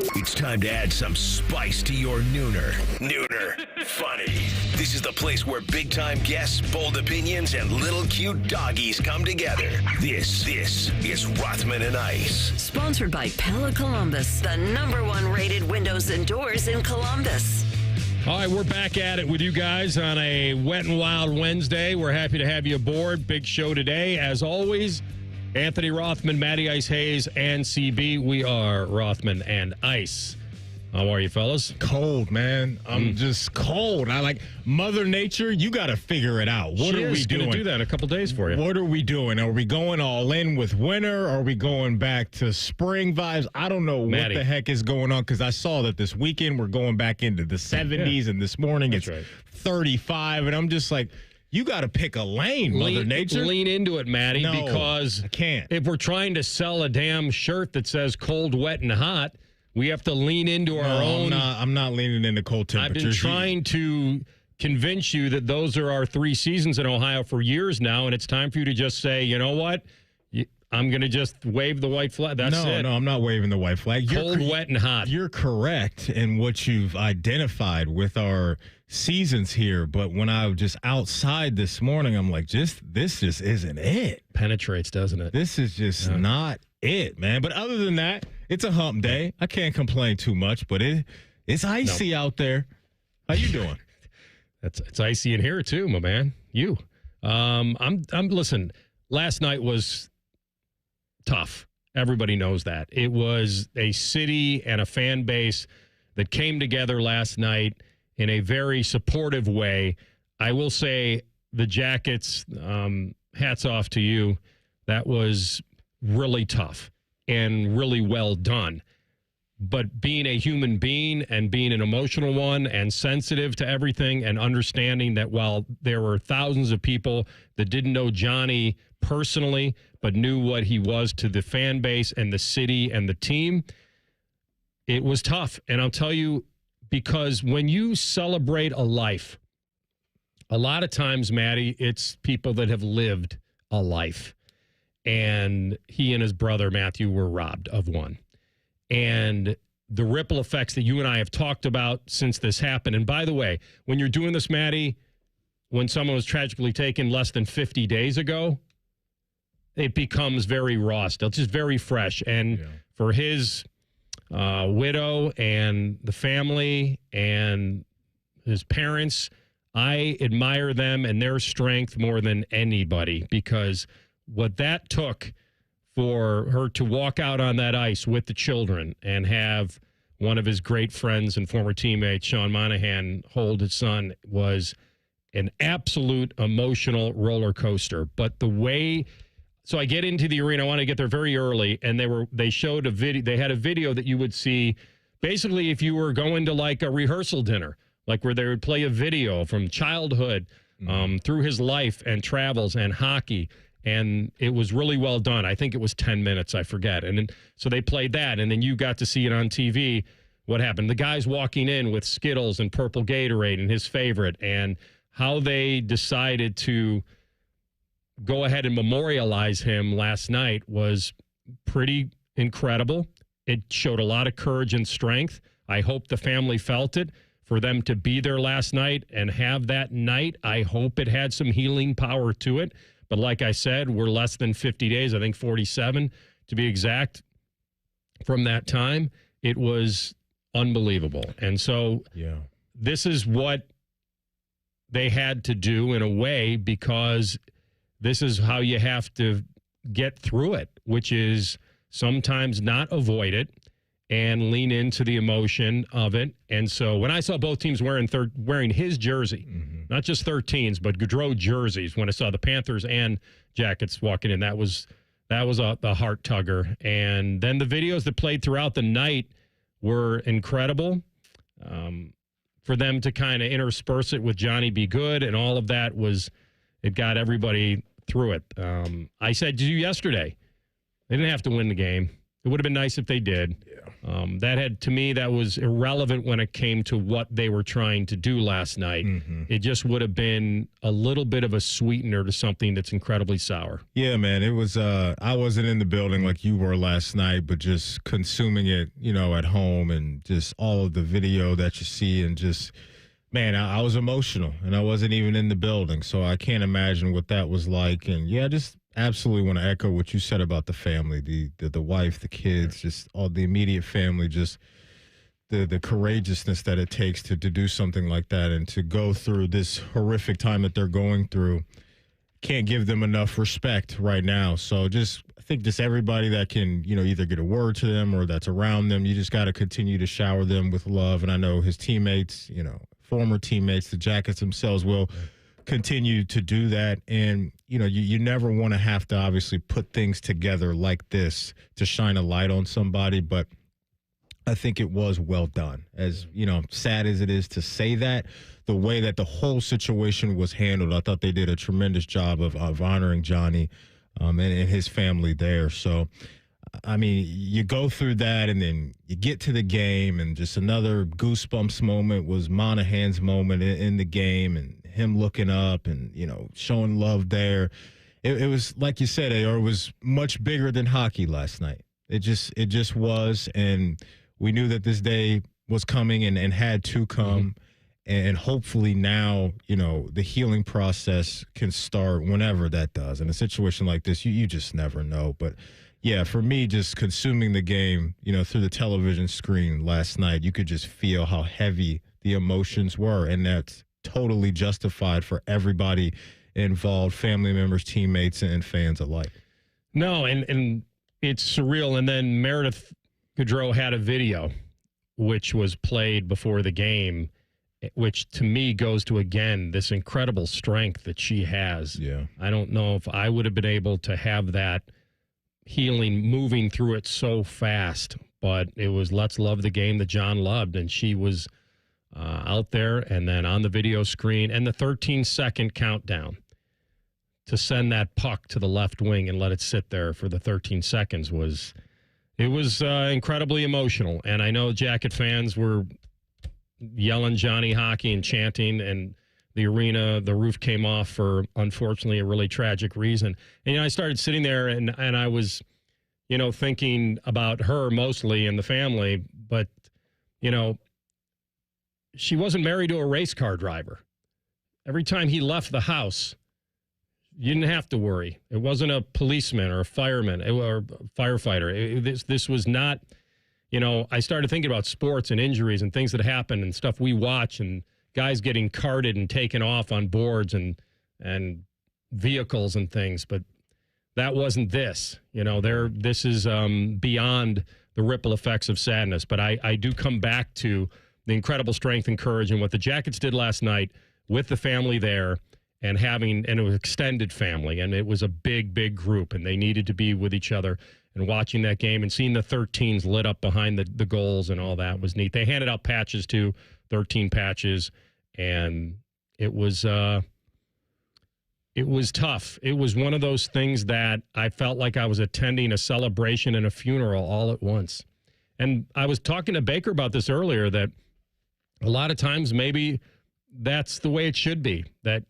It's time to add some spice to your nooner. Nooner funny. This is the place where big-time guests, bold opinions, and little cute doggies come together. This is Rothman and Ice. Sponsored by Pella Columbus, the #1 rated windows and doors in Columbus. All right, we're back at it with you guys on a wet and wild Wednesday. We're happy to have you aboard. Big show today. As always, Anthony Rothman, Matty Ice Hayes, and CB. We are Rothman and Ice. How are you, fellas? Cold, man. I'm just cold. I like Mother Nature. You got to figure it out. What are we doing? Going to do that in a couple days for you. What are we doing? Are we going all in with winter? Are we going back to spring vibes? I don't know what the heck is going on because I saw that this weekend we're going back into the 70s, and this morning it's 35, and I'm just like, you got to pick a lane, Mother Nature. Lean into it, Matty, No, because I can't. If we're trying to sell a damn shirt that says cold, wet, and hot, we have to lean into our own. I'm not leaning into cold temperatures. I've been trying to convince you that those are our 3 seasons in Ohio for years now, and it's time for you to just say, you know what? I'm going to just wave the white flag. That's it. No, I'm not waving the white flag. Cold, wet, and hot. You're correct in what you've identified with our seasons here, but when I was just outside this morning, I'm like, this just isn't it. Penetrates, doesn't it? This is just not it, man. But other than that, it's a hump day. I can't complain too much, but it's icy out there. How you doing? It's icy in here too, my man. You. I'm listen, last night was tough. Everybody knows that. It was a city and a fan base that came together last night in a very supportive way. I will say the Jackets, hats off to you. That was really tough and really well done. But being a human being and being an emotional one and sensitive to everything and understanding that while there were thousands of people that didn't know Johnny personally but knew what he was to the fan base and the city and the team, it was tough. And I'll tell you, because when you celebrate a life, a lot of times, Matty, it's people that have lived a life. And he and his brother, Matthew, were robbed of one. And the ripple effects that you and I have talked about since this happened. And by the way, when you're doing this, Matty, when someone was tragically taken less than 50 days ago, it becomes very raw still, just very fresh. And for his widow and the family and his parents, I admire them and their strength more than anybody, because what that took for her to walk out on that ice with the children and have one of his great friends and former teammate, Sean Monahan, hold his son was an absolute emotional roller coaster. But the way, so I get into the arena, I want to get there very early, and they showed a video, they had a video that you would see basically if you were going to like a rehearsal dinner, like where they would play a video from childhood through his life and travels and hockey. And it was really well done. I think it was 10 minutes, I forget. And then, so they played that, and then you got to see it on TV, what happened. The guy's walking in with Skittles and purple Gatorade and his favorite, and how they decided to go ahead and memorialize him last night was pretty incredible. It showed a lot of courage and strength. I hope the family felt it. For them to be there last night and have that night, I hope it had some healing power to it. But like I said, we're less than 50 days, I think 47 to be exact, from that time. It was unbelievable. And so this is what they had to do in a way, because this is how you have to get through it, which is sometimes not avoid it and lean into the emotion of it. And so when I saw both teams wearing his jersey, not just 13s, but Gaudreau jerseys, when I saw the Panthers and Jackets walking in, that was a heart tugger. And then the videos that played throughout the night were incredible. For them to kind of intersperse it with Johnny Be Good and all of that it got everybody through it. I said to you yesterday, they didn't have to win the game. It would have been nice if they did. Yeah. To me, that was irrelevant when it came to what they were trying to do last night. Mm-hmm. It just would have been a little bit of a sweetener to something that's incredibly sour. Yeah, man. It was, I wasn't in the building like you were last night, but just consuming it, at home and just all of the video that you see and just, man, I was emotional and I wasn't even in the building. So I can't imagine what that was like. And yeah, just absolutely want to echo what you said about the family, the wife, the kids, just all the immediate family, just the courageousness that it takes to do something like that and to go through this horrific time that they're going through. Can't give them enough respect right now. So I think everybody that can, either get a word to them or that's around them, you just got to continue to shower them with love. And I know his teammates, former teammates, the Jackets themselves will continue to do that. And, you never want to have to obviously put things together like this to shine a light on somebody. But I think it was well done. As, sad as it is to say that, the way that the whole situation was handled, I thought they did a tremendous job of honoring Johnny and his family there. So, I mean, you go through that and then you get to the game, and just another goosebumps moment was Monahan's moment in the game and him looking up and, showing love there. It was, like you said, it was much bigger than hockey last night. It just was, and we knew that this day was coming and had to come. Mm-hmm. And hopefully now, the healing process can start whenever that does. In a situation like this, you just never know. But, yeah, for me, just consuming the game, through the television screen last night, you could just feel how heavy the emotions were. And that's totally justified for everybody involved, family members, teammates, and fans alike. No, and it's surreal. And then Meredith Gaudreau had a video, which was played before the game, which to me goes to, again, this incredible strength that she has. Yeah. I don't know if I would have been able to have that healing, moving through it so fast, but it was let's love the game that John loved, and she was out there and then on the video screen, and the 13-second countdown to send that puck to the left wing and let it sit there for the 13 seconds was incredibly emotional. And I know Jacket fans were yelling Johnny Hockey and chanting, and the arena, the roof came off for, unfortunately, a really tragic reason. And I started sitting there and I was, thinking about her mostly and the family, but, she wasn't married to a race car driver. Every time he left the house, you didn't have to worry. It wasn't a policeman or a fireman or a firefighter. This was not. I started thinking about sports and injuries and things that happen and stuff we watch and guys getting carted and taken off on boards and vehicles and things. But that wasn't this. This is beyond the ripple effects of sadness. But I do come back to the incredible strength and courage and what the Jackets did last night with the family there and it was extended family. And it was a big, big group, and they needed to be with each other. And watching that game and seeing the 13s lit up behind the goals and all that was neat. They handed out patches too, 13 patches, and it was tough. It was one of those things that I felt like I was attending a celebration and a funeral all at once. And I was talking to Baker about this earlier, that a lot of times maybe that's the way it should be, that,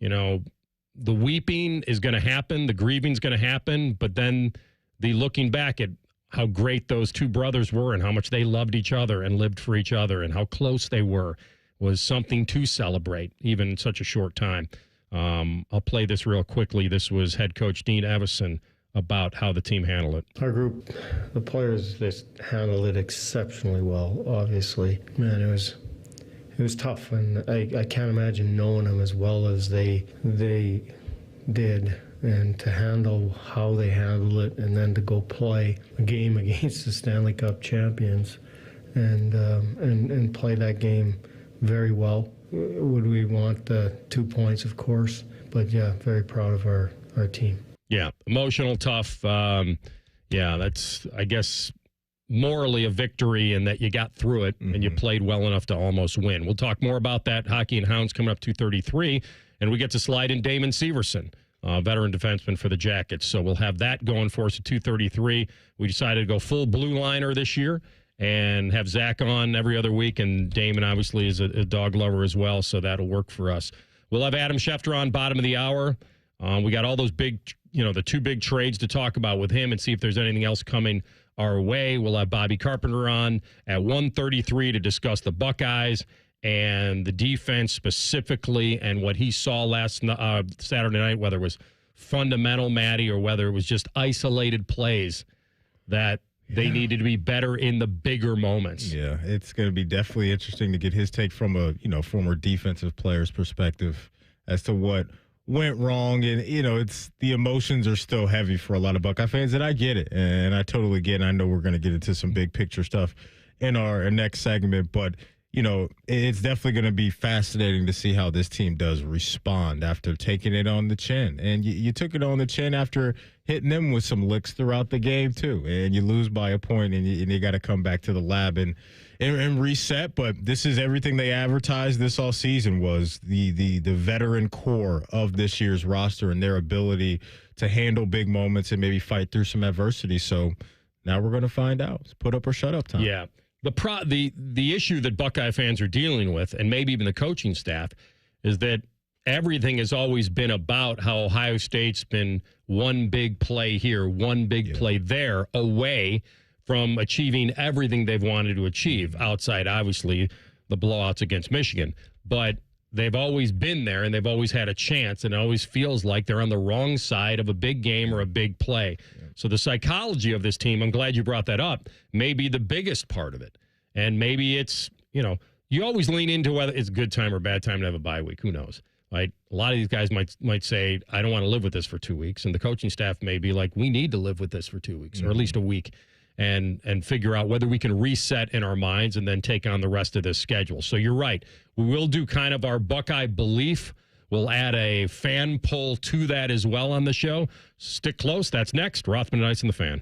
the weeping is going to happen, the grieving is going to happen, but then the looking back at how great those two brothers were and how much they loved each other and lived for each other and how close they were was something to celebrate, even in such a short time. I'll play this real quickly. This was head coach Dean Evison about how the team handled it. Our group, the players, they handled it exceptionally well, obviously. Man, it was tough, and I can't imagine knowing them as well as they did. And to handle how they handled it, and then to go play a game against the Stanley Cup champions, and play that game very well. Would we want the 2 points? Of course, but yeah, very proud of our team. Yeah, emotional, tough. That's, I guess, morally a victory in that you got through it and you played well enough to almost win. We'll talk more about that. Hockey and Hounds coming up 2:33, and we get to slide in Damon Severson, veteran defenseman for the Jackets. So we'll have that going for us at 2:33. We decided to go full blue liner this year and have Zach on every other week. And Damon obviously is a dog lover as well, so that'll work for us. We'll have Adam Schefter on bottom of the hour. We got all those big, the two big trades to talk about with him and see if there's anything else coming our way. We'll have Bobby Carpenter on at 1:33 to discuss the Buckeyes and the defense specifically and what he saw last Saturday night, whether it was fundamental, Matty, or whether it was just isolated plays that they needed to be better in the bigger moments. Yeah, it's going to be definitely interesting to get his take from a former defensive player's perspective as to what went wrong. And, it's the emotions are still heavy for a lot of Buckeye fans, and I get it. And I totally get it. I know we're going to get into some big picture stuff in our next segment, but, it's definitely going to be fascinating to see how this team does respond after taking it on the chin. And you took it on the chin after hitting them with some licks throughout the game, too. And you lose by a point, and you got to come back to the lab and reset. But this is everything they advertised this all season was the veteran core of this year's roster and their ability to handle big moments and maybe fight through some adversity. So now we're going to find out. It's put up or shut up time. Yeah. The issue that Buckeye fans are dealing with, and maybe even the coaching staff, is that everything has always been about how Ohio State's been one big play here, one big play there, away from achieving everything they've wanted to achieve, outside, obviously, the blowouts against Michigan. But they've always been there, and they've always had a chance, and it always feels like they're on the wrong side of a big game or a big play. So the psychology of this team, I'm glad you brought that up, may be the biggest part of it. And maybe it's, you always lean into whether it's a good time or bad time to have a bye week. Who knows? Right? A lot of these guys might say, I don't want to live with this for 2 weeks. And the coaching staff may be like, we need to live with this for 2 weeks, or at least a week, and figure out whether we can reset in our minds and then take on the rest of this schedule. So you're right. We will do kind of our Buckeye belief. We'll add a fan poll to that as well on the show. Stick close. That's next. Rothman and Ice and the Fan.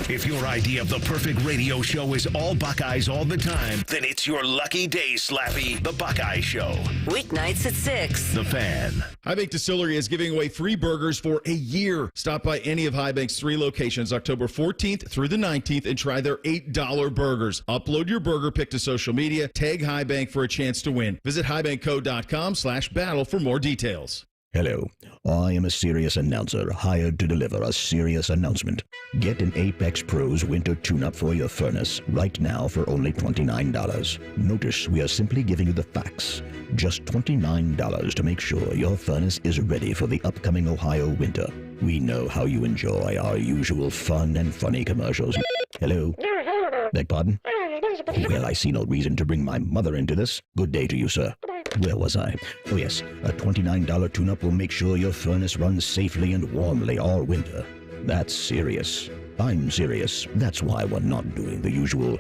If your idea of the perfect radio show is all Buckeyes all the time, then it's your lucky day, Slappy, the Buckeye Show. Weeknights at 6. The Fan. High Bank Distillery is giving away free burgers for a year. Stop by any of High Bank's 3 locations October 14th through the 19th and try their $8 burgers. Upload your burger pic to social media, tag High Bank for a chance to win. Visit highbankco.com/battle for more details. Hello, I am a serious announcer hired to deliver a serious announcement. Get an Apex Pros winter tune-up for your furnace right now for only $29. Notice we are simply giving you the facts. Just $29 to make sure your furnace is ready for the upcoming Ohio winter. We know how you enjoy our usual fun and funny commercials. Hello? Beg pardon? Well, I see no reason to bring my mother into this. Good day to you, sir. Where was I? Oh, yes. A $29 tune-up will make sure your furnace runs safely and warmly all winter. That's serious. I'm serious. That's why we're not doing the usual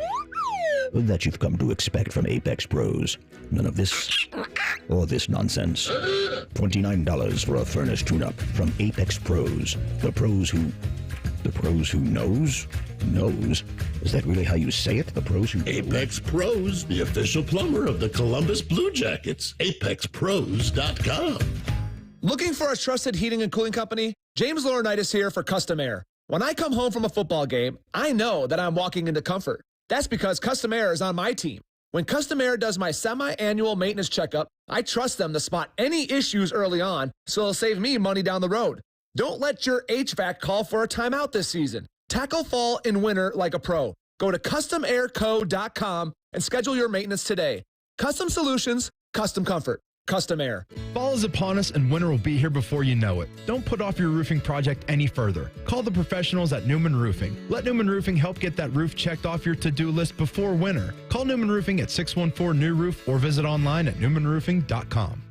that you've come to expect from Apex Pros. None of this or this nonsense. $29 for a furnace tune-up from Apex Pros. The pros who knows? Knows? Is that really how you say it? The pros who... Apex Pros, the official plumber of the Columbus Blue Jackets. ApexPros.com. Looking for a trusted heating and cooling company? James Laurinaitis here for Custom Air. When I come home from a football game, I know that I'm walking into comfort. That's because Custom Air is on my team. When Custom Air does my semi-annual maintenance checkup, I trust them to spot any issues early on, so it'll save me money down the road. Don't let your HVAC call for a timeout this season. Tackle fall and winter like a pro. Go to CustomAirCo.com and schedule your maintenance today. Custom solutions, custom comfort. Custom Air. Fall is upon us and winter will be here before you know it. Don't put off your roofing project any further. Call the professionals at Newman Roofing. Let Newman Roofing help get that roof checked off your to-do list before winter. Call Newman Roofing at 614-NEW-ROOF or visit online at newmanroofing.com.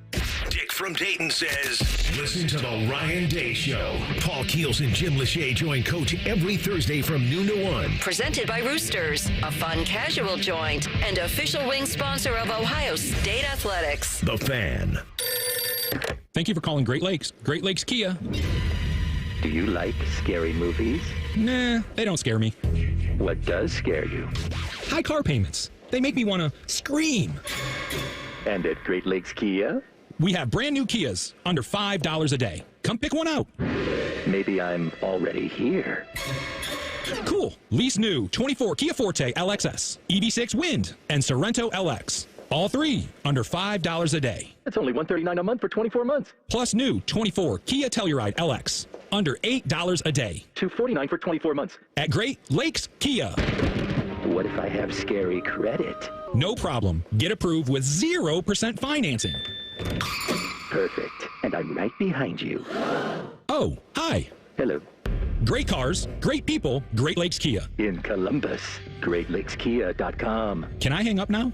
Dick from Dayton says, listen to the Ryan Day Show. Paul Keels and Jim Lachey join Coach every Thursday from noon to 1. Presented by Roosters, a fun casual joint, and official wing sponsor of Ohio State Athletics. The Fan. Thank you for calling Great Lakes. Great Lakes Kia. Do you like scary movies? Nah, they don't scare me. What does scare you? High car payments. They make me want to scream. And at Great Lakes Kia? We have brand new Kias, under $5 a day. Come pick one out. Maybe I'm already here. Cool. Lease new 24 Kia Forte LXS, EV6 Wind, and Sorrento LX. All three under $5 a day. That's only $139 a month for 24 months. Plus new 24 Kia Telluride LX, under $8 a day. $249 for 24 months. At Great Lakes Kia. What if I have scary credit? No problem. Get approved with 0% financing. Perfect. And I'm right behind you. Oh, hi. Hello. Great cars, great people, Great Lakes Kia. In Columbus, GreatLakesKia.com. Can I hang up now?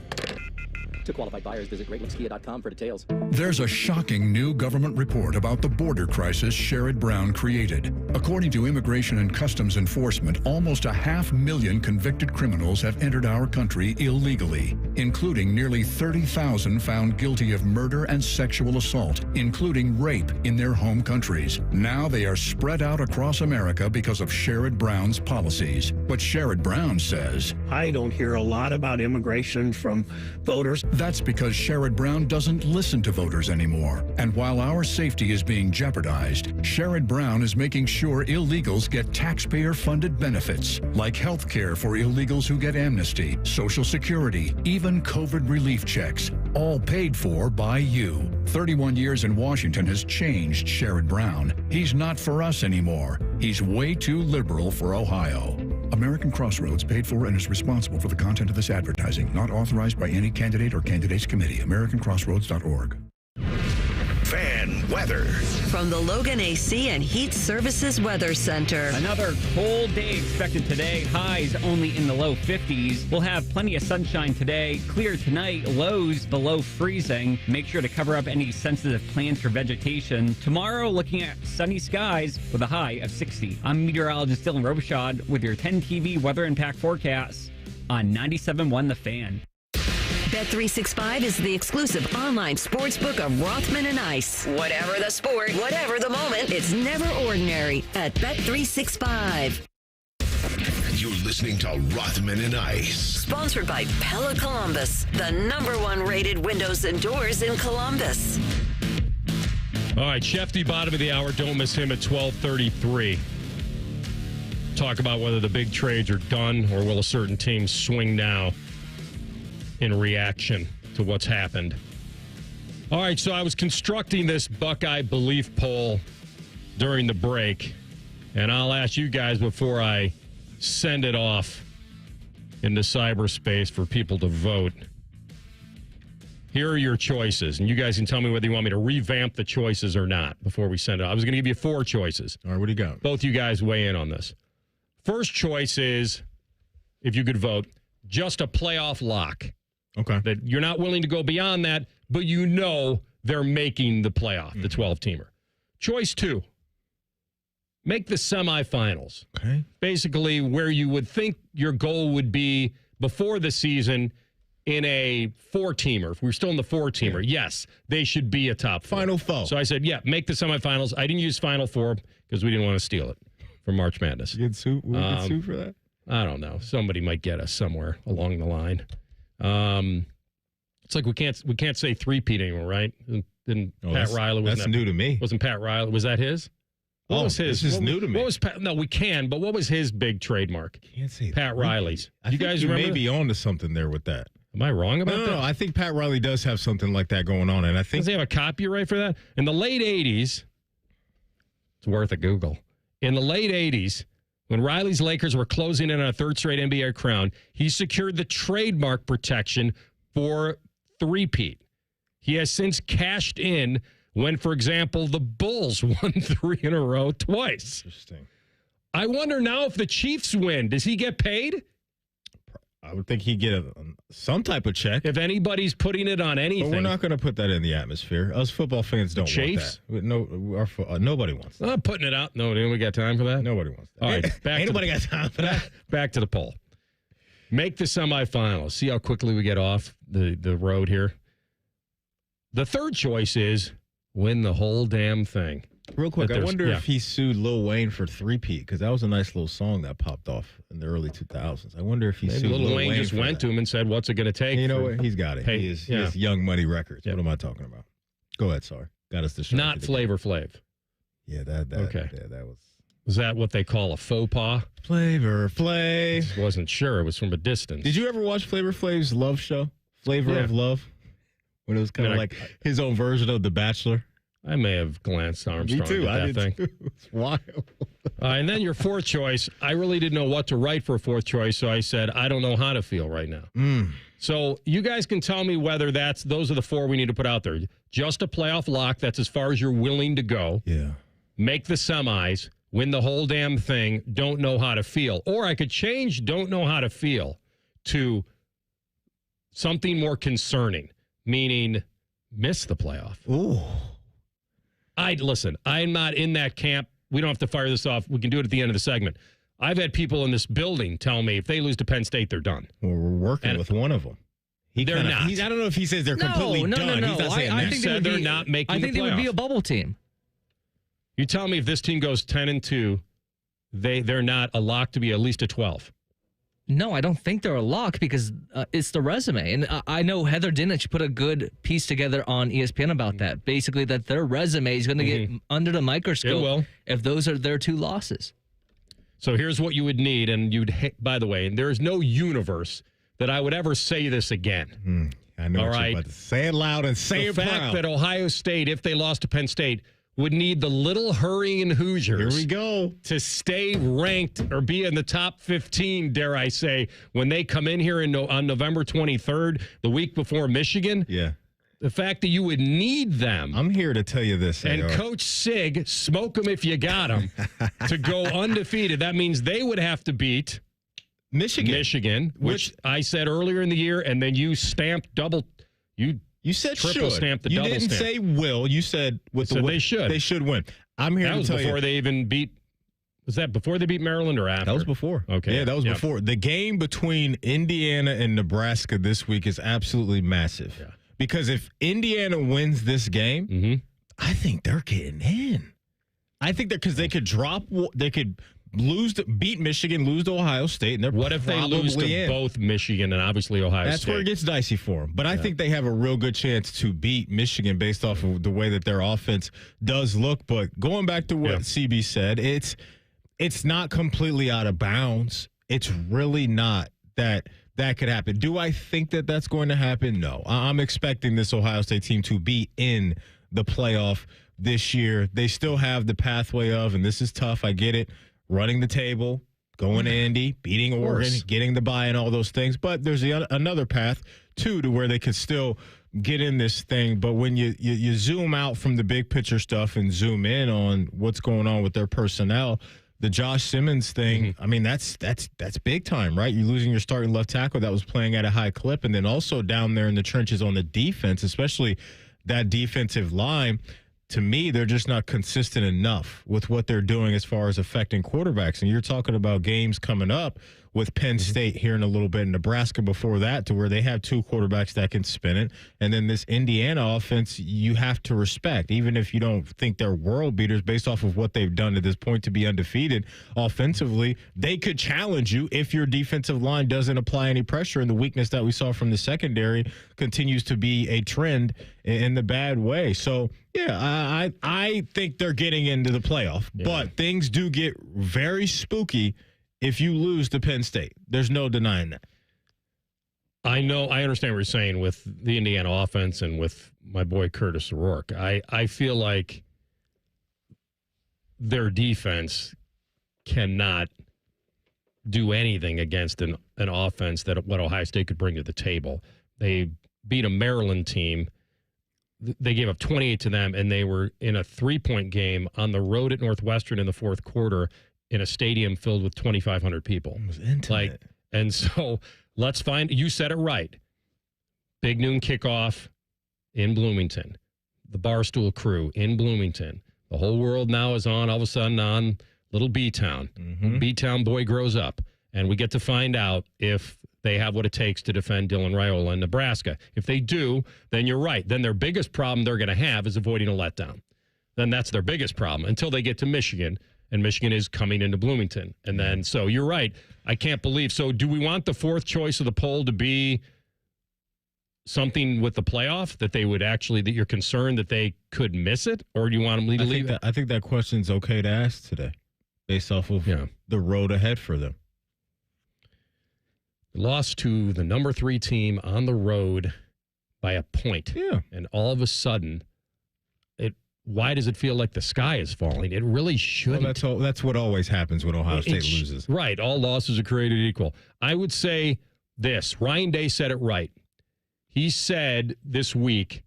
To qualified buyers, visit GreatLakesKia.com for details. There's a shocking new government report about the border crisis Sherrod Brown created. According to Immigration and Customs Enforcement, almost 500,000 convicted criminals have entered our country illegally, including nearly 30,000 found guilty of murder and sexual assault, including rape in their home countries. Now they are spread out across America because of Sherrod Brown's policies. But Sherrod Brown says, I don't hear a lot about immigration from voters. That's because Sherrod Brown doesn't listen to voters anymore. And while our safety is being jeopardized, Sherrod Brown is making sure illegals get taxpayer-funded benefits, like health care for illegals who get amnesty, Social Security, even COVID relief checks, all paid for by you. 31 years in Washington has changed Sherrod Brown. He's not for us anymore. He's way too liberal for Ohio. American Crossroads paid for and is responsible for the content of this advertising, not authorized by any candidate or candidates committee. AmericanCrossroads.org. Fan weather. From the Logan AC and Heat Services Weather Center. Another cold day expected today. Highs only in the low 50s. We'll have plenty of sunshine today. Clear tonight. Lows below freezing. Make sure to cover up any sensitive plants or vegetation. Tomorrow, looking at sunny skies with a high of 60. I'm meteorologist Dylan Robichaud with your 10 TV weather impact forecast on 97.1 The Fan. Bet365 is the exclusive online sportsbook of Rothman and Ice. Whatever the sport, whatever the moment, it's never ordinary at Bet365. You're listening to Rothman and Ice. Sponsored by Pella Columbus, the #1 rated windows and doors in Columbus. All right, Schefty, bottom of the hour. Don't miss him at 12:33. Talk about whether the big trades are done or will a certain team swing now in reaction to what's happened. All right, so I was constructing this Buckeye belief poll during the break, and I'll ask you guys before I send it off into cyberspace for people to vote. Here are your choices, and you guys can tell me whether you want me to revamp the choices or not before we send it off. I was going to give you 4 choices. All right, what do you got? Both you guys weigh in on this. First choice is, if you could vote, just a playoff lock. Okay. That you're not willing to go beyond that, but you know they're making the playoff, the 12-teamer. Choice 2, make the semifinals. Okay. Basically, where you would think your goal would be before the season in a 4-teamer. If we're still in the 4-teamer, yes, they should be a top 4. Final 4. So I said, yeah, make the semifinals. I didn't use Final 4 because we didn't want to steal it from March Madness. You get sued for that? I don't know. Somebody might get us somewhere along the line. It's like we can't say three-peat anymore, right? Then Pat Riley was that's new to me. Wasn't Pat Riley? Was that his? What was his? This is new to me. What was Pat? No, we can. But what was his big trademark? Can't say Pat Riley's. I think guys you remember? may be on to something there with that. Am I wrong about that? No, I think Pat Riley does have something like that going on, and I think does he have a copyright for that? In the late '80s, it's worth a Google. In the late '80s. When Riley's Lakers were closing in on a 3rd straight NBA crown, he secured the trademark protection for three-peat. He has since cashed in when, for example, the Bulls won 3 in a row twice. Interesting. I wonder now if the Chiefs win, does he get paid? I would think he'd get some type of check. If anybody's putting it on anything. But we're not going to put that in the atmosphere. Us football fans don't want that. No, nobody wants that. I'm putting it out. No, we got time for that? Nobody wants that. All right. Ain't nobody got time for that. Back to the poll. Make the semifinals. See how quickly we get off the road here. The third choice is win the whole damn thing. Real quick, I wonder if he sued Lil Wayne for three-peat, because that was a nice little song that popped off in the early 2000s. I wonder if he sued Lil Wayne just went to him and said, what's it going to take? You know what? He's got it. He is Young Money Records. What am I talking about? Go ahead, sorry. Got us distracted. Not Flavor Flav. Yeah, that okay. Yeah, that was. Was that what they call a faux pas? Flavor Flav. I wasn't sure. It was from a distance. Did you ever watch Flavor Flav's Love Show? Flavor of Love? When it was kind of like his own version of The Bachelor? I may have glanced Armstrong. Me too. At that thing. Too. It's wild. And then your fourth choice, I really didn't know what to write for a fourth choice, so I said, I don't know how to feel right now. So you guys can tell me whether those are the four we need to put out there. Just a playoff lock, that's as far as you're willing to go. Yeah. Make the semis, win the whole damn thing, don't know how to feel. Or I could change don't know how to feel to something more concerning, meaning miss the playoff. Ooh. Listen, I'm not in that camp. We don't have to fire this off. We can do it at the end of the segment. I've had people in this building tell me if they lose to Penn State, they're done. Well, we're working with one of them. They're not. I don't know if he says they're completely done. No. He's not saying I think they're not making the playoffs. I think they would be a bubble team. You tell me if this team goes 10-2, they're not a lock to be at least a 12. No, I don't think they're a lock because it's the resume. And I know Heather Dinich put a good piece together on ESPN about that. Basically, that their resume is going to get under the microscope if those are their two losses. So here's what you would need. And by the way, there is no universe that I would ever say this again. I know what you're about to say it loud and say it proud. The fact that Ohio State, if they lost to Penn State, would need the little hurrying Hoosiers. Here we go. To stay ranked or be in the top 15, dare I say, when they come in here on November 23rd, the week before Michigan. Yeah. The fact that you would need them. I'm here to tell you this. And Coach Sig, smoke them if you got them, to go undefeated. That means they would have to beat Michigan, which I said earlier in the year, and then you stamped double. You said triple should. Stamp the you double didn't stamp. say will. You said with the they should. They should win. I'm here that to was tell before you. they even beat. Was that before they beat Maryland or after? That was before. Okay. Yeah, that was before. The game between Indiana and Nebraska this week is absolutely massive. Yeah. Because if Indiana wins this game, I think they're getting in. I think because they could beat Michigan, lose to Ohio State, and they're what if they lose to both Michigan and obviously Ohio State? That's where it gets dicey for them. But I think they have a real good chance to beat Michigan based off of the way that their offense does look. But going back to what CB said, it's not completely out of bounds. It's really not that could happen. Do I think that that's going to happen? No. I'm expecting this Ohio State team to be in the playoff this year. They still have the pathway of, and this is tough, I get it, running the table, going to Indy, beating Oregon, getting the bye and all those things. But there's another path, too, to where they could still get in this thing. But when you zoom out from the big picture stuff and zoom in on what's going on with their personnel, the Josh Simmons thing, I mean, that's big time, right? You're losing your starting left tackle that was playing at a high clip. And then also down there in the trenches on the defense, especially that defensive line, to me, they're just not consistent enough with what they're doing as far as affecting quarterbacks. And you're talking about games coming up with Penn State here in a little bit, Nebraska before that, to where they have two quarterbacks that can spin it. And then this Indiana offense, you have to respect, even if you don't think they're world beaters based off of what they've done to this point to be undefeated offensively. They could challenge you if your defensive line doesn't apply any pressure, and the weakness that we saw from the secondary continues to be a trend in the bad way. So, yeah, I think they're getting into the playoff, but things do get very spooky if you lose to Penn State. There's no denying that. I understand what you're saying with the Indiana offense and with my boy Curtis O'Rourke. I feel like their defense cannot do anything against an offense that what Ohio State could bring to the table. They beat a Maryland team. They gave up 28 to them, and they were in a 3-point game on the road at Northwestern in the fourth quarter in a stadium filled with 2,500 people. It was intimate. And so let's find, you said it right. Big noon kickoff in Bloomington. The Barstool crew in Bloomington. The whole world now is all of a sudden on little B-Town. B-Town boy grows up. And we get to find out if they have what it takes to defend Dylan Raiola in Nebraska. If they do, then you're right. Then their biggest problem they're going to have is avoiding a letdown. Then that's their biggest problem until they get to Michigan. And Michigan is coming into Bloomington. And then, so you're right. I can't believe. So do we want the fourth choice of the poll to be something with the playoff that they would actually, that you're concerned that they could miss it? Or do you want them to leave it? I think that question's okay to ask today. based off of the road ahead for them. Lost to the number 3 team on the road by a point. Yeah. And all of a sudden, why does it feel like the sky is falling? It really shouldn't. Well, that's what always happens when Ohio State loses. Right. All losses are created equal. I would say this. Ryan Day said it right. He said this week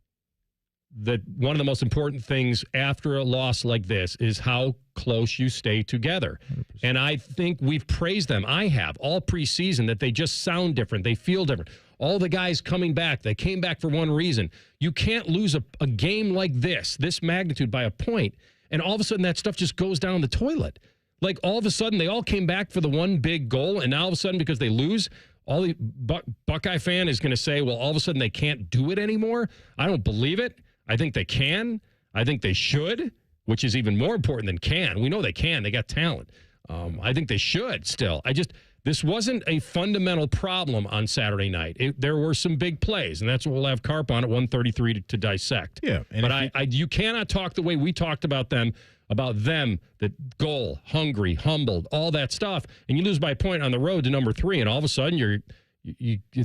that one of the most important things after a loss like this is how close you stay together. 100%. And I think we've praised them. I have all preseason that they just sound different. They feel different. All the guys coming back, they came back for one reason. You can't lose a game like this magnitude by a point, and all of a sudden that stuff just goes down the toilet. Like all of a sudden they all came back for the one big goal, and now all of a sudden because they lose, all the Buckeye fan is going to say, well, all of a sudden they can't do it anymore. I don't believe it. I think they can. I think they should, which is even more important than can. We know they can. They got talent. I think they should still. This wasn't a fundamental problem on Saturday night. There were some big plays, and that's what we'll have Carp on at 1:33 to dissect. Yeah, but you cannot talk the way we talked about them, that goal, hungry, humbled, all that stuff, and you lose by a point on the road to number 3, and all of a sudden you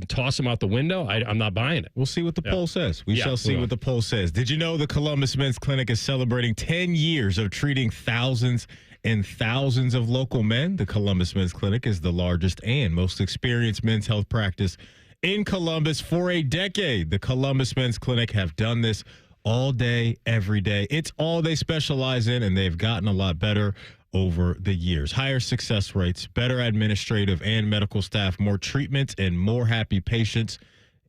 toss them out the window. I'm not buying it. We'll see what the poll says. We shall see what the poll says. Did you know the Columbus Men's Clinic is celebrating 10 years of treating thousands and thousands of local men? The Columbus Men's Clinic is the largest and most experienced men's health practice in Columbus for a decade. The Columbus Men's Clinic have done this all day, every day. It's all they specialize in, and they've gotten a lot better over the years. Higher success rates, better administrative and medical staff, more treatments, and more happy patients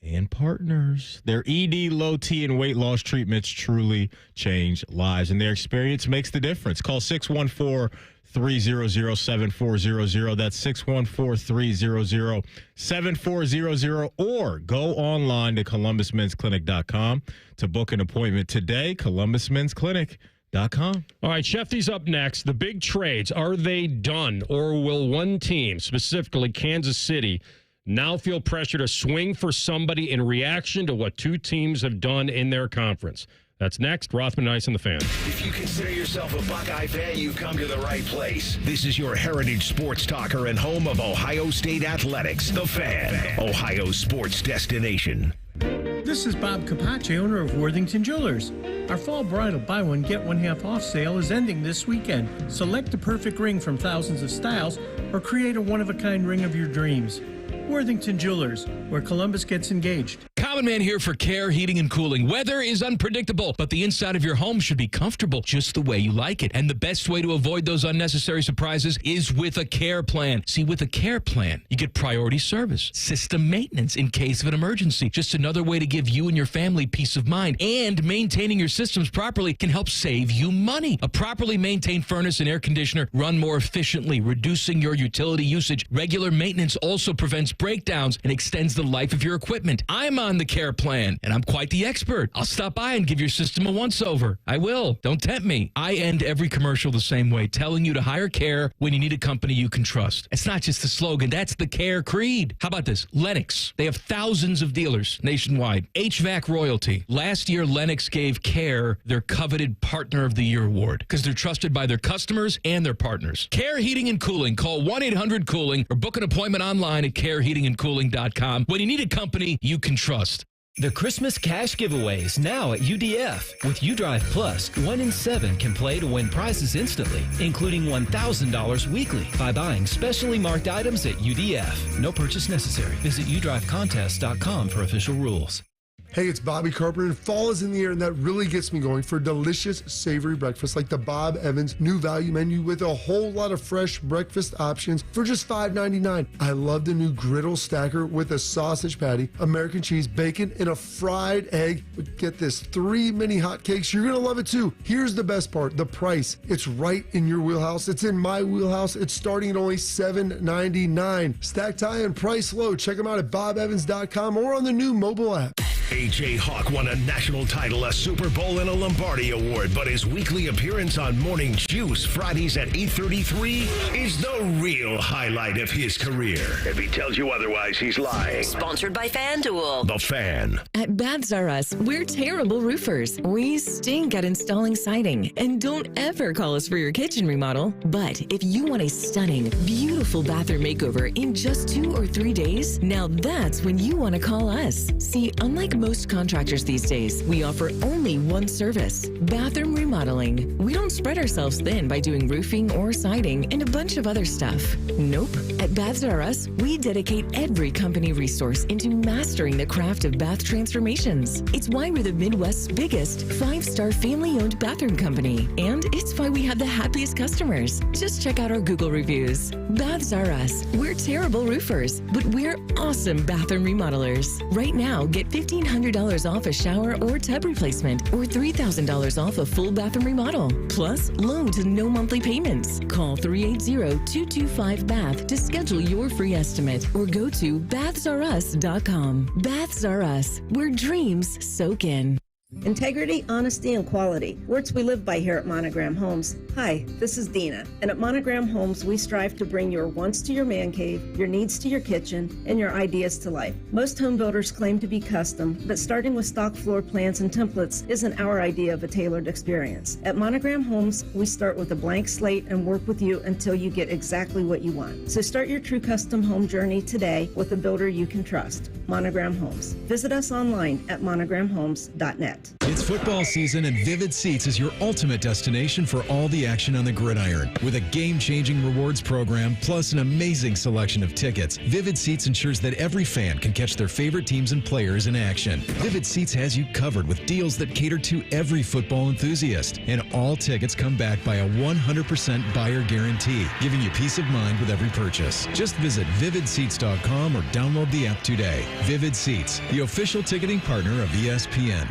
and partners. Their ED, low T, and weight loss treatments truly change lives, and their experience makes the difference. Call 614-300-7400. That's 614-300-7400, or go online to columbusmensclinic.com to book an appointment today. columbusmensclinic.com. All right, Schefty's up next. The big trades, are they done, or will one team, specifically Kansas City, now feel pressure to swing for somebody in reaction to what 2 teams have done in their conference? That's next. Rothman and Ice on the Fan. If you consider yourself a Buckeye fan, you've come to the right place. This is your heritage sports talker and home of Ohio State athletics, The Fan, Ohio's sports destination. This is Bob Capace, owner of Worthington Jewelers. Our fall bridal buy one, get one half off sale is ending this weekend. Select the perfect ring from thousands of styles or create a one-of-a-kind ring of your dreams. Worthington Jewelers, where Columbus gets engaged. Common Man here for Care Heating and Cooling. Weather is unpredictable, but the inside of your home should be comfortable just the way you like it. And the best way to avoid those unnecessary surprises is with a care plan. See, with a care plan, you get priority service, system maintenance in case of an emergency. Just another way to give you and your family peace of mind. And maintaining your systems properly can help save you money. A properly maintained furnace and air conditioner run more efficiently, reducing your utility usage. Regular maintenance also prevents breakdowns and extends the life of your equipment. I'm on the care plan, and I'm quite the expert. I'll stop by and give your system a once-over. I will. Don't tempt me. I end every commercial the same way, telling you to hire Care when you need a company you can trust. It's not just a slogan. That's the Care creed. How about this? Lennox. They have thousands of dealers nationwide. HVAC royalty. Last year, Lennox gave Care their coveted Partner of the Year award because they're trusted by their customers and their partners. Care Heating and Cooling. Call 1-800-COOLING or book an appointment online at careheatingandcooling.com when you need a company you can trust. The Christmas cash giveaways now at UDF. With UDrive Plus, 1 in 7 can play to win prizes instantly, including $1,000 weekly by buying specially marked items at UDF. No purchase necessary. Visit udrivecontest.com for official rules. Hey, it's Bobby Carpenter, and fall is in the air, and that really gets me going for a delicious, savory breakfast like the Bob Evans new value menu with a whole lot of fresh breakfast options for just $5.99. I love the new griddle stacker with a sausage patty, American cheese, bacon, and a fried egg. But get this, 3 mini hotcakes. You're going to love it too. Here's the best part, the price. It's right in your wheelhouse. It's in my wheelhouse. It's starting at only $7.99. Stacked high and price low. Check them out at bobevans.com or on the new mobile app. A.J. Hawk won a national title, a Super Bowl, and a Lombardi Award, but his weekly appearance on Morning Juice Fridays at 8:33 is the real highlight of his career. If he tells you otherwise, he's lying. Sponsored by FanDuel. The Fan. At Baths R Us, we're terrible roofers. We stink at installing siding. And don't ever call us for your kitchen remodel. But if you want a stunning, beautiful bathroom makeover in just 2 or 3 days, now that's when you want to call us. See, unlike most contractors these days, we offer only one service, bathroom remodeling. We don't spread ourselves thin by doing roofing or siding and a bunch of other stuff. Nope. At Baths R Us, we dedicate every company resource into mastering the craft of bath transformations. It's why we're the Midwest's biggest 5-star family-owned bathroom company. And it's why we have the happiest customers. Just check out our Google reviews. Baths R Us. We're terrible roofers, but we're awesome bathroom remodelers. Right now, get $1,500 off a shower or tub replacement or $3,000 off a full bathroom remodel. Plus, loan to no monthly payments. Call 380-225-BATH to schedule your free estimate or go to bathsrus.com. Baths R Us, where dreams soak in. Integrity, honesty, and quality. Words we live by here at Monogram Homes. Hi, this is Dina, and at Monogram Homes, we strive to bring your wants to your man cave, your needs to your kitchen, and your ideas to life. Most home builders claim to be custom, but starting with stock floor plans and templates isn't our idea of a tailored experience. At Monogram Homes, we start with a blank slate and work with you until you get exactly what you want. So start your true custom home journey today with a builder you can trust. Monogram Homes. Visit us online at monogramhomes.net. It's football season, and Vivid Seats is your ultimate destination for all the action on the gridiron. With a game-changing rewards program, plus an amazing selection of tickets, Vivid Seats ensures that every fan can catch their favorite teams and players in action. Vivid Seats has you covered with deals that cater to every football enthusiast. And all tickets come back by a 100% buyer guarantee, giving you peace of mind with every purchase. Just visit vividseats.com or download the app today. Vivid Seats, the official ticketing partner of ESPN.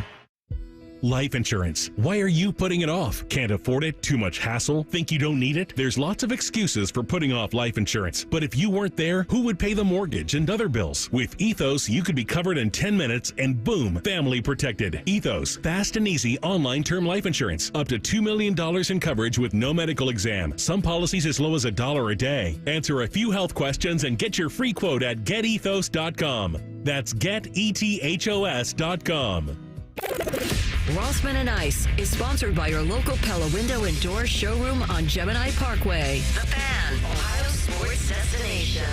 Life insurance. Why are you putting it off? Can't afford it? Too much hassle? Think you don't need it? There's lots of excuses for putting off life insurance. But if you weren't there, who would pay the mortgage and other bills? With Ethos, you could be covered in 10 minutes and boom, family protected. Ethos, fast and easy online term life insurance. Up to $2 million in coverage with no medical exam. Some policies as low as $1 a day. Answer a few health questions and get your free quote at getethos.com. That's getethos.com. Rothman and Ice is sponsored by your local Pella Window and Door showroom on Gemini Parkway. The Fan, Ohio sports destination.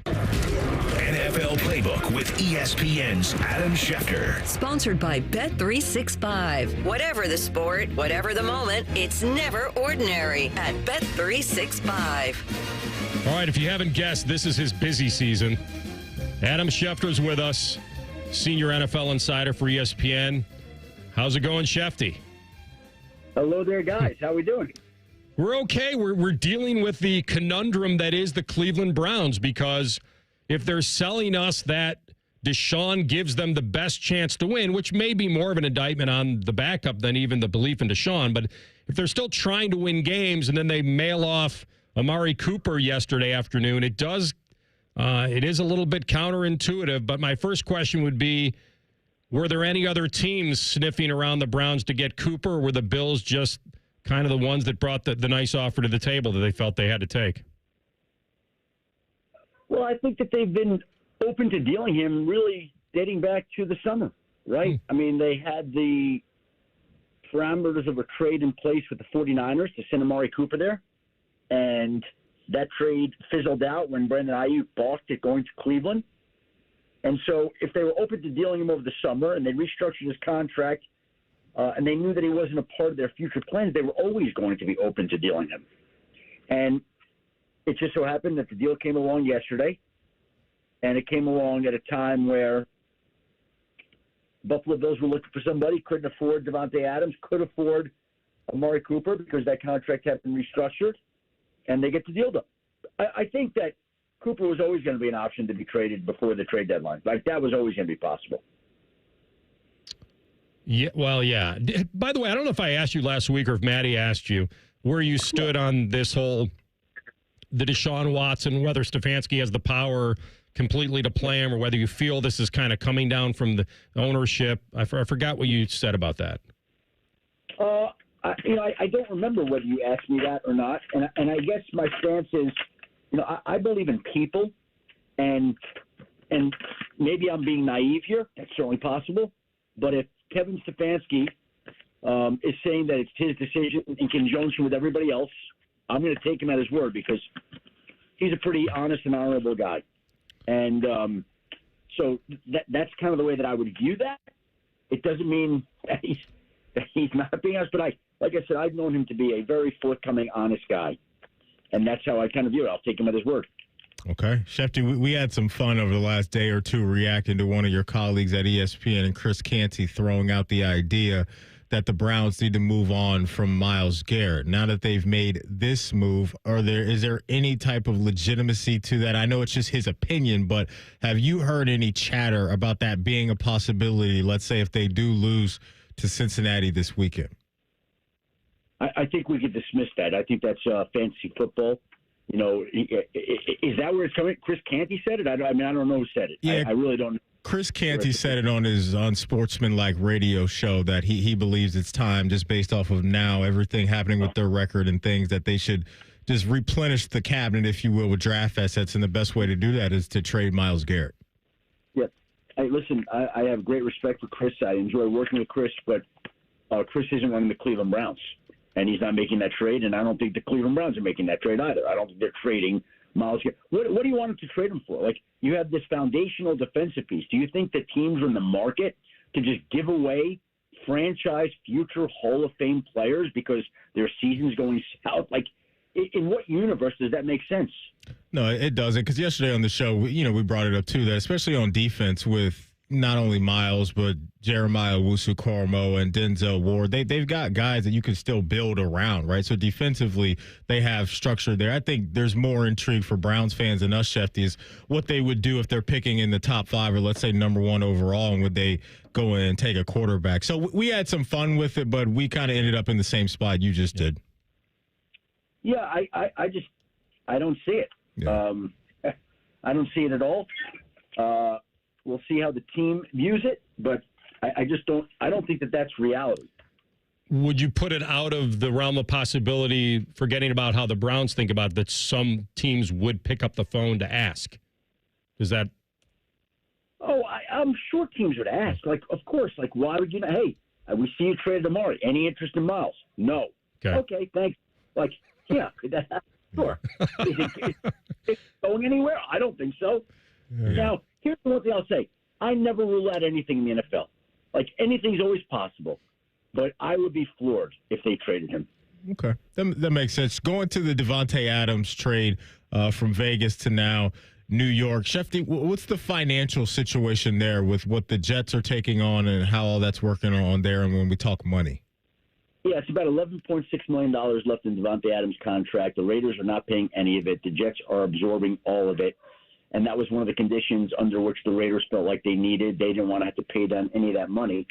NFL Playbook with ESPN's Adam Schefter. Sponsored by Bet365. Whatever the sport, whatever the moment, it's never ordinary at Bet365. All right, if you haven't guessed, this is his busy season. Adam Schefter's with us, senior NFL insider for ESPN. How's it going, Shefty? Hello there, guys. How we doing? We're okay. We're dealing with the conundrum that is the Cleveland Browns, because if they're selling us that Deshaun gives them the best chance to win, which may be more of an indictment on the backup than even the belief in Deshaun, but if they're still trying to win games and then they mail off Amari Cooper yesterday afternoon, it is a little bit counterintuitive. But my first question would be, were there any other teams sniffing around the Browns to get Cooper, or were the Bills just kind of the ones that brought the nice offer to the table that they felt they had to take? Well, I think that they've been open to dealing him really dating back to the summer, right? I mean, they had the parameters of a trade in place with the 49ers to send Amari Cooper there, and that trade fizzled out when Brandon Ayuk balked at going to Cleveland. And so if they were open to dealing him over the summer and they restructured his contract and they knew that he wasn't a part of their future plans, they were always going to be open to dealing him. And it just so happened that the deal came along yesterday, and it came along at a time where Buffalo Bills were looking for somebody, couldn't afford Devontae Adams, could afford Amari Cooper because that contract had been restructured, and they get the deal done. I think that Cooper was always going to be an option to be traded before the trade deadline. Like, that was always going to be possible. Yeah, well, yeah. By the way, I don't know if I asked you last week or if Maddie asked you where you stood on this whole, the Deshaun Watson, whether Stefanski has the power completely to play him, or whether you feel this is kind of coming down from the ownership. I forgot what you said about that. I don't remember whether you asked me that or not, and I guess my stance is, I believe in people, and maybe I'm being naive here. That's certainly possible. But if Kevin Stefanski is saying that it's his decision in conjunction with everybody else, I'm going to take him at his word because he's a pretty honest and honorable guy. And so that's kind of the way that I would view that. It doesn't mean that he's not being honest, but like I said, I've known him to be a very forthcoming, honest guy. And that's how I kind of view it. I'll take him at his word. Okay. Schefter, we had some fun over the last day or two reacting to one of your colleagues at ESPN and Chris Canty throwing out the idea that the Browns need to move on from Myles Garrett. Now that they've made this move, is there any type of legitimacy to that? I know it's just his opinion, but have you heard any chatter about that being a possibility, let's say if they do lose to Cincinnati this weekend? I think we could dismiss that. I think that's fantasy football. Is that where it's coming? Chris Canty said it? I don't know who said it. Yeah, I really don't know. Chris Canty said it on his unsportsmanlike radio show that he believes it's time, just based off of now everything happening with their record and things, that they should just replenish the cabinet, if you will, with draft assets. And the best way to do that is to trade Myles Garrett. Yeah. Hey, listen, I have great respect for Chris. I enjoy working with Chris, but Chris isn't running the Cleveland Browns. And he's not making that trade, and I don't think the Cleveland Browns are making that trade either. I don't think they're trading Myles Garrett. What do you want them to trade him for? Like, you have this foundational defensive piece. Do you think that teams are in the market to just give away franchise future Hall of Fame players because their season's going south? Like, in what universe does that make sense? No, it doesn't, because yesterday on the show, we brought it up too, that especially on defense with not only Myles, but Jeremiah Owusu-Koramoah and Denzel Ward, they've got guys that you can still build around, right? So defensively, they have structure there. I think there's more intrigue for Browns fans than us, Schefty, is what they would do if they're picking in the top 5 or let's say number 1 overall, and would they go in and take a quarterback? So we had some fun with it, but we kind of ended up in the same spot you just did. Yeah, I don't see it. Yeah. I don't see it at all. We'll see how the team views it, but I don't think that that's reality. Would you put it out of the realm of possibility, forgetting about how the Browns think about it, that some teams would pick up the phone to ask? Is that? Oh, I'm sure teams would ask. Like, of course. Like, why would you not? Hey, we see you traded Amari. Any interest in Myles? No. Okay, thanks. Like, yeah, sure. Is it going anywhere? I don't think so. Yeah. Now, here's the one thing I'll say. I never rule out anything in the NFL. Like, anything's always possible. But I would be floored if they traded him. Okay. That makes sense. Going to the Devontae Adams trade from Vegas to now New York. Schefty, what's the financial situation there with what the Jets are taking on and how all that's working on there, and when we talk money? Yeah, it's about $11.6 million left in Devontae Adams' contract. The Raiders are not paying any of it. The Jets are absorbing all of it. And that was one of the conditions under which the Raiders felt like they needed. They didn't want to have to pay them any of that money.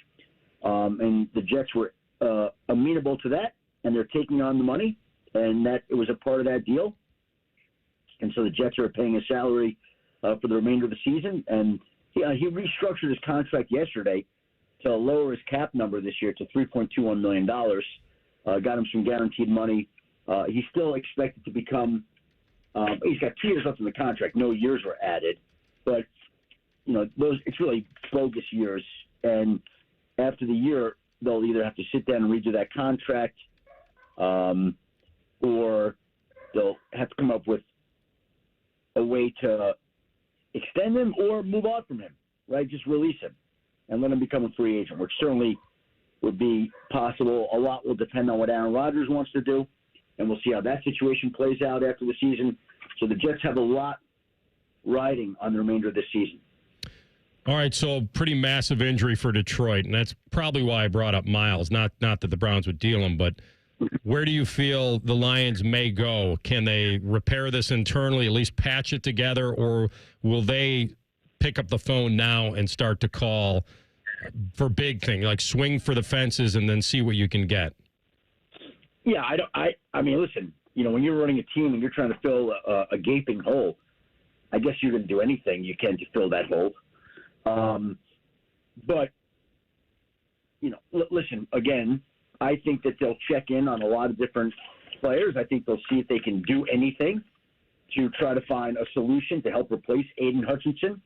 And the Jets were amenable to that, and they're taking on the money, and that it was a part of that deal. And so the Jets are paying his salary for the remainder of the season. And he restructured his contract yesterday to lower his cap number this year to $3.21 million. Got him some guaranteed money. He's still expected to become he's got 2 years left in the contract. No years were added. But, it's really bogus years. And after the year, they'll either have to sit down and redo that contract or they'll have to come up with a way to extend him or move on from him, right? Just release him and let him become a free agent, which certainly would be possible. A lot will depend on what Aaron Rodgers wants to do, and we'll see how that situation plays out after the season. So the Jets have a lot riding on the remainder of this season. All right, so pretty massive injury for Detroit, and that's probably why I brought up Myles. Not that the Browns would deal him, but where do you feel the Lions may go? Can they repair this internally, at least patch it together, or will they pick up the phone now and start to call for big things, like swing for the fences and then see what you can get? Yeah, I mean, listen, when you're running a team and you're trying to fill a gaping hole, I guess you're going to do anything you can to fill that hole. But, listen, again, I think that they'll check in on a lot of different players. I think they'll see if they can do anything to try to find a solution to help replace Aiden Hutchinson.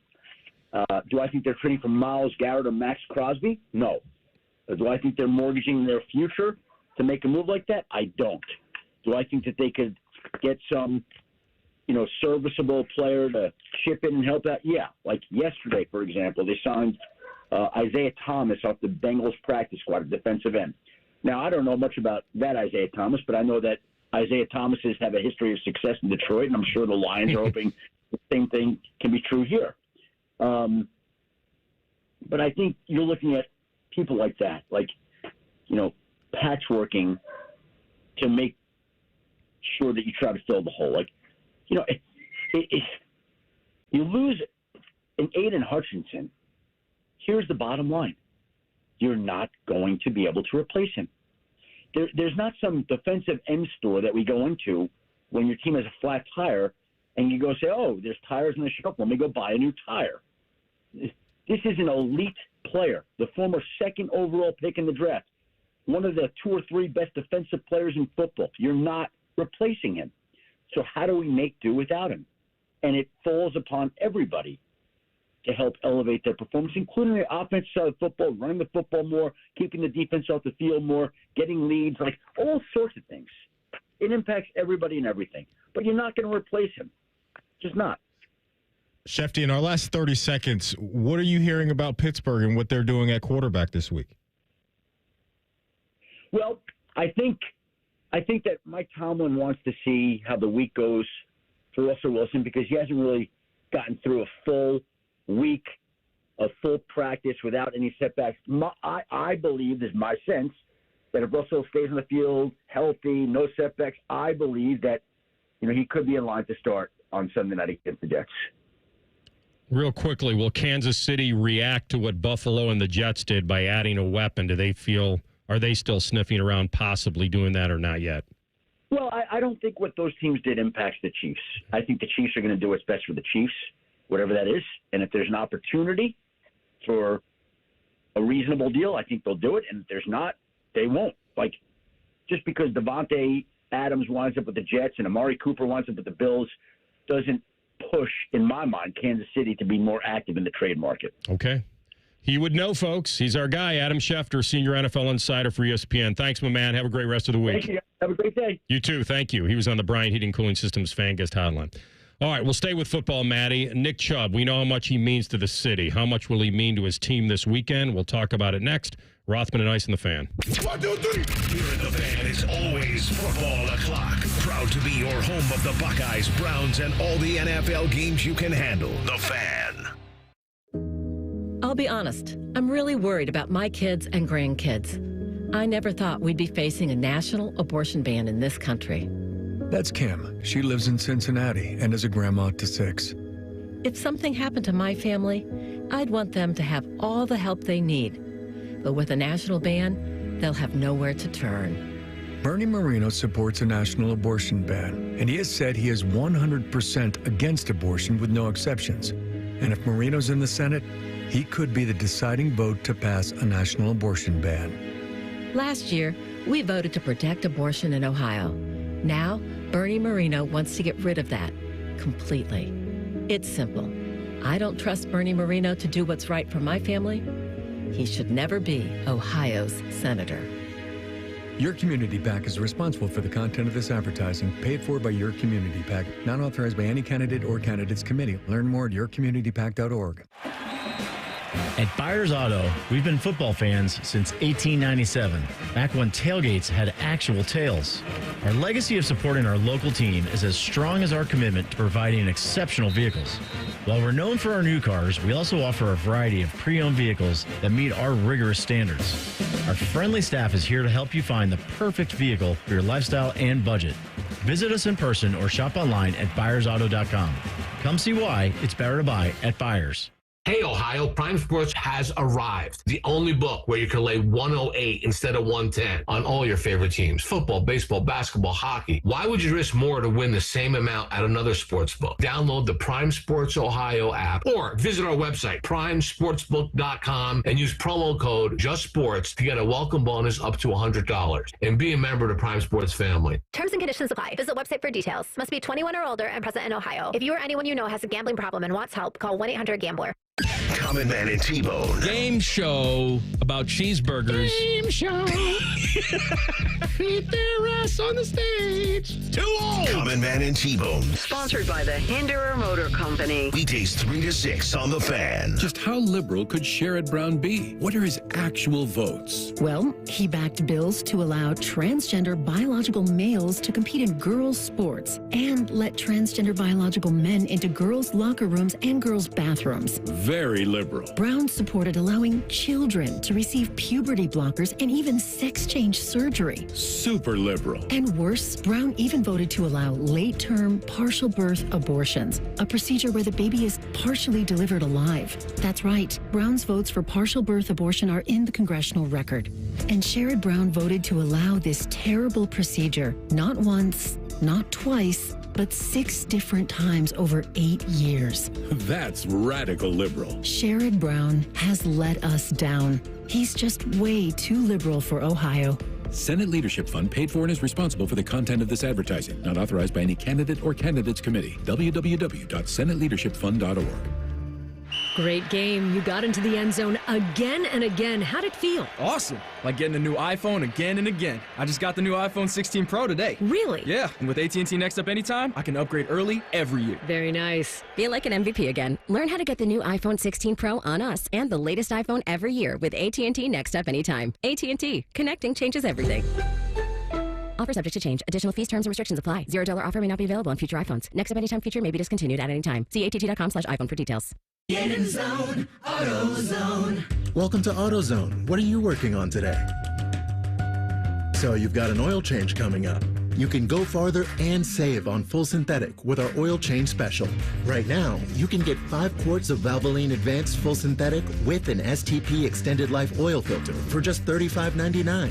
Do I think they're trading for Myles Garrett or Max Crosby? No. Do I think they're mortgaging their future to make a move like that? I don't. Do I think that they could get some, serviceable player to chip in and help out? Yeah. Like yesterday, for example, they signed Isaiah Thomas off the Bengals practice squad at defensive end. Now, I don't know much about that Isaiah Thomas, but I know that Isaiah Thomases have a history of success in Detroit, and I'm sure the Lions are hoping the same thing can be true here. But I think you're looking at people like that, patchworking to make sure that you try to fill the hole. If you lose an Aiden Hutchinson, here's the bottom line. You're not going to be able to replace him. There's not some defensive end store that we go into when your team has a flat tire and you go say, oh, there's tires on the shelf. Let me go buy a new tire. This is an elite player, the former second overall pick in the draft, one of the 2 or 3 best defensive players in football. You're not replacing him. So how do we make do without him? And it falls upon everybody to help elevate their performance, including the offensive side of football, running the football more, keeping the defense off the field more, getting leads, all sorts of things. It impacts everybody and everything. But you're not going to replace him. Just not. Schefter, in our last 30 seconds, what are you hearing about Pittsburgh and what they're doing at quarterback this week? Well, I think that Mike Tomlin wants to see how the week goes for Russell Wilson because he hasn't really gotten through a full week of full practice without any setbacks. I believe, this is my sense, that if Russell stays on the field healthy, no setbacks, I believe that he could be in line to start on Sunday night against the Jets. Real quickly, will Kansas City react to what Buffalo and the Jets did by adding a weapon? Are they still sniffing around possibly doing that or not yet? Well, I don't think what those teams did impacts the Chiefs. I think the Chiefs are going to do what's best for the Chiefs, whatever that is. And if there's an opportunity for a reasonable deal, I think they'll do it. And if there's not, they won't. Just because Devontae Adams winds up with the Jets and Amari Cooper winds up with the Bills doesn't push, in my mind, Kansas City to be more active in the trade market. Okay. He would know, folks. He's our guy, Adam Schefter, senior NFL insider for ESPN. Thanks, my man. Have a great rest of the week. Thank you. Have a great day. You too. Thank you. He was on the Bryant Heating Cooling Systems fan guest hotline. All right, we'll stay with football, Maddie. Nick Chubb, we know how much he means to the city. How much will he mean to his team this weekend? We'll talk about it next. Rothman and Ice in the Fan. 1, 2, 3. Here in the Fan is always football o'clock. Proud to be your home of the Buckeyes, Browns, and all the NFL games you can handle. The Fan. I'll be honest, I'm really worried about my kids and grandkids. I never thought we'd be facing a national abortion ban in this country. That's Kim. She lives in Cincinnati and is a grandma to 6. If something happened to my family, I'd want them to have all the help they need. But with a national ban, they'll have nowhere to turn. Bernie Moreno supports a national abortion ban, and he has said he is 100% against abortion with no exceptions. And if Moreno's in the Senate, he could be the deciding vote to pass a national abortion ban. Last year, we voted to protect abortion in Ohio. Now, Bernie Moreno wants to get rid of that completely. It's simple. I don't trust Bernie Moreno to do what's right for my family. He should never be Ohio's senator. Your Community PAC is responsible for the content of this advertising, paid for by Your Community PAC, not authorized by any candidate or candidates committee. Learn more at yourcommunitypac.org. At Byers Auto, we've been football fans since 1897, back when tailgates had actual tails. Our legacy of supporting our local team is as strong as our commitment to providing exceptional vehicles. While we're known for our new cars, we also offer a variety of pre-owned vehicles that meet our rigorous standards. Our friendly staff is here to help you find the perfect vehicle for your lifestyle and budget. Visit us in person or shop online at buyersauto.com. Come see why it's better to buy at Byers. Hey, Ohio, Prime Sports has arrived. The only book where you can lay 108 instead of 110 on all your favorite teams. Football, baseball, basketball, hockey. Why would you risk more to win the same amount at another sports book? Download the Prime Sports Ohio app or visit our website, primesportsbook.com, and use promo code JUSTSPORTS to get a welcome bonus up to $100. And be a member of the Prime Sports family. Terms and conditions apply. Visit website for details. Must be 21 or older and present in Ohio. If you or anyone you know has a gambling problem and wants help, call 1-800-GAMBLER. Common Man and T-Bone. Game show about cheeseburgers. Game show. Feed their ass on the stage. Too old. Common Man and T-Bone. Sponsored by the Hinderer Motor Company. Weekdays 3 to 6 on The Fan. Just how liberal could Sherrod Brown be? What are his actual votes? Well, he backed bills to allow transgender biological males to compete in girls' sports and let transgender biological men into girls' locker rooms and girls' bathrooms. Very liberal. Brown supported allowing children to receive puberty blockers and even sex change surgery. Super liberal. And worse, Brown even voted to allow late-term partial birth abortions, a procedure where the baby is partially delivered alive. That's right. Brown's votes for partial birth abortion are in the congressional record. And Sherrod Brown voted to allow this terrible procedure, not once, not twice, but 6 different times over 8 years. That's radical liberal. Sherrod Brown has let us down. He's just way too liberal for Ohio. Senate Leadership Fund paid for and is responsible for the content of this advertising. Not authorized by any candidate or candidates committee. www.senateleadershipfund.org. Great game. You got into the end zone again and again. How'd it feel? Awesome. Like getting a new iPhone again and again. I just got the new iPhone 16 Pro today. Really? Yeah. And with AT&T Next Up Anytime, I can upgrade early every year. Very nice. Feel like an MVP again. Learn how to get the new iPhone 16 Pro on us and the latest iPhone every year with AT&T Next Up Anytime. AT&T. Connecting changes everything. Offer subject to change. Additional fees, terms, and restrictions apply. $0 offer may not be available on future iPhones. Next Up Anytime feature may be discontinued at any time. See att.com/iPhone for details. Get in zone, AutoZone. Welcome to AutoZone. What are you working on today? So you've got an oil change coming up. You can go farther and save on full synthetic with our oil change special. Right now, you can get 5 quarts of Valvoline Advanced Full Synthetic with an STP Extended Life oil filter for just $35.99.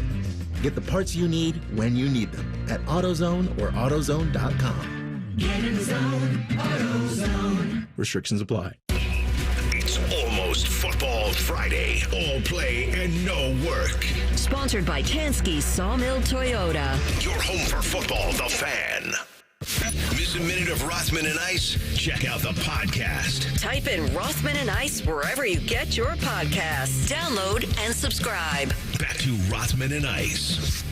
Get the parts you need when you need them at AutoZone or AutoZone.com. Get in zone, AutoZone. Restrictions apply. It's almost Football Friday. All play and no work. Sponsored by Tansky Sawmill Toyota. Your home for football, The Fan. Miss a minute of Rothman and Ice? Check out the podcast. Type in Rothman and Ice wherever you get your podcasts. Download and subscribe. Back to Rothman and Ice.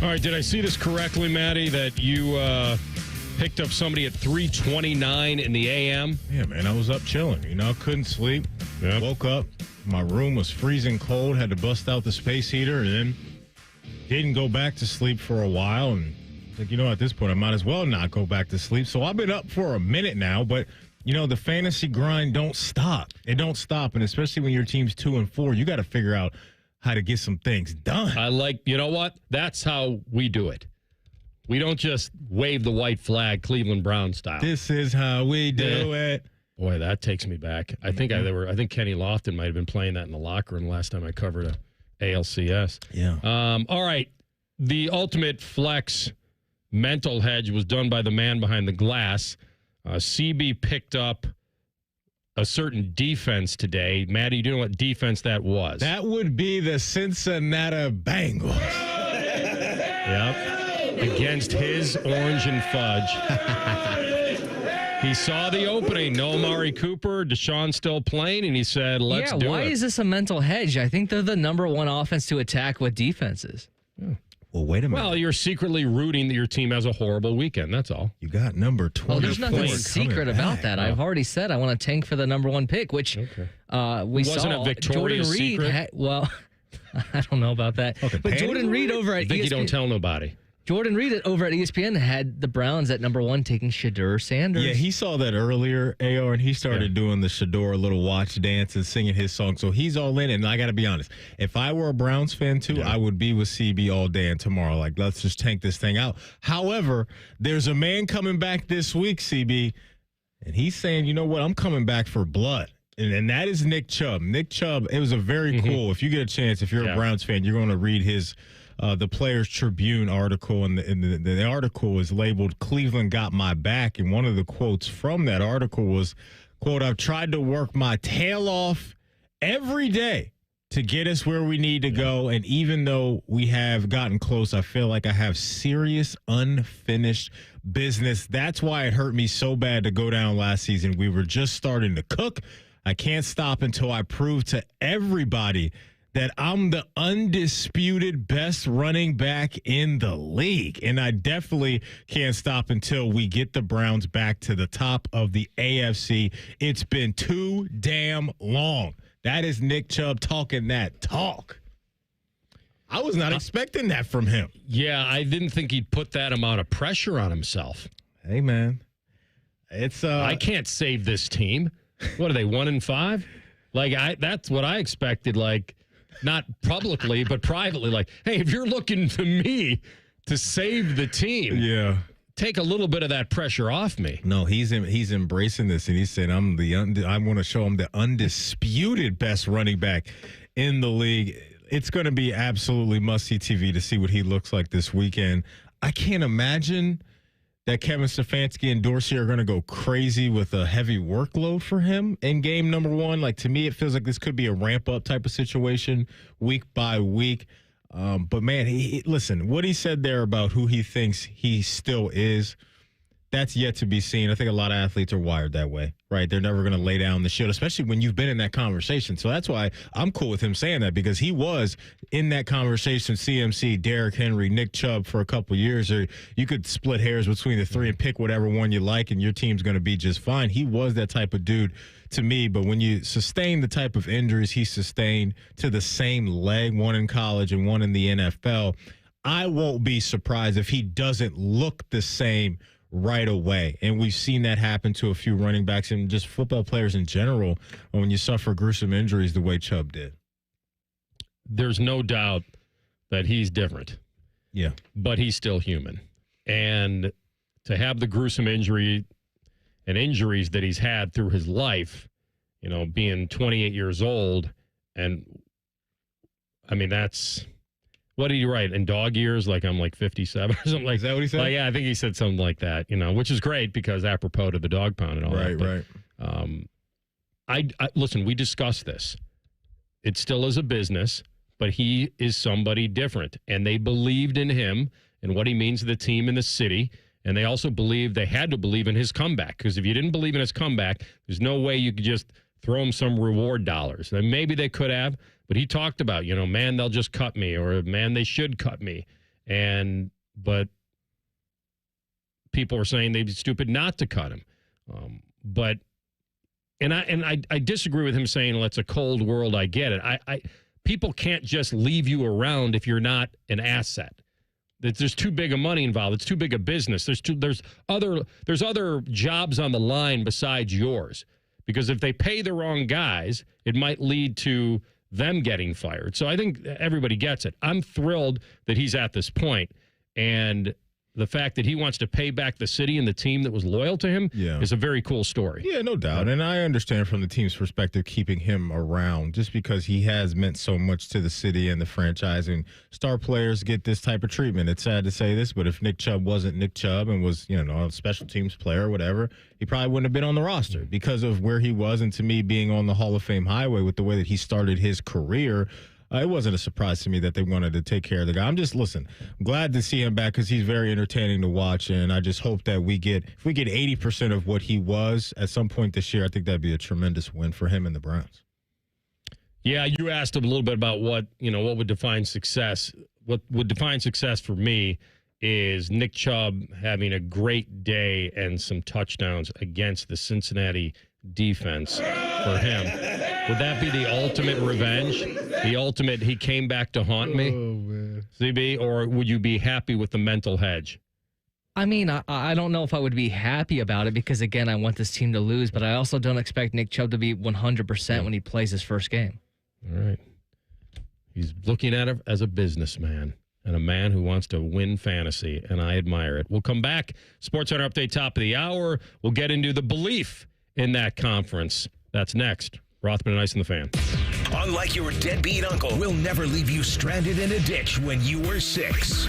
All right, did I see this correctly, Maddie, that you picked up somebody at 3:29 in the a.m.? Yeah, man, I was up chilling. Couldn't sleep. Yeah. Woke up. My room was freezing cold. Had to bust out the space heater, and then didn't go back to sleep for a while. And like, at this point, I might as well not go back to sleep. So I've been up for a minute now, but the fantasy grind don't stop. It don't stop, and especially when your team's 2-4, you got to figure out how to get some things done. I like, you know what? That's how we do it. We don't just wave the white flag, Cleveland Browns style. This is how we do it. Boy, that takes me back. I think I think Kenny Lofton might have been playing that in the locker room last time I covered a ALCS. Yeah. All right. The ultimate flex mental hedge was done by the man behind the glass. CB picked up a certain defense today. Maddie, do you know what defense that was? That would be the Cincinnati Bengals. Yep. Against his orange and fudge. He saw the opening. No Amari Cooper, Deshaun still playing, and he said, let's do it. Why is this a mental hedge? I think they're the number one offense to attack with defenses. Yeah. Well, wait a minute. Well, you're secretly rooting that your team has a horrible weekend. That's all. You got number 20. Well, there's nothing secret about that. I've already said I want to tank for the number 1 pick, which we wasn't saw. a victorious Jordan Reed secret. I don't know about that. Okay, but Jordan Reed over at I think ESPN, you don't tell nobody. Jordan Reed over at ESPN had the Browns at number 1 taking Shedeur Sanders. Yeah, he saw that earlier, AR, and he started doing the Shedeur little watch dance and singing his song. So he's all in, and I got to be honest. If I were a Browns fan, too, I would be with CB all day and tomorrow. Like, let's just tank this thing out. However, there's a man coming back this week, CB, and he's saying, you know what, I'm coming back for blood. And that is Nick Chubb. Nick Chubb, it was a very cool, if you get a chance, if you're a Browns fan, you're going to read his the Players Tribune article, and the article is labeled "Cleveland Got My Back," and one of the quotes from that article was, quote, "I've tried to work my tail off every day to get us where we need to go, and even though we have gotten close, I feel like I have serious unfinished business. That's why it hurt me so bad to go down last season. We were just starting to cook. I can't stop until I prove to everybody that I'm the undisputed best running back in the league. And I definitely can't stop until we get the Browns back to the top of the AFC. It's been too damn long." That is Nick Chubb talking that talk. I was not expecting that from him. Yeah, I didn't think he'd put that amount of pressure on himself. Hey, man. It's I can't save this team. What are they, 1-5? Like, that's what I expected, like, not publicly, but privately. Like, hey, if you're looking to me to save the team, take a little bit of that pressure off me. No, he's embracing this, and he said, I'm going to show him the undisputed best running back in the league. It's going to be absolutely must-see TV to see what he looks like this weekend. I can't imagine that Kevin Stefanski and Dorsey are going to go crazy with a heavy workload for him in game number one. Like, to me, it feels like this could be a ramp-up type of situation week by week. But, man, listen, what he said there about who he thinks he still is, that's yet to be seen. I think a lot of athletes are wired that way, right? They're never going to lay down the shield, especially when you've been in that conversation. So that's why I'm cool with him saying that, because he was in that conversation, CMC, Derrick Henry, Nick Chubb for a couple years. Or you could split hairs between the three and pick whatever one you like, and your team's going to be just fine. He was that type of dude to me, but when you sustain the type of injuries he sustained to the same leg, one in college and one in the NFL, I won't be surprised if he doesn't look the same right away. And we've seen that happen to a few running backs and just football players in general when you suffer gruesome injuries the way Chubb did. There's no doubt that he's different. Yeah. But he's still human. And to have the gruesome injury and injuries that he's had through his life, you know, being 28 years old, and I mean, that's, what did he write? In dog years, like I'm like 57 or something like that. Is that what he said? Like, yeah, I think he said something like that, you know, which is great because apropos to the dog pound and all that. Right. I listen, we discussed this. It still is a business, but he is somebody different. And they believed in him and what he means to the team and the city. And they also believed, they had to believe in his comeback. Because if you didn't believe in his comeback, there's no way you could just throw him some reward dollars. And maybe they could have, but he talked about, you know, man, they'll just cut me, or man, they should cut me. But people were saying they'd be stupid not to cut him. I disagree with him saying, well, it's a cold world. I get it. People can't just leave you around if you're not an asset. There's too big of money involved. It's too big a business. There's other jobs on the line besides yours. Because if they pay the wrong guys, it might lead to them getting fired. So I think everybody gets it. I'm thrilled that he's at this point. And the fact that he wants to pay back the city and the team that was loyal to him is a very cool story. Yeah, no doubt. And I understand from the team's perspective keeping him around just because he has meant so much to the city and the franchise. And star players get this type of treatment. It's sad to say this, but if Nick Chubb wasn't Nick Chubb and was, you know, a special teams player or whatever, he probably wouldn't have been on the roster because of where he was. And to me, being on the Hall of Fame highway with the way that he started his career, it wasn't a surprise to me that they wanted to take care of the guy. I'm glad to see him back because he's very entertaining to watch, and I just hope that if we get 80% of what he was at some point this year, I think that'd be a tremendous win for him and the Browns. Yeah, you asked him a little bit about what would define success. What would define success for me is Nick Chubb having a great day and some touchdowns against the Cincinnati defense for him. Would that be the ultimate revenge? The ultimate, he came back to haunt me? Oh, man. CB, or would you be happy with the mental hedge? I mean, I don't know if I would be happy about it because, again, I want this team to lose, but I also don't expect Nick Chubb to be 100% when he plays his first game. All right. He's looking at it as a businessman and a man who wants to win fantasy, and I admire it. We'll come back. SportsCenter update, top of the hour. We'll get into the belief in that conference That's next. Rothman and Ice and the Fan. Unlike your deadbeat uncle, we'll never leave you stranded in a ditch when you were 6.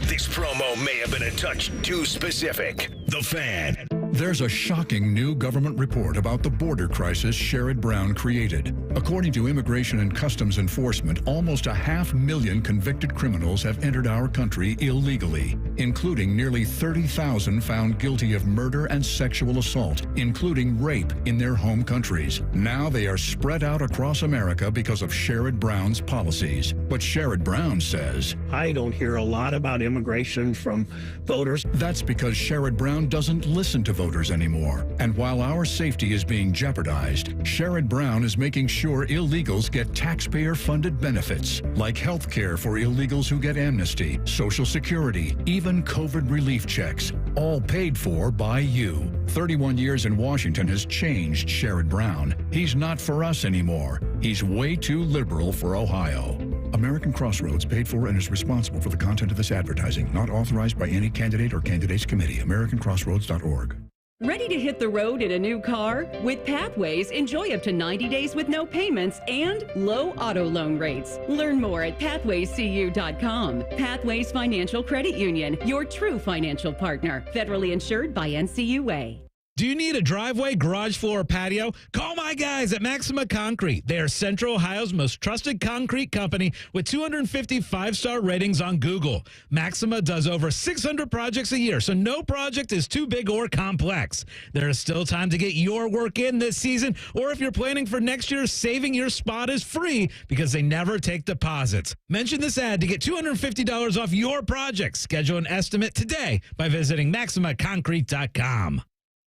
This promo may have been a touch too specific. The Fan. There's a shocking new government report about the border crisis Sherrod Brown created. According to Immigration and Customs Enforcement, almost 500,000 convicted criminals have entered our country illegally, including nearly 30,000 found guilty of murder and sexual assault, including rape in their home countries. Now they are spread out across America because of Sherrod Brown's policies. But Sherrod Brown says, I don't hear a lot about immigration from voters. That's because Sherrod Brown doesn't listen to voters anymore. And while our safety is being jeopardized, Sherrod Brown is making sure illegals get taxpayer-funded benefits, like health care for illegals who get amnesty, Social Security, even COVID relief checks, all paid for by you. 31 years in Washington has changed Sherrod Brown. He's not for us anymore. He's way too liberal for Ohio. American Crossroads paid for and is responsible for the content of this advertising, not authorized by any candidate or candidates committee. AmericanCrossroads.org. Ready to hit the road in a new car? With Pathways, enjoy up to 90 days with no payments and low auto loan rates. Learn more at pathwayscu.com. Pathways Financial Credit Union, your true financial partner. Federally insured by NCUA. Do you need a driveway, garage floor, or patio? Call my guys at Maxima Concrete. They are Central Ohio's most trusted concrete company with 250 5-star ratings on Google. Maxima does over 600 projects a year, so no project is too big or complex. There is still time to get your work in this season, or if you're planning for next year, saving your spot is free because they never take deposits. Mention this ad to get $250 off your project. Schedule an estimate today by visiting MaximaConcrete.com.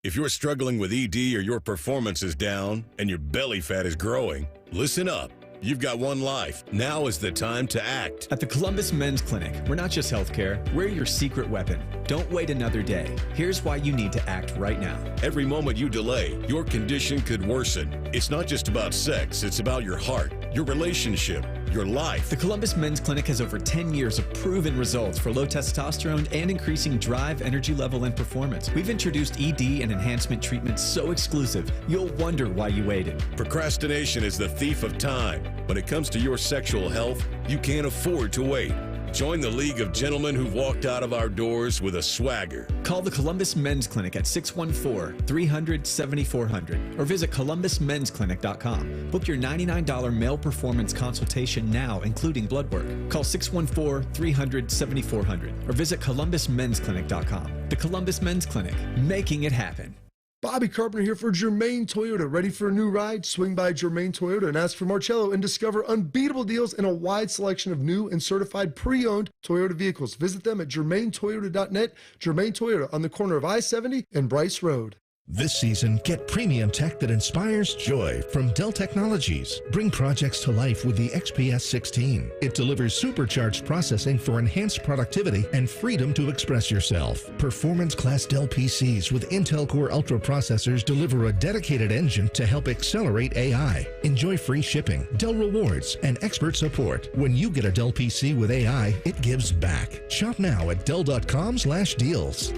If you're struggling with ED or your performance is down and your belly fat is growing, listen up. You've got one life. Now is the time to act. At the Columbus Men's Clinic, we're not just healthcare, we're your secret weapon. Don't wait another day. Here's why you need to act right now. Every moment you delay, your condition could worsen. It's not just about sex, it's about your heart, your relationship, your life. The Columbus Men's Clinic has over 10 years of proven results for low testosterone and increasing drive, energy level, and performance. We've introduced ED and enhancement treatments so exclusive, you'll wonder why you waited. Procrastination is the thief of time. When it comes to your sexual health, you can't afford to wait. Join the League of Gentlemen who've walked out of our doors with a swagger. Call the Columbus Men's Clinic at 614-300-7400 or visit columbusmensclinic.com. Book your $99 male performance consultation now, including blood work. Call 614-300-7400 or visit columbusmensclinic.com. The Columbus Men's Clinic, making it happen. Bobby Carpenter here for Germain Toyota. Ready for a new ride? Swing by Germain Toyota and ask for Marcello and discover unbeatable deals and a wide selection of new and certified pre-owned Toyota vehicles. Visit them at germaintoyota.net. Germain Toyota on the corner of I-70 and Bryce Road. This season, get premium tech that inspires joy from Dell Technologies. Bring projects to life with the XPS 16. It delivers supercharged processing for enhanced productivity and freedom to express yourself. Performance-class Dell PCs with Intel Core Ultra processors deliver a dedicated engine to help accelerate AI. Enjoy free shipping, Dell rewards, and expert support. When you get a Dell PC with AI, it gives back. Shop now at Dell.com/deals.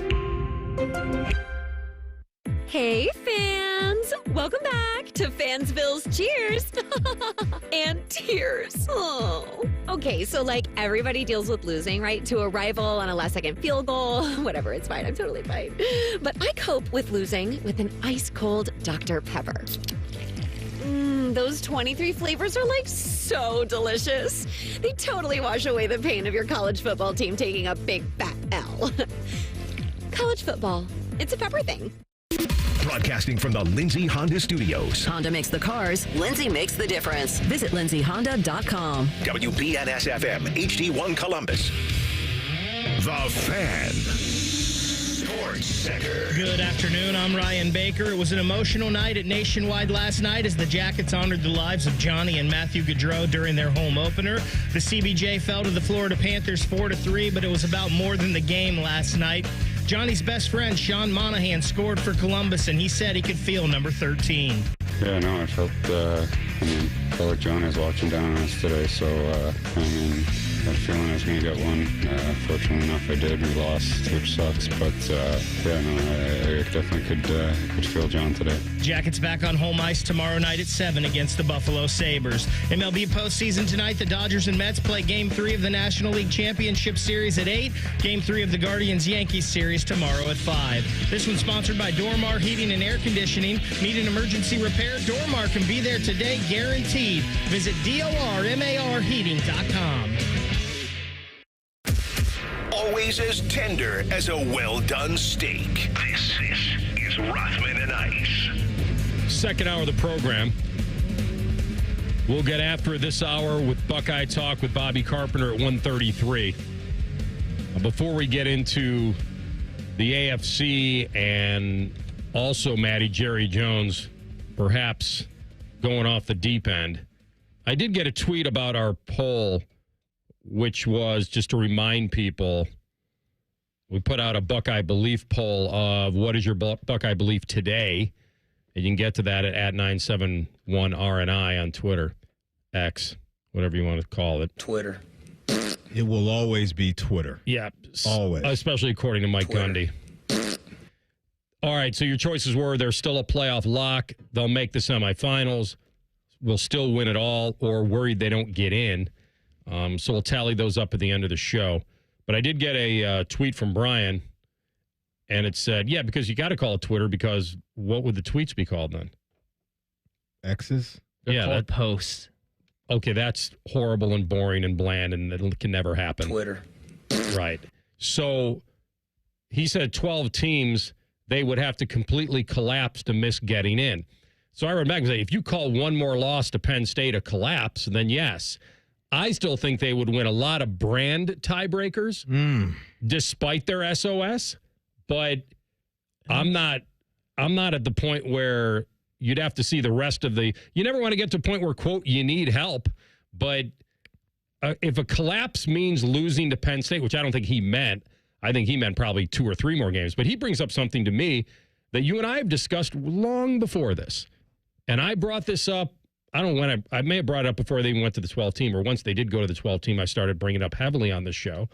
Hey, fans! Welcome back to Fansville's Cheers and Tears. Oh. Okay, so like everybody deals with losing, right? To a rival on a last-second field goal. Whatever, it's fine. I'm totally fine. But I cope with losing with an ice-cold Dr. Pepper. Those 23 flavors are like so delicious. They totally wash away the pain of your college football team taking a big fat L. College football, it's a pepper thing. Broadcasting from the Lindsay Honda Studios. Honda makes the cars. Lindsay makes the difference. Visit lindsayhonda.com. WBNS-FM, HD1 Columbus. The Fan. Sports Center. Good afternoon. I'm Ryan Baker. It was an emotional night at Nationwide last night as the Jackets honored the lives of Johnny and Matthew Gaudreau during their home opener. The CBJ fell to the Florida Panthers 4-3, but it was about more than the game last night. Johnny's best friend, Sean Monahan, scored for Columbus, and he said he could feel number 13. Yeah, no, I felt I felt like Johnny was watching down on us today, so, I had a feeling I was going to get one. Fortunately enough, I did. We lost, which sucks, but, I definitely could feel John today. Jackets back on home ice tomorrow night at 7 against the Buffalo Sabres. MLB postseason tonight, the Dodgers and Mets play Game 3 of the National League Championship Series at 8. Game 3 of the Guardians-Yankees Series tomorrow at 5. This one's sponsored by Dormar Heating and Air Conditioning. Need an emergency repair? Dormar can be there today, guaranteed. Visit DORMARheating.com. Always as tender as a well-done steak. This is Rothman and Ice. Second hour of the program. We'll get after it this hour with Buckeye Talk with Bobby Carpenter at 1:33. Before we get into the AFC and also, Matty, Jerry Jones, perhaps going off the deep end, I did get a tweet about our poll, which was just to remind people, we put out a Buckeye Belief poll of what is your Buckeye Belief today? And you can get to that at 971RNI on Twitter, X, whatever you want to call it. Twitter. It will always be Twitter. Yeah. Always. Especially according to Mike Gundy. All right, so your choices were they're still a playoff lock. They'll make the semifinals. Will still win it all, or worried they don't get in. So we'll tally those up at the end of the show. But I did get a tweet from Brian, and it said, yeah, because you got to call it Twitter, because what would the tweets be called then? X's? They're called posts. Okay, that's horrible and boring and bland, and it can never happen. Twitter. Right. So he said 12 teams, they would have to completely collapse to miss getting in. So I read back and say, if you call one more loss to Penn State a collapse, then yes. I still think they would win a lot of brand tiebreakers despite their SOS, but I'm not at the point where you'd have to see the rest of the, you never want to get to a point where, quote, you need help, but if a collapse means losing to Penn State, which I don't think he meant, I think he meant probably 2 or 3 more games, but he brings up something to me that you and I have discussed long before this. And I brought this up, I don't know when I may have brought it up before they even went to the 12 team, or once they did go to the 12 team, I started bringing it up heavily on this show.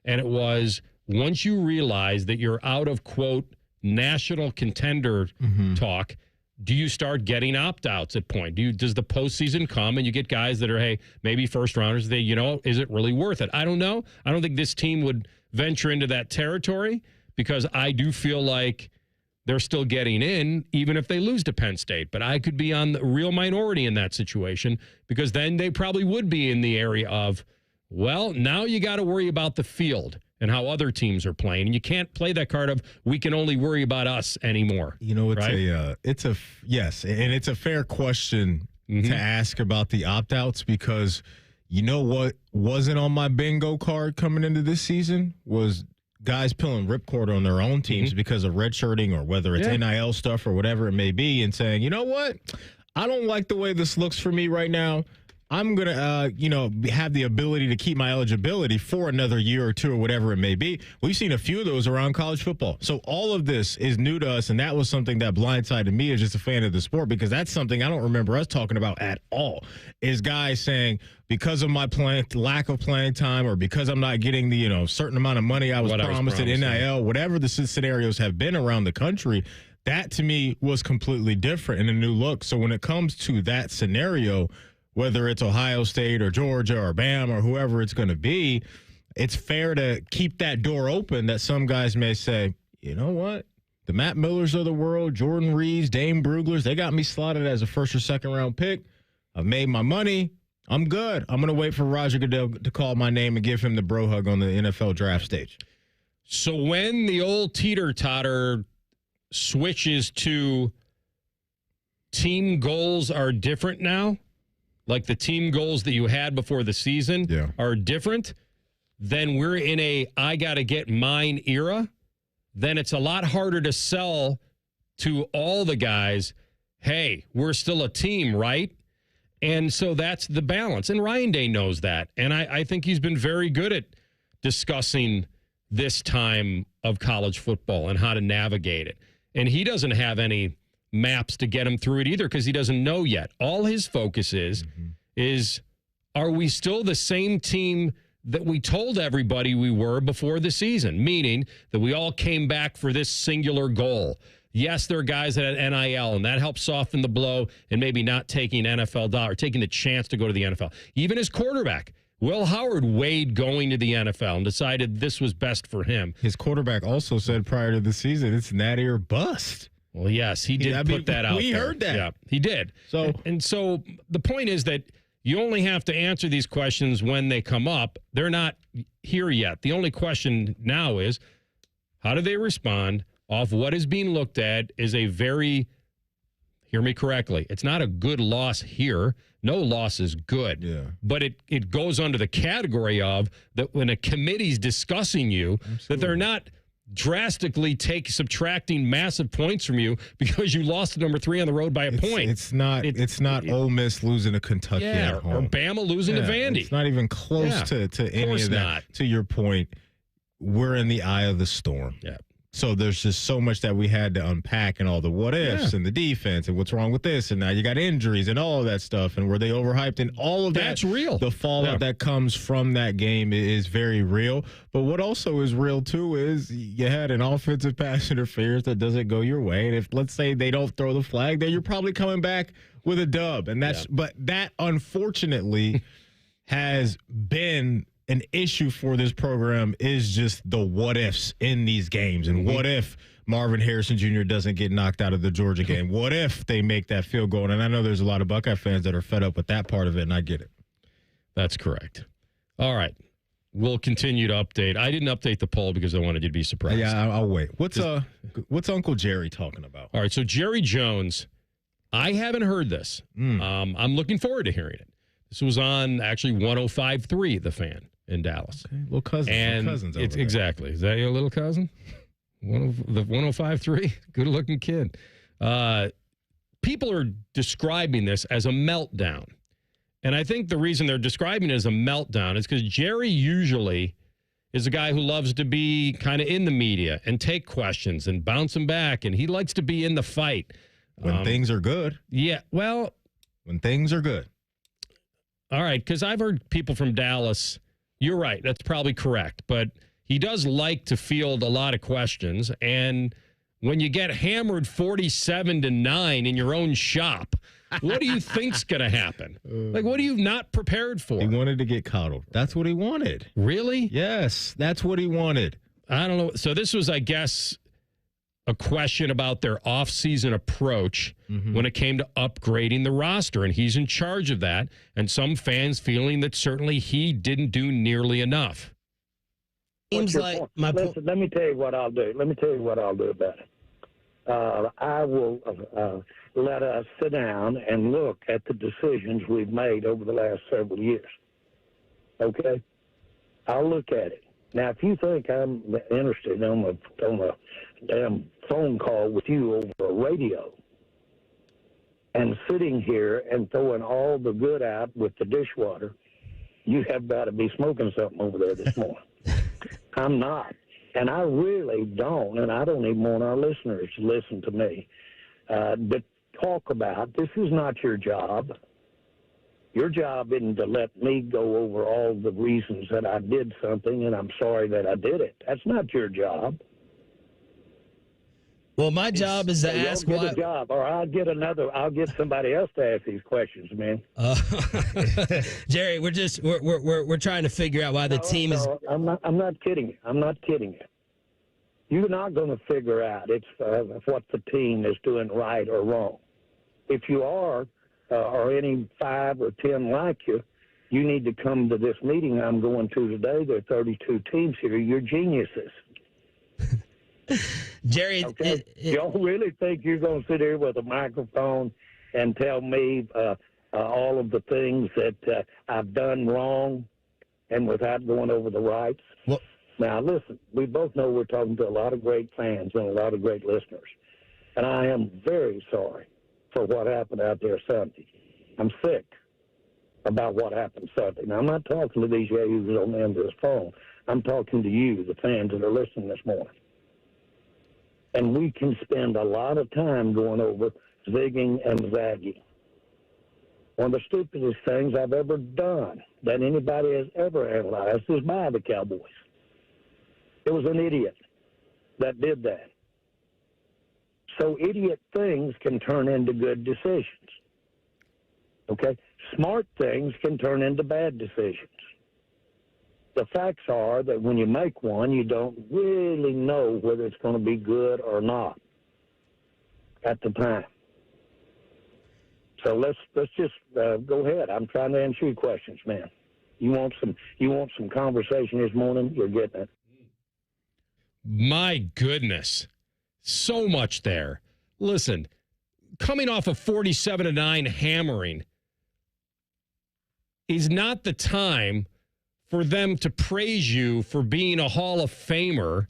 And it was, once you realize that you're out of, quote, national contender talk, do you start getting opt-outs at point? Does the postseason come and you get guys that are, hey, maybe first rounders, is it really worth it? I don't know. I don't think this team would venture into that territory, because I do feel like they're still getting in, even if they lose to Penn State. But I could be on the real minority in that situation, because then they probably would be in the area of, well, now you got to worry about the field and how other teams are playing. And you can't play that card of, we can only worry about us anymore. You know, it's right? Yes, and it's a fair question to ask about the opt-outs, because you know what wasn't on my bingo card coming into this season was guys pulling ripcord on their own teams because of redshirting, or whether it's NIL stuff or whatever it may be, and saying, you know what, I don't like the way this looks for me right now. I'm going to, have the ability to keep my eligibility for another year or two or whatever it may be. We've seen a few of those around college football. So all of this is new to us, and that was something that blindsided me as just a fan of the sport, because that's something I don't remember us talking about at all, is guys saying, because of my lack of playing time, or because I'm not getting the, certain amount of money I was promised at NIL, whatever the scenarios have been around the country, that to me was completely different and a new look. So when it comes to that scenario, whether it's Ohio State or Georgia or Bama or whoever it's going to be, it's fair to keep that door open, that some guys may say, you know what, the Matt Millers of the world, Jordan Reeves, Dane Bruglers, they got me slotted as a first or second round pick. I've made my money. I'm good. I'm going to wait for Roger Goodell to call my name and give him the bro hug on the NFL draft stage. So when the old teeter-totter switches to team goals are different now, like the team goals that you had before the season are different, then we're in a I got to get mine era, then it's a lot harder to sell to all the guys, hey, we're still a team, right? And so that's the balance. And Ryan Day knows that. And I think he's been very good at discussing this time of college football and how to navigate it. And he doesn't have any maps to get him through it either because he doesn't know yet. All his focus is are we still the same team that we told everybody we were before the season, meaning that we all came back for this singular goal. Yes, there are guys that had NIL, and that helps soften the blow and maybe not taking NFL dollar, taking the chance to go to the NFL. Even his quarterback, Will Howard, weighed going to the NFL and decided this was best for him. His quarterback also said prior to the season, it's natty or bust. Well, yes, he did put that out there. We heard that. Yeah, he did. So the point is that you only have to answer these questions when they come up. They're not here yet. The only question now is, how do they respond off what is being looked at is a very, hear me correctly, it's not a good loss here. No loss is good. Yeah. But it goes under the category of that when a committee's discussing you, that they're not drastically subtracting massive points from you because you lost to number 3 on the road by a point. It's not Ole Miss losing to Kentucky at home. Or Bama losing to Vandy. It's not even close to any of that. Not. To your point, we're in the eye of the storm. Yeah. So there's just so much that we had to unpack and all the what ifs and the defense and what's wrong with this. And now you got injuries and all of that stuff. And were they overhyped and all of that? That's real. The fallout that comes from that game is very real. But what also is real, too, is you had an offensive pass interference that doesn't go your way. And if, let's say, they don't throw the flag, then you're probably coming back with a dub. And but that, unfortunately, has been an issue for this program is just the what ifs in these games. And what if Marvin Harrison Jr. doesn't get knocked out of the Georgia game? What if they make that field goal? And I know there's a lot of Buckeye fans that are fed up with that part of it, and I get it. That's correct. All right. We'll continue to update. I didn't update the poll because I wanted you to be surprised. Yeah, I'll wait. What's Uncle Jerry talking about? All right, so Jerry Jones, I haven't heard this. I'm looking forward to hearing it. This was on actually 105.3, The Fan in Dallas. Okay, little cousin. And cousins over it's there. Exactly. Is that your little cousin? The 105.3? Good-looking kid. People are describing this as a meltdown. And I think the reason they're describing it as a meltdown is because Jerry usually is a guy who loves to be kind of in the media and take questions and bounce them back, and he likes to be in the fight. When things are good. Yeah, well. When things are good. All right, because I've heard people from Dallas. You're right. That's probably correct. But he does like to field a lot of questions. And when you get hammered 47-9 in your own shop, what do you think's going to happen? Like, what are you not prepared for? He wanted to get coddled. That's what he wanted. Really? Yes, that's what he wanted. I don't know. So this was, I guess, a question about their offseason approach when it came to upgrading the roster, and he's in charge of that, and some fans feeling that certainly he didn't do nearly enough. Seems like Listen, let me tell you what I'll do. Let me tell you what I'll do about it. I will let us sit down and look at the decisions we've made over the last several years. Okay? I'll look at it. Now, if you think I'm interested on a damn phone call with you over a radio and sitting here and throwing all the good out with the dishwater, you have got to be smoking something over there this morning. I'm not. And I really don't, and I don't even want our listeners to listen to me, but talk about this is not your job. Your job isn't to let me go over all the reasons that I did something and I'm sorry that I did it. That's not your job. Well, my job is to ask why. why. A job, or I'll get somebody else to ask these questions, man. Jerry, we're trying to figure out why the team is. I'm not kidding you. I'm not kidding you. You're not going to figure out what the team is doing right or wrong. If you are, or any 5 or 10 like you, you need to come to this meeting I'm going to today. There are 32 teams here. You're geniuses. Jerry, okay? Y'all really think you're going to sit here with a microphone and tell me all of the things that I've done wrong and without going over the rights? Well, now, listen, we both know we're talking to a lot of great fans and a lot of great listeners. And I am very sorry for what happened out there Sunday. I'm sick about what happened Sunday. Now, I'm not talking to these yahoos on the end of this phone. I'm talking to you, the fans that are listening this morning. And we can spend a lot of time going over zigging and zagging. One of the stupidest things I've ever done that anybody has ever analyzed is by the Cowboys. It was an idiot that did that. So idiot things can turn into good decisions. Okay? Smart things can turn into bad decisions. The facts are that when you make one, you don't really know whether it's going to be good or not at the time. So let's just go ahead. I'm trying to answer your questions, man. You want some conversation this morning? You're getting it. My goodness. So much there. Listen, coming off a 47-9 hammering is not the time for them to praise you for being a Hall of Famer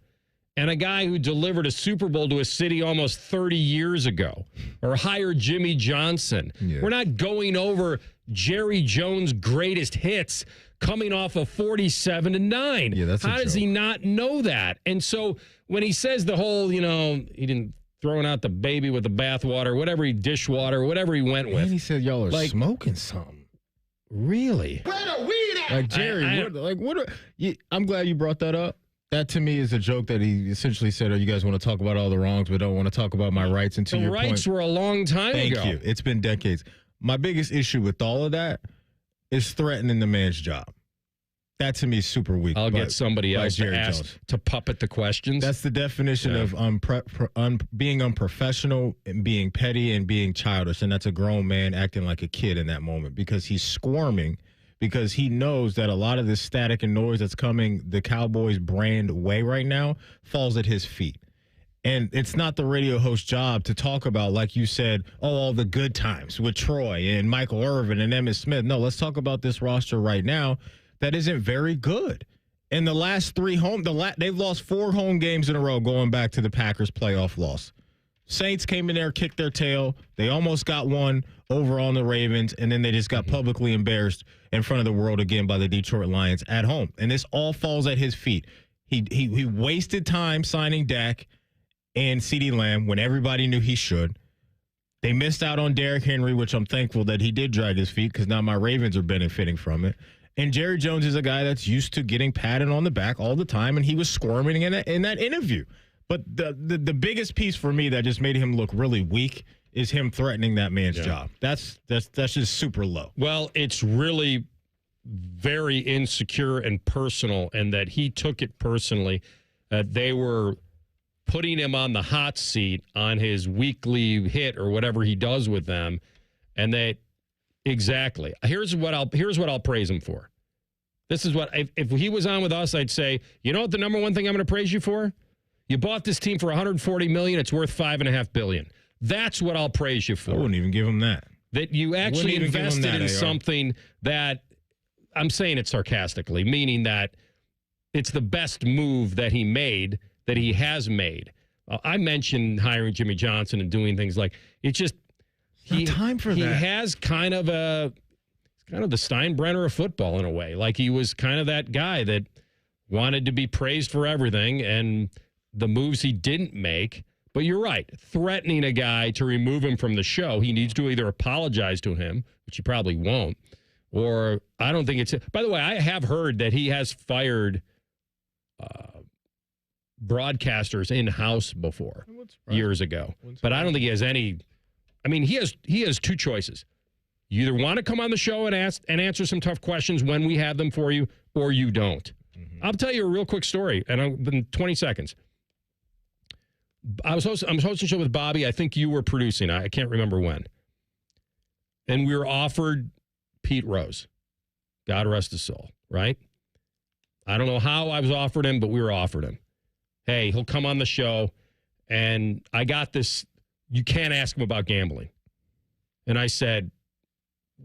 and a guy who delivered a Super Bowl to a city almost 30 years ago, or hired Jimmy Johnson. Yeah. We're not going over Jerry Jones' greatest hits coming off of 47-9. Yeah, that's How does he not know that? And so when he says the whole, he didn't throwing out the baby with the bathwater, whatever dishwater, whatever he went with. And he said y'all are smoking something. Really? Where the weed at? Like Jerry, I'm glad you brought that up. That to me is a joke that he essentially said, you guys want to talk about all the wrongs, but don't want to talk about my rights. And to your point, the rights were a long time ago. Thank you. It's been decades. My biggest issue with all of that is threatening the man's job. That to me is super weak. I'll get somebody else to ask to puppet the questions. That's the definition of being unprofessional and being petty and being childish. And that's a grown man acting like a kid in that moment because he's squirming because he knows that a lot of this static and noise that's coming the Cowboys brand way right now falls at his feet. And it's not the radio host job to talk about, like you said, all the good times with Troy and Michael Irvin and Emmitt Smith. No, let's talk about this roster right now that isn't very good. In the last they've lost 4 home games in a row going back to the Packers playoff loss. Saints came in there, kicked their tail. They almost got one over on the Ravens, and then they just got publicly embarrassed in front of the world again by the Detroit Lions at home. And this all falls at his feet. He wasted time signing Dak and CeeDee Lamb when everybody knew he should. They missed out on Derrick Henry, which I'm thankful that he did drag his feet because now my Ravens are benefiting from it. And Jerry Jones is a guy that's used to getting patted on the back all the time, and he was squirming in that interview. But the biggest piece for me that just made him look really weak is him threatening that man's job. That's just super low. Well, it's really very insecure and personal, and that he took it personally. They were putting him on the hot seat on his weekly hit or whatever he does with them, and that exactly. Here's what I'll praise him for. This is what if he was on with us, I'd say, you know what the number one thing I'm going to praise you for? You bought this team for $140 million. It's worth $5.5 billion. That's what I'll praise you for. I wouldn't even give him that. That you actually invested in something that, I'm saying it sarcastically, meaning that it's the best move that he made, that he has made. I mentioned hiring Jimmy Johnson and doing things like, it's just, time for he that. has kind of the Steinbrenner of football in a way. Like he was kind of that guy that wanted to be praised for everything and the moves he didn't make. But you're right. Threatening a guy to remove him from the show, he needs to either apologize to him, which he probably won't, or I don't think it's... By the way, I have heard that he has fired broadcasters in-house before years ago. But I don't think he has any... I mean, he has 2 choices. You either want to come on the show and answer some tough questions when we have them for you, or you don't. Mm-hmm. I'll tell you a real quick story, and in 20 seconds. I'm hosting a show with Bobby. I think you were producing. I can't remember when. And we were offered Pete Rose. God rest his soul, right? I don't know how I was offered him, but we were offered him. Hey, he'll come on the show, and I got this. You can't ask him about gambling. And I said,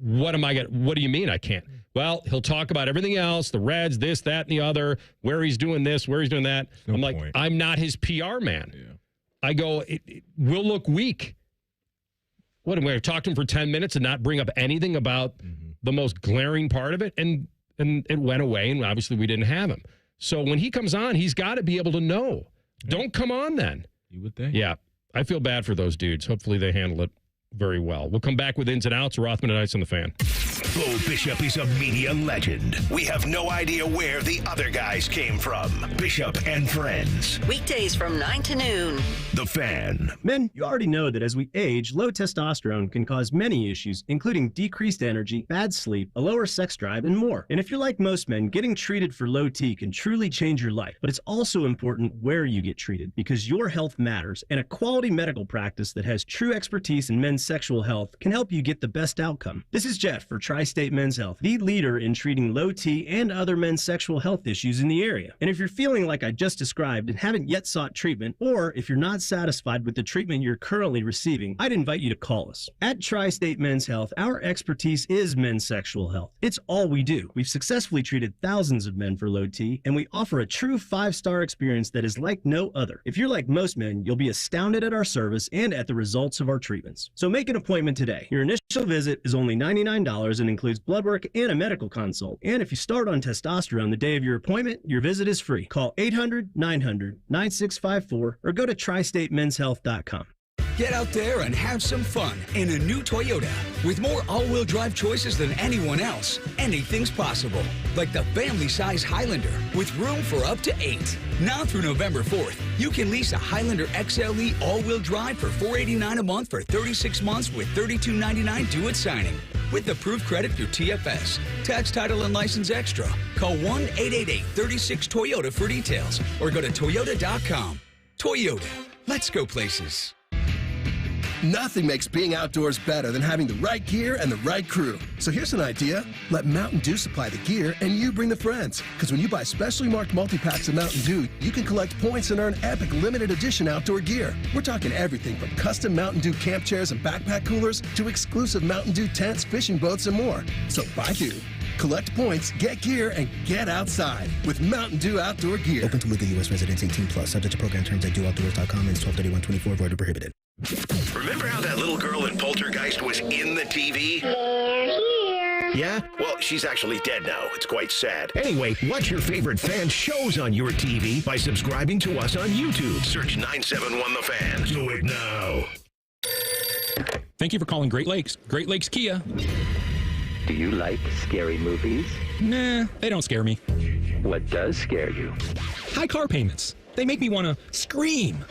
what do you mean I can't? Well, he'll talk about everything else, the Reds, this, that, and the other, where he's doing this, where he's doing that. I'm like, I'm not his PR man. Yeah. I go, we'll look weak. What, am I going to talk to him for 10 minutes and not bring up anything about the most glaring part of it? And it went away, and obviously we didn't have him. So when he comes on, he's got to be able to know. Don't come on then. You would think. Yeah. I feel bad for those dudes. Hopefully they handle it very well. We'll come back with ins and outs. Rothman and Ice on the Fan. Bo Bishop is a media legend. We have no idea where the other guys came from. Bishop and Friends. Weekdays from 9 to noon. The Fan. Men, you already know that as we age, low testosterone can cause many issues, including decreased energy, bad sleep, a lower sex drive, and more. And if you're like most men, getting treated for low T can truly change your life. But it's also important where you get treated, because your health matters, and a quality medical practice that has true expertise in men's sexual health can help you get the best outcome. This is Jet for Tri-State Men's Health, the leader in treating low T and other men's sexual health issues in the area. And if you're feeling like I just described and haven't yet sought treatment, or if you're not satisfied with the treatment you're currently receiving, I'd invite you to call us. At Tri-State Men's Health, our expertise is men's sexual health. It's all we do. We've successfully treated thousands of men for low T, and we offer a true 5-star experience that is like no other. If you're like most men, you'll be astounded at our service and at the results of our treatments. So make an appointment today. Your initial visit is only $99 and includes blood work and a medical consult. And if you start on testosterone the day of your appointment, your visit is free. Call 800-900-9654 or go to tristatemenshealth.com. Get out there and have some fun in a new Toyota. With more all-wheel drive choices than anyone else, anything's possible. Like the family-size Highlander with room for up to 8. Now through November 4th, you can lease a Highlander XLE all-wheel drive for $489 a month for 36 months with $32.99 due at signing. With approved credit through TFS. Tax, title, and license extra. Call 1-888-36-TOYOTA for details or go to Toyota.com. Toyota. Let's go places. Nothing makes being outdoors better than having the right gear and the right crew. So here's an idea. Let Mountain Dew supply the gear and you bring the friends. Because when you buy specially marked multi-packs of Mountain Dew, you can collect points and earn epic limited edition outdoor gear. We're talking everything from custom Mountain Dew camp chairs and backpack coolers to exclusive Mountain Dew tents, fishing boats, and more. So buy Dew, collect points, get gear, and get outside with Mountain Dew outdoor gear. Open to legal U.S. residents 18+. Subject to program terms at dewoutdoors.com and 12/31/24. Void or prohibited. Remember how that little girl in Poltergeist was in the TV? They're here. Yeah? Well, she's actually dead now. It's quite sad. Anyway, watch your favorite fan shows on your TV by subscribing to us on YouTube. Search 971 The Fan. Do it now. Thank you for calling Great Lakes. Great Lakes Kia. Do you like scary movies? Nah, they don't scare me. What does scare you? High car payments. They make me want to scream.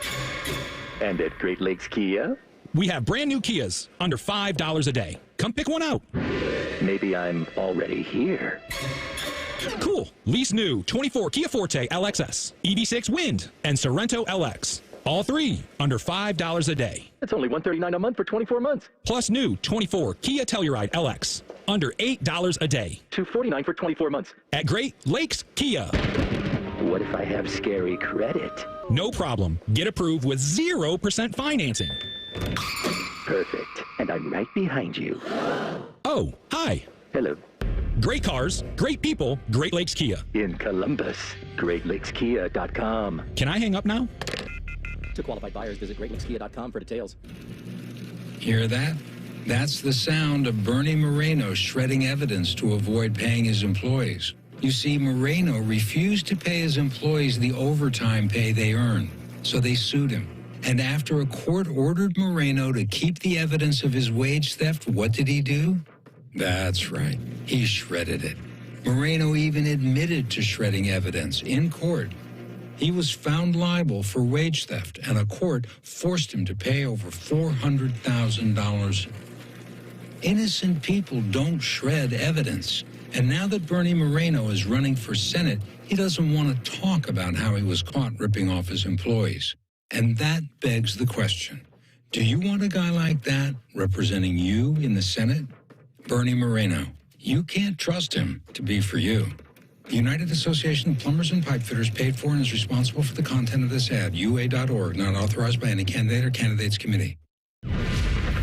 And at Great Lakes Kia? We have brand new Kias under $5 a day. Come pick one out. Maybe I'm already here. Cool. Lease new 24 Kia Forte LXS, EV6 Wind, and Sorrento LX. All three under $5 a day. That's only $139 a month for 24 months. Plus new 24 Kia Telluride LX under $8 a day. $249 for 24 months. At Great Lakes Kia. What if I have scary credit? No problem. Get approved with 0% financing. Perfect. And I'm right behind you. Oh, hi. Hello. Great cars, great people, Great Lakes Kia. In Columbus, GreatLakesKia.com. Can I hang up now? To qualified buyers, visit GreatLakesKia.com for details. Hear that? That's the sound of Bernie Moreno shredding evidence to avoid paying his employees. You see, Moreno refused to pay his employees the overtime pay they earn, so they sued him. And after a court ordered Moreno to keep the evidence of his wage theft, what did he do? That's right, he shredded it. Moreno even admitted to shredding evidence in court. He was found liable for wage theft, and a court forced him to pay over $400,000. Innocent people don't shred evidence. And now that Bernie Moreno is running for Senate, he doesn't want to talk about how he was caught ripping off his employees. And that begs the question, do you want a guy like that representing you in the Senate? Bernie Moreno, you can't trust him to be for you. The United Association of Plumbers and Pipefitters paid for and is responsible for the content of this ad. UA.org, not authorized by any candidate or candidates committee.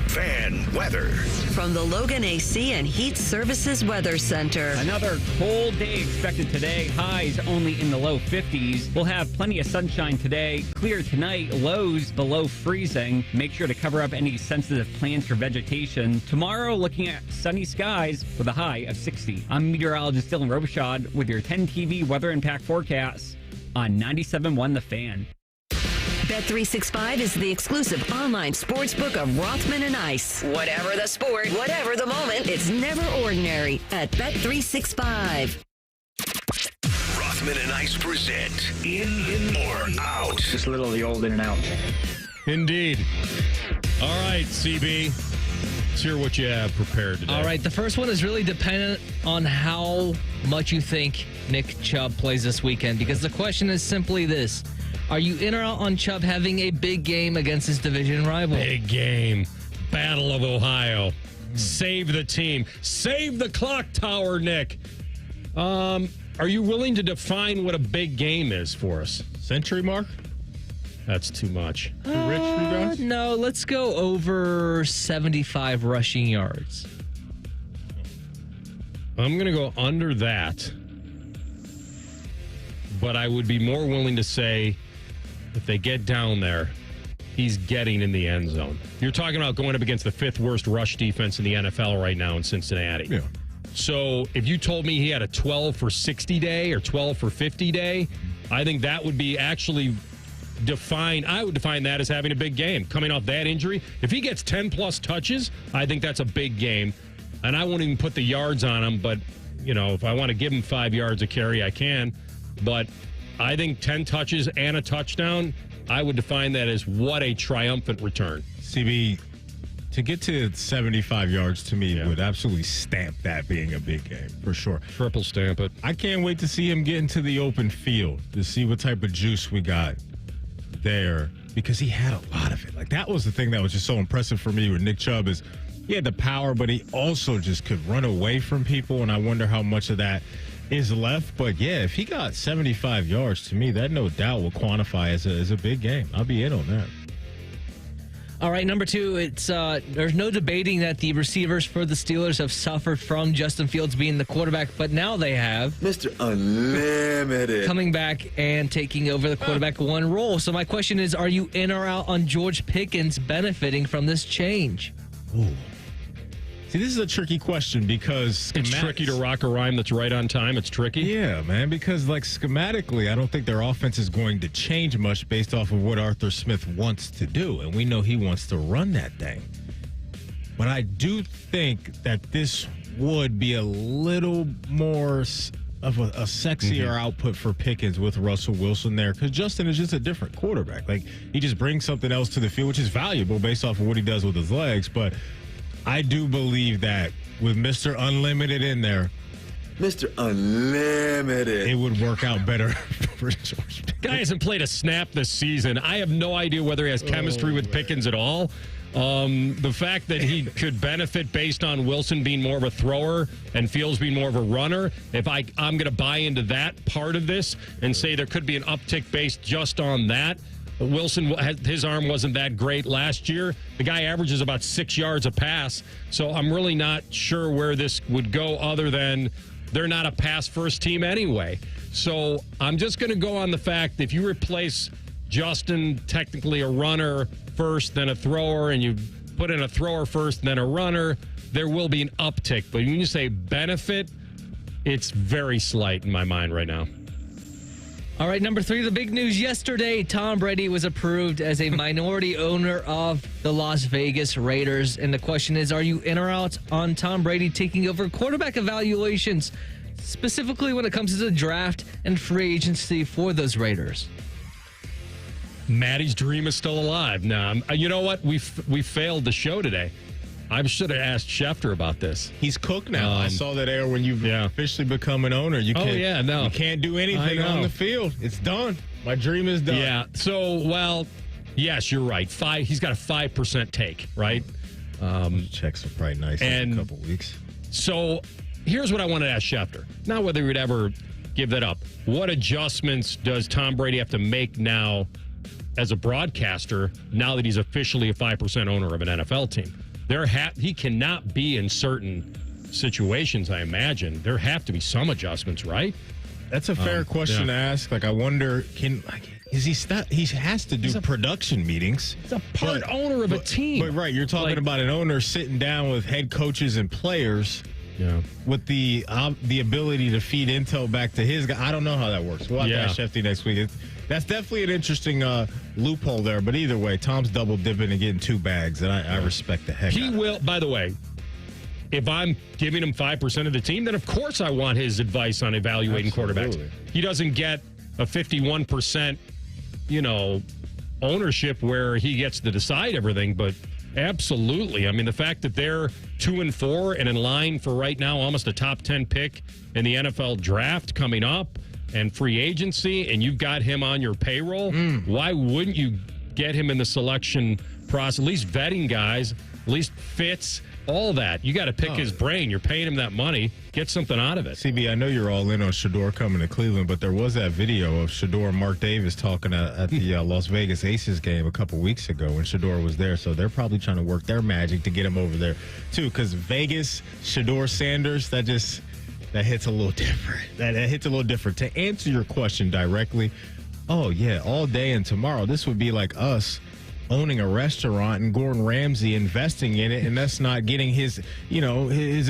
Fan weather. From the Logan AC and Heat Services Weather Center. Another cold day expected today. Highs only in the low 50s. We'll have plenty of sunshine today. Clear tonight. Lows below freezing. Make sure to cover up any sensitive plants or vegetation. Tomorrow, looking at sunny skies with a high of 60. I'm meteorologist Dylan Robichaud with your 10 TV weather impact forecast on 97.1 The Fan. Bet365 is the exclusive online sportsbook of Rothman and Ice. Whatever the sport, whatever the moment, it's never ordinary at Bet365. Rothman and Ice present In or Out. Just a little of the old in and out. Indeed. All right, CB. Let's hear what you have prepared today. All right, the first one is really dependent on how much you think Nick Chubb plays this weekend, because the question is simply this. Are you in or out on Chubb having a big game against his division rival? Big game. Battle of Ohio. Save the team. Save the clock tower, Nick. Are you willing to define what a big game is for us? Century mark? That's too much. Too rich for you guys? No, let's go over 75 rushing yards. I'm going to go under that. But I would be more willing to say if they get down there, he's getting in the end zone. You're talking about going up against the fifth worst rush defense in the NFL right now in Cincinnati. Yeah. So if you told me he had a 12 for 60 day or 12 for 50 day, I think that would be actually I would define that as having a big game. Coming off that injury, if he gets 10-plus touches, I think that's a big game. And I won't even put the yards on him, but, if I want to give him 5 yards a carry, I can. But I think 10 touches and a touchdown, I would define that as what a triumphant return. CB, to get to 75 yards to me would absolutely stamp that being a big game, for sure. Triple stamp it. I can't wait to see him get into the open field, to see what type of juice we got there, because he had a lot of it. Like, that was the thing that was just so impressive for me with Nick Chubb is he had the power, but he also just could run away from people, and I wonder how much of that is left. But yeah, if he got 75 yards, to me, that no doubt will quantify as a big game. I'll be in on that. All right, number 2, it's there's no debating that the receivers for the Steelers have suffered from Justin Fields being the quarterback, but now they have Mr. Unlimited coming back and taking over the quarterback one role. So my question is, are you in or out on George Pickens benefiting from this change? Ooh. See, this is a tricky question because it's tricky to rock a rhyme that's right on time. It's tricky. Yeah, man, because schematically, I don't think their offense is going to change much based off of what Arthur Smith wants to do. And we know he wants to run that thing. But I do think that this would be a little more of a sexier output for Pickens with Russell Wilson there, because Justin is just a different quarterback. He just brings something else to the field, which is valuable based off of what he does with his legs. But I do believe that with Mr. Unlimited in there, Mr. Unlimited, it would work out better for George. Guy hasn't played a snap this season. I have no idea whether he has chemistry with Pickens at all. The fact that he could benefit based on Wilson being more of a thrower and Fields being more of a runner, I'm going to buy into that part of this and say there could be an uptick based just on that. Wilson, his arm wasn't that great last year. The guy averages about 6 yards a pass. So I'm really not sure where this would go other than they're not a pass-first team anyway. So I'm just going to go on the fact that if you replace Justin, technically a runner first, then a thrower, and you put in a thrower first, then a runner, there will be an uptick. But when you say benefit, it's very slight in my mind right now. All right, number 3, the big news yesterday. Tom Brady was approved as a minority owner of the Las Vegas Raiders. And the question is, are you in or out on Tom Brady taking over quarterback evaluations, specifically when it comes to the draft and free agency for those Raiders? Maddie's dream is still alive. Now, you know what? We failed the show today. I should have asked Schefter about this. He's cooked now. I saw that air when you've officially become an owner. You can't do anything on the field. It's done. My dream is done. Yeah. So, yes, you're right. He's got a 5% take, right? Checks are probably nice in a couple weeks. So here's what I wanted to ask Schefter. Not whether he would ever give that up. What adjustments does Tom Brady have to make now as a broadcaster now that he's officially a 5% owner of an NFL team? He cannot be in certain situations, I imagine. There have to be some adjustments, right? That's a fair question to ask. I wonder, is he has to do production meetings. He's a owner of a team. But right, you're talking about an owner sitting down with head coaches and players with the ability to feed intel back to his guy. I don't know how that works. We'll have to ask Shefty next week. That's definitely an interesting loophole there. But either way, Tom's double dipping and getting 2 bags, and I respect the heck out of it. He will, by the way, if I'm giving him 5% of the team, then of course I want his advice on evaluating quarterbacks. He doesn't get a 51%, ownership where he gets to decide everything, but absolutely. I mean, the fact that they're 2-4 and in line for right now almost a top 10 pick in the NFL draft coming up and free agency, and you've got him on your payroll, why wouldn't you get him in the selection process, at least vetting guys, at least fits, all that. You got to pick his brain. You're paying him that money. Get something out of it. CB, I know you're all in on Shedeur coming to Cleveland, but there was that video of Shedeur and Mark Davis talking at the Las Vegas Aces game a couple weeks ago when Shedeur was there. So they're probably trying to work their magic to get him over there, too, because Vegas, Shedeur, Sanders, that hits a little different. That hits a little different. To answer your question directly, all day and tomorrow, this would be like us owning a restaurant and Gordon Ramsay investing in it, and that's not getting his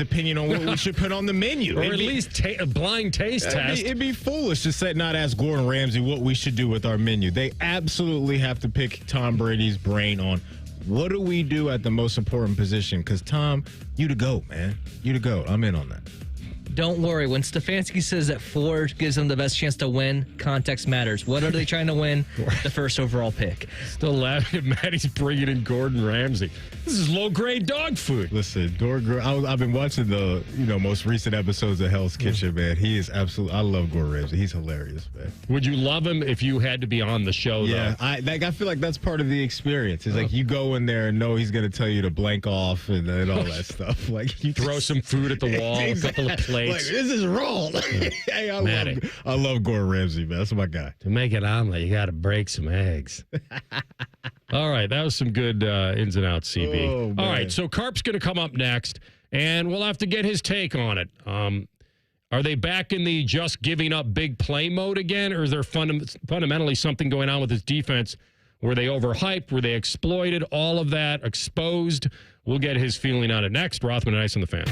opinion on what we should put on the menu. Or at least a blind taste test. It'd be foolish to not ask Gordon Ramsay what we should do with our menu. They absolutely have to pick Tom Brady's brain on what do we do at the most important position, because Tom, you the GOAT, man. You the GOAT. I'm in on that. Don't worry. When Stefanski says that 4 gives them the best chance to win, context matters. What are they trying to win? The first overall pick. Still laughing at Maddie's bringing in Gordon Ramsay. This is low-grade dog food. Listen, I've been watching the most recent episodes of Hell's Kitchen, man. He is absolutely. I love Gordon Ramsay. He's hilarious, man. Would you love him if you had to be on the show, though? Yeah, I feel like that's part of the experience. It's like you go in there and know he's going to tell you to blank off and all that stuff. Like you throw some food at the wall, a couple of plates. Like, this is wrong. Hey, I love Gordon Ramsay, man. That's my guy. To make an omelet, you got to break some eggs. All right, that was some good ins and outs, CB. All right, so Carp's going to come up next, and we'll have to get his take on it. Are they back in the just giving up big play mode again, or is there fundamentally something going on with his defense? Were they overhyped? Were they exploited? All of that exposed? We'll get his feeling on it next. Rothman and Ice on the Fan.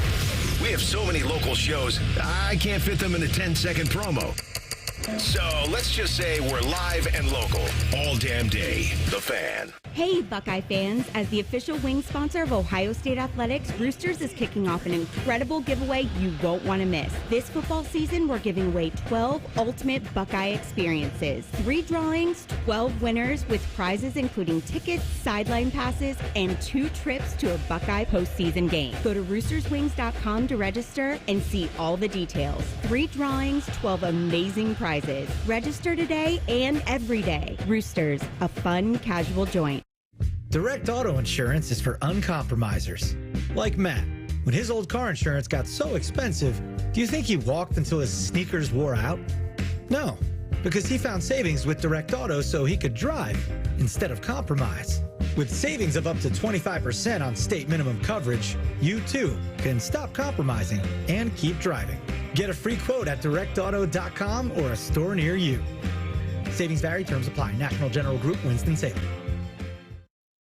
We have so many local shows, I can't fit them in a 10-second promo. So let's just say we're live and local all damn day. The Fan. Hey, Buckeye fans. As the official wing sponsor of Ohio State Athletics, Roosters is kicking off an incredible giveaway you won't want to miss. This football season, we're giving away 12 ultimate Buckeye experiences. 3 drawings, 12 winners with prizes including tickets, sideline passes, and 2 trips to a Buckeye postseason game. Go to roosterswings.com to register and see all the details. 3 drawings, 12 amazing prizes. Register today and every day. Roosters, a fun, casual joint. Direct auto insurance is for uncompromisers. Like Matt. When his old car insurance got so expensive, do you think he walked until his sneakers wore out? No, because he found savings with Direct Auto so he could drive instead of compromise. With savings of up to 25% on state minimum coverage, you too can stop compromising and keep driving. Get a free quote at directauto.com or a store near you. Savings vary, terms apply. National General Group, Winston-Salem.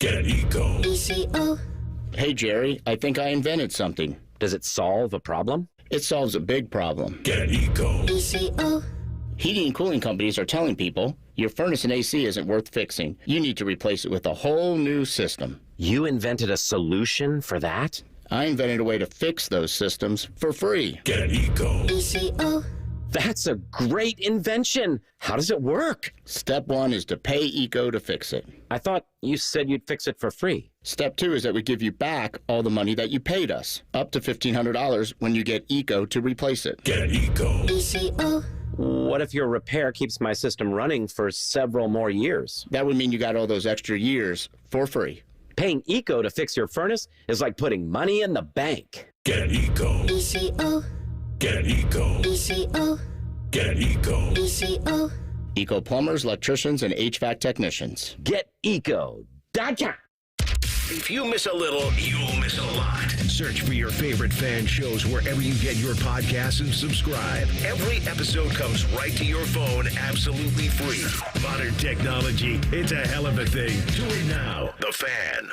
Get ECO. ECO. Hey, Jerry, I think I invented something. Does it solve a problem? It solves a big problem. Get ECO. ECO. Heating and cooling companies are telling people your furnace and AC isn't worth fixing. You need to replace it with a whole new system. You invented a solution for that? I invented a way to fix those systems for free. Get ECO. ECO. That's a great invention. How does it work? Step 1 is to pay ECO to fix it. I thought you said you'd fix it for free. Step 2 is that we give you back all the money that you paid us, up to $1,500 when you get ECO to replace it. Get ECO. ECO. What if your repair keeps my system running for several more years? That would mean you got all those extra years for free. Paying ECO to fix your furnace is like putting money in the bank. Get ECO. ECO. Get ECO. ECO. Get ECO. ECO. ECO plumbers, electricians, and HVAC technicians. Get ECO.com. If you miss a little, you'll miss a lot. Search for your favorite fan shows wherever you get your podcasts and subscribe. Every episode comes right to your phone absolutely free. Modern technology, it's a hell of a thing. Do it now. The Fan.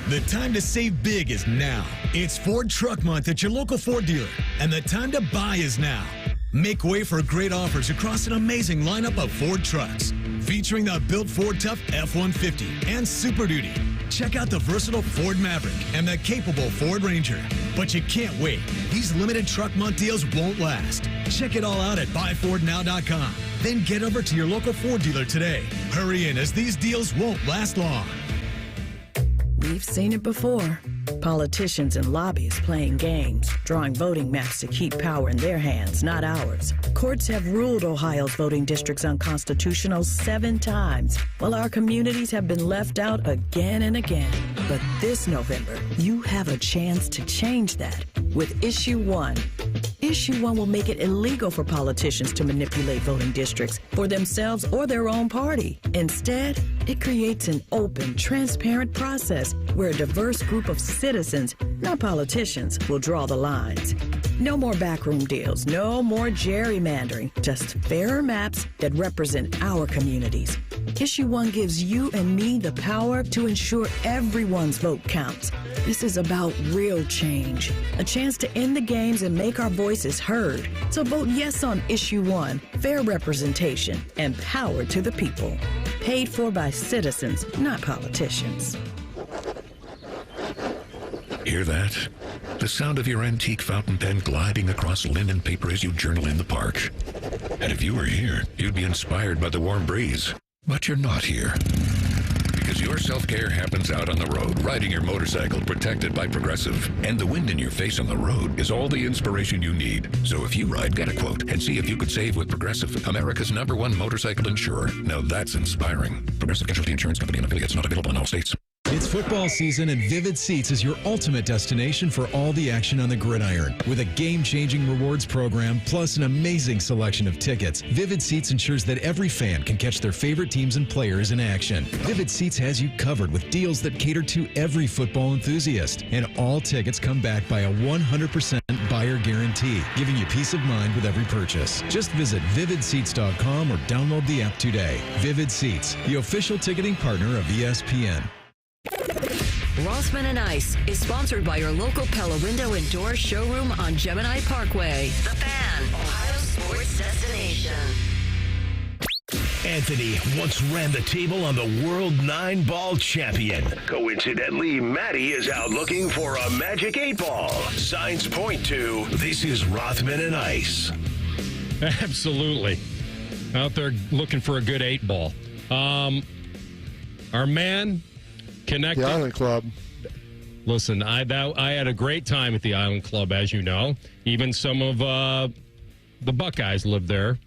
The time to save big is now. It's Ford Truck Month at your local Ford dealer, and the time to buy is now. Make way for great offers across an amazing lineup of Ford trucks, featuring the built Ford Tough F-150 and Super Duty. Check out the versatile Ford Maverick and the capable Ford Ranger. But you can't wait. These limited Truck Month deals won't last. Check it all out at buyfordnow.com. Then get over to your local Ford dealer today. Hurry in, as these deals won't last long. We've seen it before. Politicians and lobbyists playing games, drawing voting maps to keep power in their hands, not ours. Courts have ruled Ohio's voting districts unconstitutional 7 times, while our communities have been left out again and again. But this November, you have a chance to change that with Issue 1. Issue 1 will make it illegal for politicians to manipulate voting districts for themselves or their own party. Instead, it creates an open, transparent process where a diverse group of citizens, not politicians, will draw the lines. No more backroom deals, no more gerrymandering, just fairer maps that represent our communities. Issue 1 gives you and me the power to ensure everyone's vote counts. This is about real change, a chance to end the games and make our voices heard. So vote yes on Issue 1, fair representation, and power to the people. Paid for by citizens, not politicians. Hear that? The sound of your antique fountain pen gliding across linen paper as you journal in the park. And if you were here, you'd be inspired by the warm breeze. But you're not here. Because your self-care happens out on the road, riding your motorcycle protected by Progressive. And the wind in your face on the road is all the inspiration you need. So if you ride, get a quote and see if you could save with Progressive, America's #1 motorcycle insurer. Now that's inspiring. Progressive Casualty Insurance Company and affiliates, not available in all states. It's football season, and Vivid Seats is your ultimate destination for all the action on the gridiron. With a game-changing rewards program, plus an amazing selection of tickets, Vivid Seats ensures that every fan can catch their favorite teams and players in action. Vivid Seats has you covered with deals that cater to every football enthusiast. And all tickets come back by a 100% buyer guarantee, giving you peace of mind with every purchase. Just visit vividseats.com or download the app today. Vivid Seats, the official ticketing partner of ESPN. Rothman and Ice is sponsored by your local Pella Window and Door showroom on Gemini Parkway. The Fan, Ohio sports destination. Anthony once ran the table on the World 9-Ball champion. Coincidentally, Matty is out looking for a magic 8-ball. Signs point to this is Rothman and Ice. Absolutely. Out there looking for a good 8-ball. Our man connected. The Island Club. Listen, I had a great time at the Island Club, as you know. Even some of the Buckeyes lived there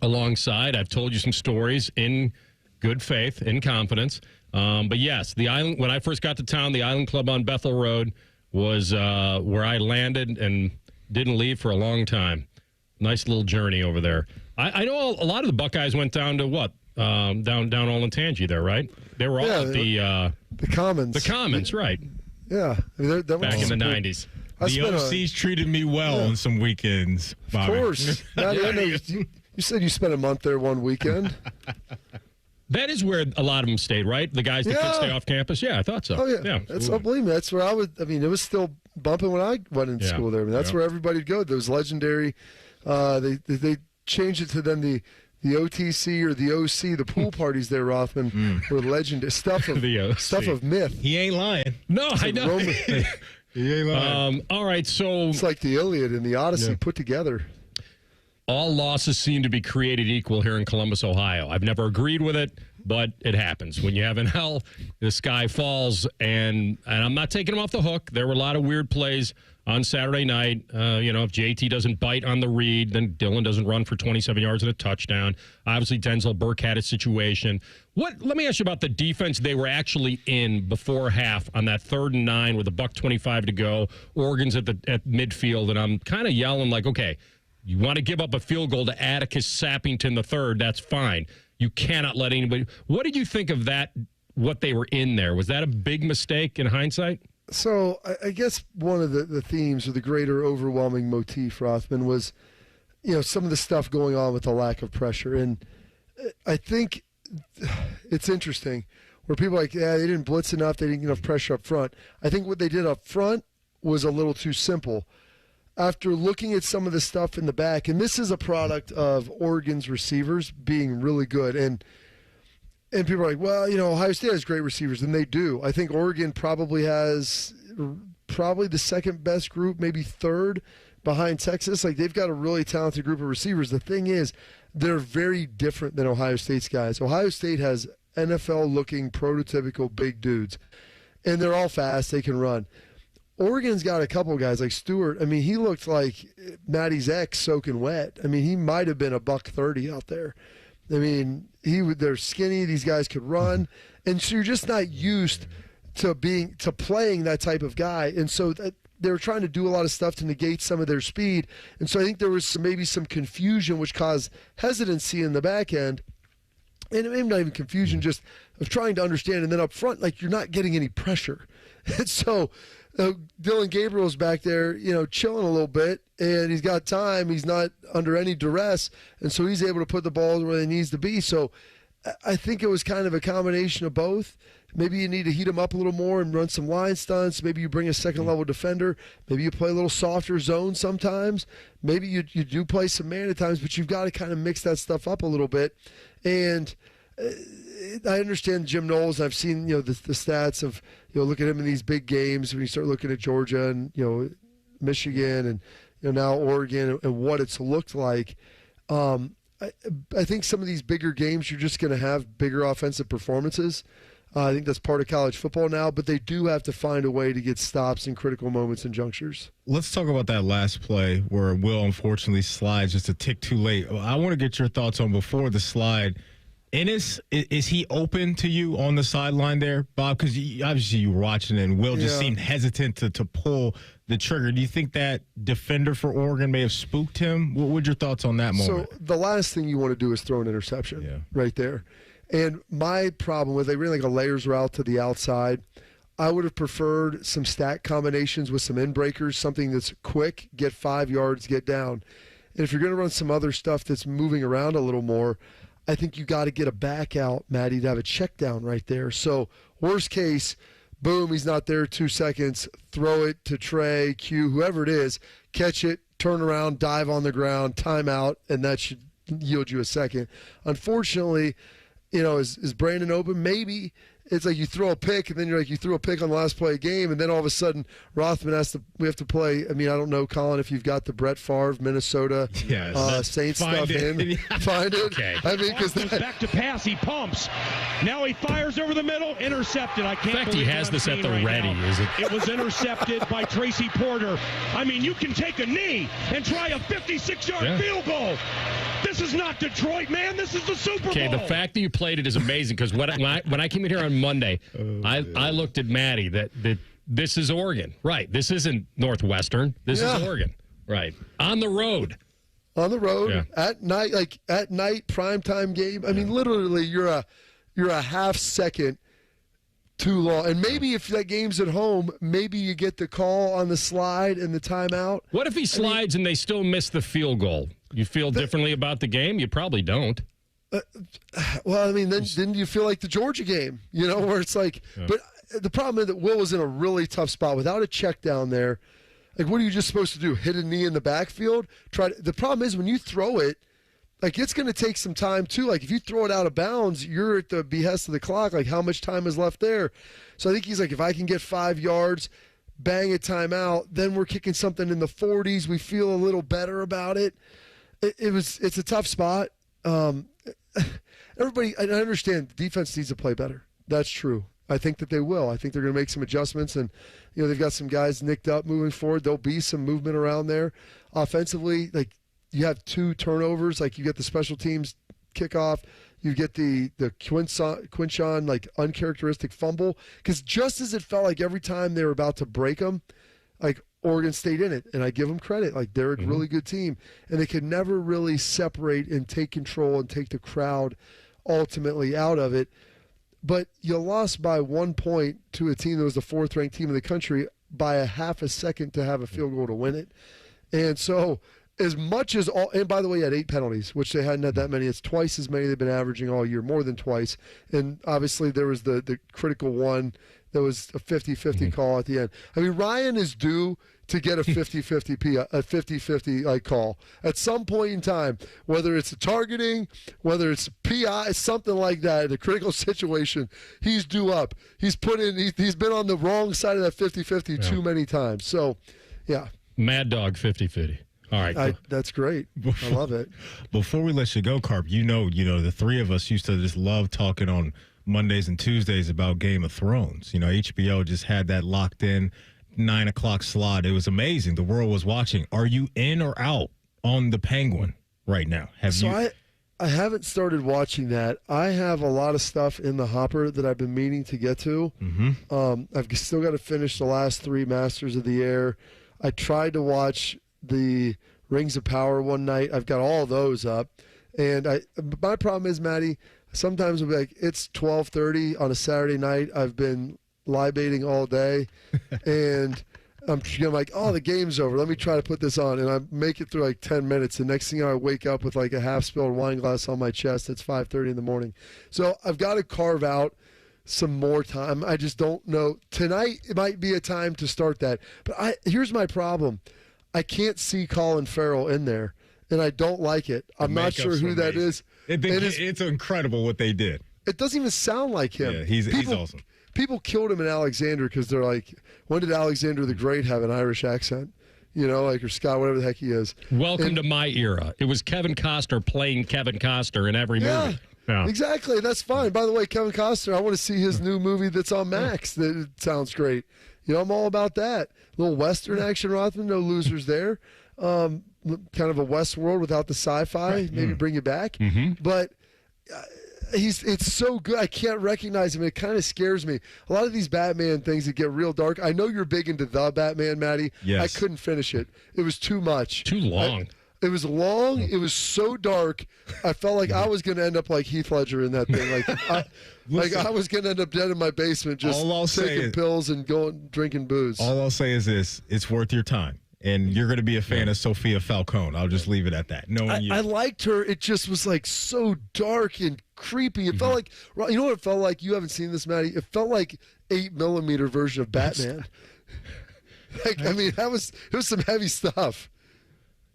alongside. I've told you some stories in good faith, in confidence. But yes, the Island. When I first got to town, the Island Club on Bethel Road was where I landed and didn't leave for a long time. Nice little journey over there. I know a lot of the Buckeyes went down to what? Down Olentangy there, right? They were all at the Commons. The Commons, right. Yeah. I mean, back in the 90s. The OCs treated me well on some weekends, Bobby. Of course. You said you spent a month there one weekend. That is where a lot of them stayed, right? The guys that could stay off campus? Yeah, I thought so. Oh, yeah. Believe me, that's where I would. I mean, it was still bumping when I went into school there. I mean, that's where everybody'd go. Those legendary, they changed it to then the OTC or the OC, the pool parties there, Rothman, were legendary. Stuff of myth. He ain't lying. No, I know. He ain't lying. All right, so it's like the Iliad and the Odyssey put together. All losses seem to be created equal here in Columbus, Ohio. I've never agreed with it, but it happens. When you have an L, the sky falls, and I'm not taking them off the hook. There were a lot of weird plays on Saturday night. If JT doesn't bite on the read, then Dylan doesn't run for 27 yards and a touchdown. Obviously, Denzel Burke had a situation. Let me ask you about the defense they were actually in before half on that 3rd and 9 with $1:25 to go. Oregon's at midfield, and I'm kind of yelling like, okay, you want to give up a field goal to Atticus Sappington III, that's fine. You cannot let anybody. What did you think of that, what they were in there? Was that a big mistake in hindsight? So I guess one of the themes or the greater overwhelming motif, Rothman, was, some of the stuff going on with the lack of pressure. And I think it's interesting. where people are like, yeah, they didn't blitz enough, they didn't get enough pressure up front. I think what they did up front was a little too simple. After looking at some of the stuff in the back, and this is a product of Oregon's receivers being really good, and people are like, well, Ohio State has great receivers, and they do. I think Oregon probably has the second best group, maybe third behind Texas. Like, they've got a really talented group of receivers. The thing is, they're very different than Ohio State's guys. Ohio State has NFL-looking, prototypical big dudes, and they're all fast. They can run. Oregon's got a couple guys like Stewart. I mean, he looked like Maddie's ex soaking wet. I mean, he might have been a $130 out there. I mean, they're skinny. These guys could run, and so you're just not used to playing that type of guy. And so they were trying to do a lot of stuff to negate some of their speed. And so I think there was maybe some confusion, which caused hesitancy in the back end. And maybe not even confusion, just of trying to understand. And then up front, like, you're not getting any pressure. And so Dylan Gabriel's back there, chilling a little bit, and he's got time. He's not under any duress, and so he's able to put the ball where he needs to be. So I think it was kind of a combination of both. Maybe you need to heat him up a little more and run some line stunts. Maybe you bring a second-level defender. Maybe you play a little softer zone sometimes. Maybe you do play some man at times, but you've got to kind of mix that stuff up a little bit. And I understand Jim Knowles. I've seen the stats of look at him in these big games when you start looking at Georgia and Michigan and now Oregon and what it's looked like. I think some of these bigger games you're just going to have bigger offensive performances. I think that's part of college football now, but they do have to find a way to get stops in critical moments and junctures. Let's talk about that last play where Will unfortunately slides just a tick too late. I want to get your thoughts on before the slide. Ennis, is he open to you on the sideline there, Bob? Because obviously you were watching it, and Will just seemed hesitant to pull the trigger. Do you think that defender for Oregon may have spooked him? What were your thoughts on that moment? So the last thing you want to do is throw an interception right there. And my problem with they ran like a layers route to the outside. I would have preferred some stack combinations with some end breakers, something that's quick, get 5 yards, get down. And if you're going to run some other stuff that's moving around a little more, I think you got to get a back out, Maddie, to have a check down right there. So worst case, boom, he's not there 2 seconds. Throw it to Trey, Q, whoever it is, catch it, turn around, dive on the ground, timeout, and that should yield you a second. Unfortunately, is Brandon open? Maybe. It's like you throw a pick, and then you're like, you threw a pick on the last play of the game, and then all of a sudden Rothman we have to play. I mean, I don't know, Colin, if you've got the Brett Favre, Minnesota Saints stuff in. Find it. Okay. I mean, because back to pass, he pumps. Now he fires over the middle, intercepted. I can't believe he has this at the ready, is it? It was intercepted by Tracy Porter. I mean, you can take a knee and try a 56-yard field goal. This is not Detroit, man. This is the Super Bowl. Okay, the fact that you played it is amazing because when I came in here on Monday, I looked at Maddie that this is Oregon. Right. This isn't Northwestern. This is Oregon. Right. On the road. On the road at night, primetime game. I mean, literally, you're a half second too long. And maybe if that game's at home, maybe you get the call on the slide and the timeout. What if he slides and they still miss the field goal? You feel differently about the game? You probably don't. Well, I mean, then you feel like the Georgia game, where it's like, but the problem is that Will was in a really tough spot without a check down there. Like, what are you just supposed to do? Hit a knee in the backfield? The problem is when you throw it, like, it's going to take some time too. Like, if you throw it out of bounds, you're at the behest of the clock. Like, how much time is left there? So I think he's like, if I can get 5 yards, bang a timeout, then we're kicking something in the 40s. We feel a little better about it. It's a tough spot. Everybody, I understand the defense needs to play better. That's true. I think that they will. I think they're going to make some adjustments, and they've got some guys nicked up moving forward. There'll be some movement around there. Offensively, like, you have 2 turnovers. Like, you get the special teams kickoff, you get the Quinshon like uncharacteristic fumble. Because just as it felt like every time they were about to break them, like, Oregon stayed in it, and I give them credit. Like, they're a really good team, and they could never really separate and take control and take the crowd ultimately out of it. But you lost by 1 point to a team that was the 4th-ranked team in the country by a half a second to have a field goal to win it. And so as much as all, and by the way, he had 8 penalties, which they hadn't had that many. It's twice as many they've been averaging all year, more than twice. And obviously there was the critical one that was a 50-50 call at the end. I mean, Ryan is due to get a 50-50 call at some point in time, whether it's a targeting, whether it's PI, something like that, in a critical situation, he's due up. He's been on the wrong side of that 50-50 too many times. So, yeah. Mad Dog 50-50. All right. That's great. I love it. Before we let you go, Carp, you know, the three of us used to just love talking on Mondays and Tuesdays about Game of Thrones. You know, HBO just had that locked in 9 o'clock slot. It was amazing. The world was watching. Are you in or out on the Penguin right now? I haven't started watching that. I have a lot of stuff in the hopper that I've been meaning to get to. I've still got to finish the last 3 Masters of the Air. I tried to watch the Rings of Power one night. I've got all those up. And my problem is, Maddie, sometimes I'll be like, it's 12:30 on a Saturday night. I've been libating all day. And I'm like, oh, the game's over. Let me try to put this on. And I make it through like 10 minutes. The next thing I wake up with like a half-spilled wine glass on my chest. It's 5:30 in the morning. So I've got to carve out some more time. I just don't know. Tonight, it might be a time to start that. But here's my problem. I can't see Colin Farrell in there, and I don't like it. I'm not sure who that is. It's incredible what they did. It doesn't even sound like him. Yeah, he's awesome. People killed him in Alexander because they're like, when did Alexander the Great have an Irish accent? You know, like, or Scott, whatever the heck he is. Welcome to my era. It was Kevin Costner playing Kevin Costner in every movie. Yeah, exactly. That's fine. By the way, Kevin Costner, I want to see his new movie that's on Max. That sounds great. You know, I'm all about that. A little Western action, Rothman. No losers there. Kind of a Westworld without the sci-fi. Right. Maybe bring it back. But it's so good. I can't recognize him. It kind of scares me. A lot of these Batman things that get real dark. I know you're big into the Batman, Maddie. Yes. I couldn't finish it. It was too much. Too long. It was long. It was so dark. I felt like I was going to end up like Heath Ledger in that thing. I was going to end up dead in my basement just taking pills and drinking booze. All I'll say is this. It's worth your time. And you're going to be a fan of Sophia Falcone. I'll just leave it at that. I liked her. It just was like so dark and creepy. It felt like, you know what it felt like? You haven't seen this, Maddie. It felt like 8mm version of Batman. It was some heavy stuff.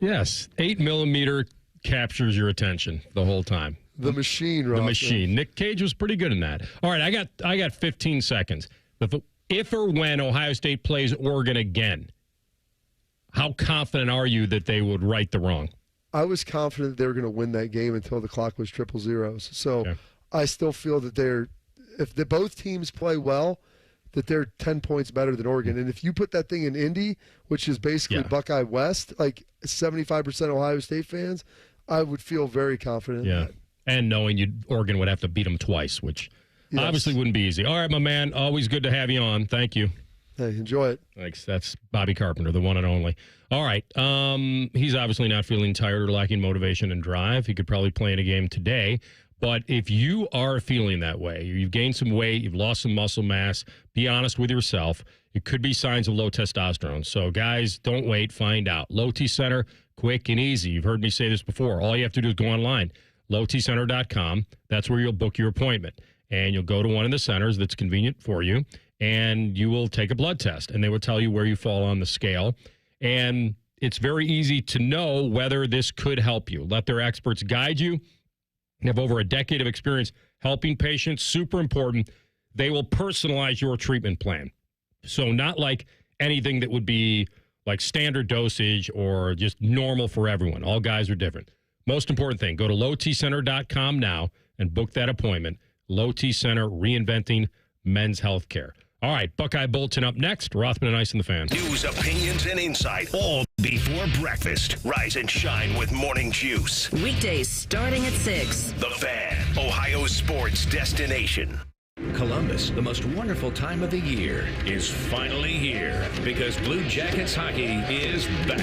Yes, 8mm captures your attention the whole time. The machine, Rothman. The machine. Nick Cage was pretty good in that. All right, I got 15 seconds. If or when Ohio State plays Oregon again, how confident are you that they would right the wrong? I was confident they were going to win that game until the clock was 000s. So I still feel that if both teams play well, that they're 10 points better than Oregon. And if you put that thing in Indy, which is basically Buckeye West, like 75% Ohio State fans, I would feel very confident in that. And knowing Oregon would have to beat them twice, which obviously wouldn't be easy. All right, my man, always good to have you on. Thank you. Hey, enjoy it. Thanks. That's Bobby Carpenter, the one and only. All right. He's obviously not feeling tired or lacking motivation and drive. He could probably play in a game today. But if you are feeling that way, you've gained some weight, you've lost some muscle mass, be honest with yourself. It could be signs of low testosterone. So, guys, don't wait. Find out. Low T Center, quick and easy. You've heard me say this before. All you have to do is go online, lowtcenter.com. That's where you'll book your appointment. And you'll go to one of the centers that's convenient for you, and you will take a blood test. And they will tell you where you fall on the scale. And it's very easy to know whether this could help you. Let their experts guide you. They have over a decade of experience helping patients. Super important. They will personalize your treatment plan. So not like anything that would be like standard dosage or just normal for everyone. All guys are different. Most important thing, go to lowtcenter.com now and book that appointment. Low T Center, reinventing men's health care. All right, Buckeye Bulletin up next. Rothman and Ice and the Fan. News, opinions, and insight, all before breakfast. Rise and shine with Morning Juice. Weekdays starting at 6. The Fan, Ohio's sports destination. Columbus, the most wonderful time of the year, is finally here because Blue Jackets hockey is back.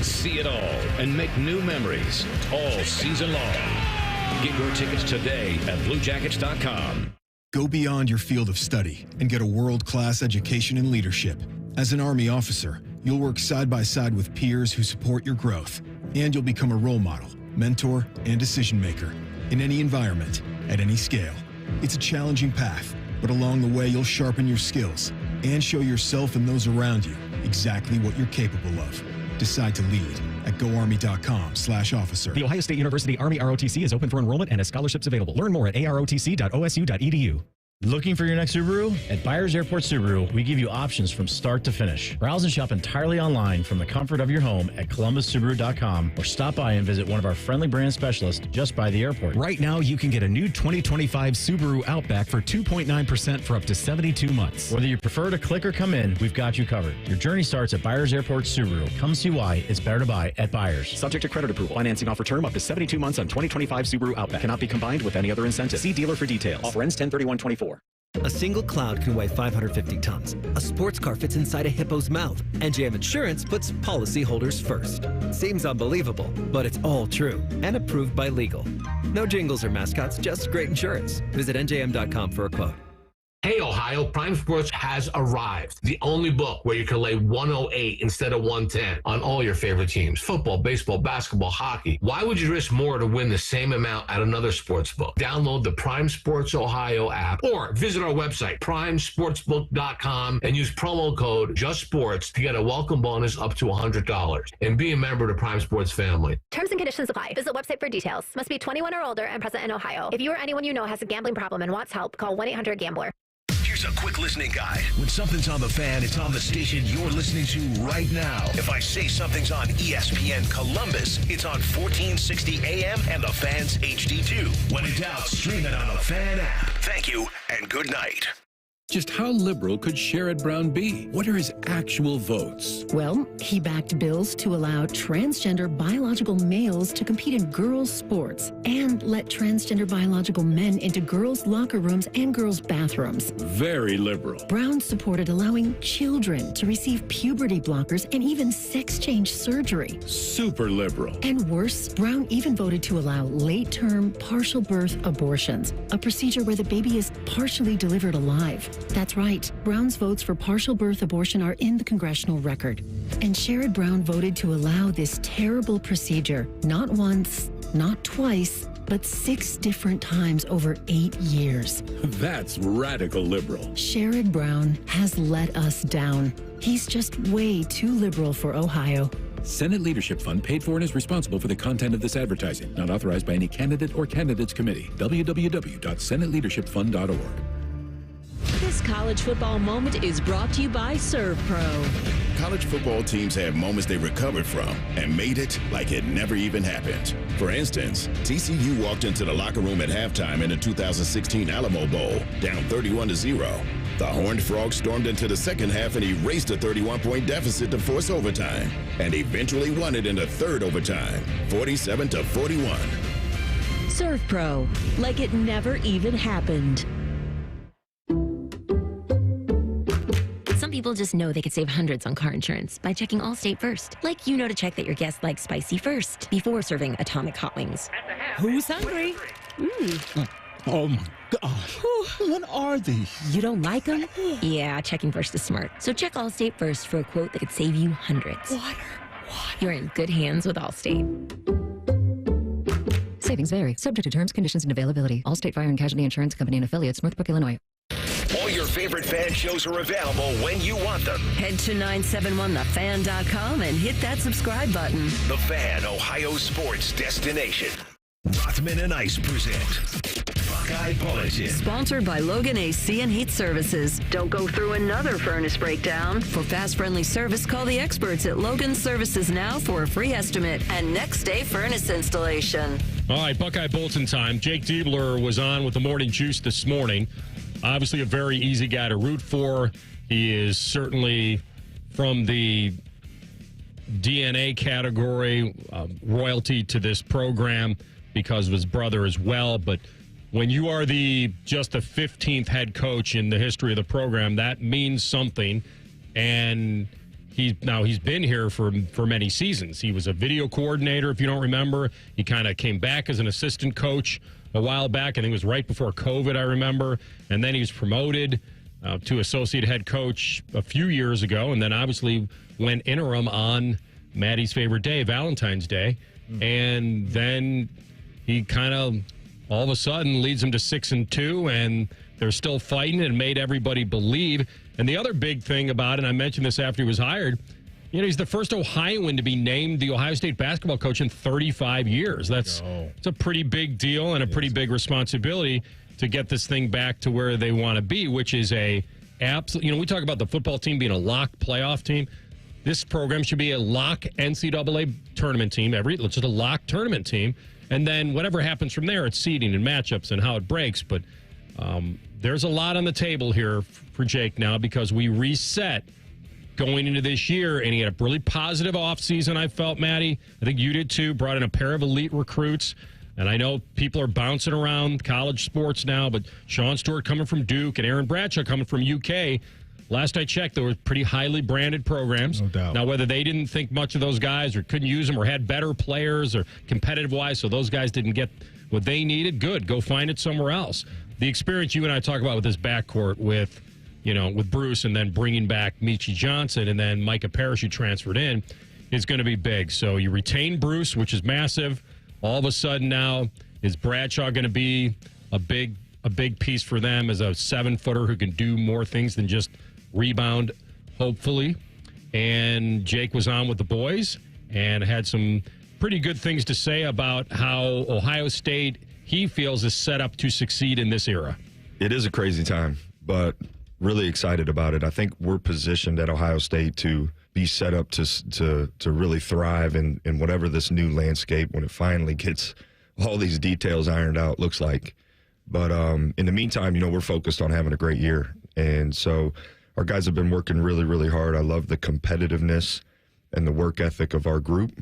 See it all and make new memories all season long. Get your tickets today at BlueJackets.com. Go beyond your field of study and get a world-class education in leadership. As an Army officer, You'll work side by side with peers who support your growth, and you'll become a role model, mentor, and decision maker in any environment, at any scale. It's a challenging path, but along the way, you'll sharpen your skills and show yourself and those around you exactly what you're capable of. Decide to lead at goarmy.com/officer. The Ohio State University Army ROTC is open for enrollment and has scholarships available. Learn more at arotc.osu.edu. Looking for your next Subaru? At Byers Airport Subaru, we give you options from start to finish. Browse and shop entirely online from the comfort of your home at columbussubaru.com or stop by and visit one of our friendly brand specialists just by the airport. Right now, you can get a new 2025 Subaru Outback for 2.9% for up to 72 months. Whether you prefer to click or come in, we've got you covered. Your journey starts at Byers Airport Subaru. Come see why it's better to buy at Byers. Subject to credit approval. Financing offer term up to 72 months on 2025 Subaru Outback. Cannot be combined with any other incentive. See dealer for details. Offer ends 10/31/24. A single cloud can weigh 550 tons. A sports car fits inside a hippo's mouth. NJM Insurance puts policyholders first. Seems unbelievable, but it's all true and approved by legal. No jingles or mascots, just great insurance. Visit NJM.com for a quote. Hey, Ohio, Prime Sports has arrived. The only book where you can lay 108 instead of 110 on all your favorite teams. Football, baseball, basketball, hockey. Why would you risk more to win the same amount at another sports book? Download the Prime Sports Ohio app or visit our website, primesportsbook.com, and use promo code JUSTSPORTS to get a welcome bonus up to $100. And be a member of the Prime Sports family. Terms and conditions apply. Visit website for details. Must be 21 or older and present in Ohio. If you or anyone you know has a gambling problem and wants help, call 1-800-GAMBLER. Here's a quick listening guide. When something's on the fan, it's on the station you're listening to right now. If I say something's on ESPN Columbus, it's on 1460 AM and the Fan's HD2. When in doubt, stream it on the Fan app. Thank you and good night. Just how liberal could Sherrod Brown be? What are his actual votes? Well, he backed bills to allow transgender biological males to compete in girls' sports and let transgender biological men into girls' locker rooms and girls' bathrooms. Very liberal. Brown supported allowing children to receive puberty blockers and even sex change surgery. Super liberal. And worse, Brown even voted to allow late-term partial birth abortions, a procedure where the baby is partially delivered alive. That's right. Brown's votes for partial birth abortion are in the congressional record. And Sherrod Brown voted to allow this terrible procedure, not once, not twice, but 6 different times over 8 years. That's radical liberal. Sherrod Brown has let us down. He's just way too liberal for Ohio. Senate Leadership Fund paid for and is responsible for the content of this advertising. Not authorized by any candidate or candidates committee. www.senateleadershipfund.org. This college football moment is brought to you by ServPro. College football teams have moments they recovered from and made it like it never even happened. For instance, TCU walked into the locker room at halftime in the 2016 Alamo Bowl, down 31-0. The Horned Frogs stormed into the second half and erased a 31-point deficit to force overtime, and eventually won it in the third overtime, 47-41. ServPro, like it never even happened. Some people just know they could save hundreds on car insurance by checking Allstate first. Like you know to check that your guests like spicy first before serving atomic hot wings. Who's hungry? Oh my gosh. What are these? You don't like them? Yeah, checking first is smart. So check Allstate first for a quote that could save you hundreds. Water. You're in good hands with Allstate. Savings vary. Subject to terms, conditions, and availability. Allstate Fire and Casualty Insurance Company and Affiliates, Northbrook, Illinois. All your favorite fan shows are available when you want them. Head to 971thefan.com and hit that subscribe button. The Fan, Ohio sports destination. Rothman and Ice present Buckeye Bulletin. Sponsored by Logan AC and Heat Services. Don't go through another furnace breakdown. For fast, friendly service, call the experts at Logan Services now for a free estimate and next day furnace installation. All right, Buckeye Bulletin time. Jake Diebler was on with the Morning Juice this morning. Obviously a very easy guy to root for. He is certainly from the DNA category, royalty to this program because of his brother as well. But when you are just the 15th head coach in the history of the program, that means something. And he's been here for many seasons. He was a video coordinator, if you don't remember. He kind of came back as an assistant coch a while back. I think it was right before COVID, I remember. And then he was promoted. to associate head coach a few years ago, and then obviously went interim on Maddie's favorite day, Valentine's Day. And then he kind of all of a sudden leads them to 6-2, and they're still fighting and made everybody believe. And the other big thing about it, and I mentioned this after he was hired, he's the first Ohioan to be named the Ohio State basketball coach in 35 years. It's a pretty big deal and a pretty big responsibility to get this thing back to where they want to be, which is a absolute. We talk about the football team being a lock playoff team. This program should be a lock NCAA tournament team. Just a lock tournament team, and then whatever happens from there, it's seeding and matchups and how it breaks. But there's a lot on the table here for Jake now because we reset going into this year, and he had a really positive offseason, I felt, Maddie. I think you did too. Brought in a pair of elite recruits. And I know people are bouncing around college sports now, but Sean Stewart coming from Duke and Aaron Bradshaw coming from UK. Last I checked, they were pretty highly branded programs. No doubt. Now, whether they didn't think much of those guys or couldn't use them or had better players or competitive-wise, so those guys didn't get what they needed, good. Go find it somewhere else. The experience you and I talk about with this backcourt with Bruce and then bringing back Michi Johnson and then Micah Parrish, who transferred in, is going to be big. So you retain Bruce, which is massive. All of a sudden now, is Bradshaw going to be a big piece for them as a 7-footer who can do more things than just rebound, hopefully. And Jake was on with the boys and had some pretty good things to say about how Ohio State, he feels, is set up to succeed in this era. It is a crazy time, but really excited about it. I think we're positioned at Ohio State to be set up to really thrive in whatever this new landscape, when it finally gets all these details ironed out, looks like. But in the meantime, we're focused on having a great year. And so our guys have been working really, really hard. I love the competitiveness and the work ethic of our group.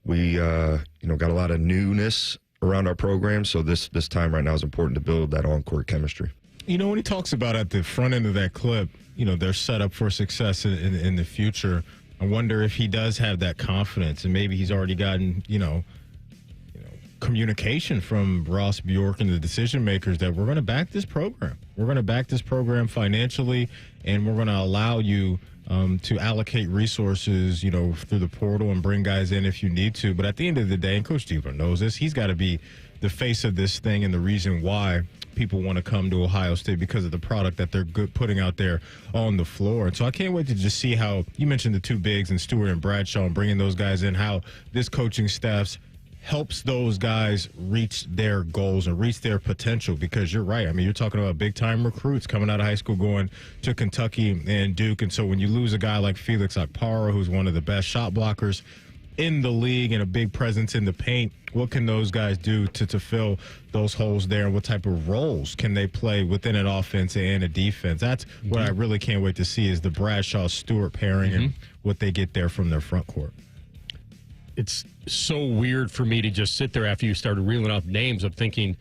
We, got a lot of newness around our program. So this time right now is important to build that on-court chemistry. When he talks about at the front end of that clip, they're set up for success in the future. I wonder if he does have that confidence, and maybe he's already gotten, communication from Ross Bjork and the decision makers that we're going to back this program. We're going to back this program financially, and we're going to allow you to allocate resources, through the portal and bring guys in if you need to. But at the end of the day, and Coach Diebler knows this, he's got to be the face of this thing and the reason why people want to come to Ohio State, because of the product that they're putting out there on the floor. And so I can't wait to just see how, you mentioned the two bigs and Stewart and Bradshaw and bringing those guys in, how this coaching staff helps those guys reach their goals and reach their potential, because you're right. I mean, you're talking about big-time recruits coming out of high school going to Kentucky and Duke. And so when you lose a guy like Felix Okpara, who's one of the best shot blockers in the league and a big presence in the paint, what can those guys do to fill those holes there, and what type of roles can they play within an offense and a defense? That's what I really can't wait to see, is the Bradshaw-Stewart pairing and what they get there from their front court. It's so weird for me to just sit there after you started reeling off names of thinking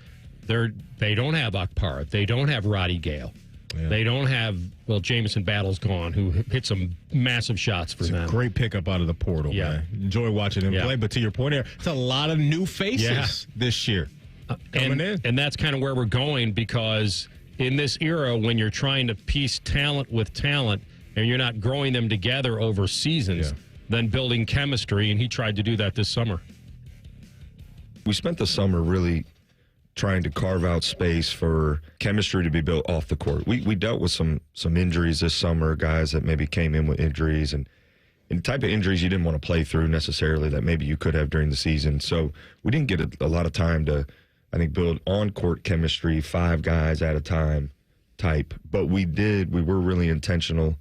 they don't have Okpara, they don't have Roddy Gale. Yeah. They don't have, Jamison Battle's gone, who hit some massive shots for them. It's a great pickup out of the portal, man. Enjoy watching him play. But to your point here, it's a lot of new faces this year coming in. And that's kind of where we're going, because in this era, when you're trying to piece talent with talent and you're not growing them together over seasons, then building chemistry, and he tried to do that this summer. We spent the summer really trying to carve out space for chemistry to be built off the court. We dealt with some injuries this summer, guys that maybe came in with injuries and type of injuries you didn't want to play through necessarily that maybe you could have during the season. So we didn't get a lot of time to, I think, build on-court chemistry, 5 guys at a time type. But we were really intentional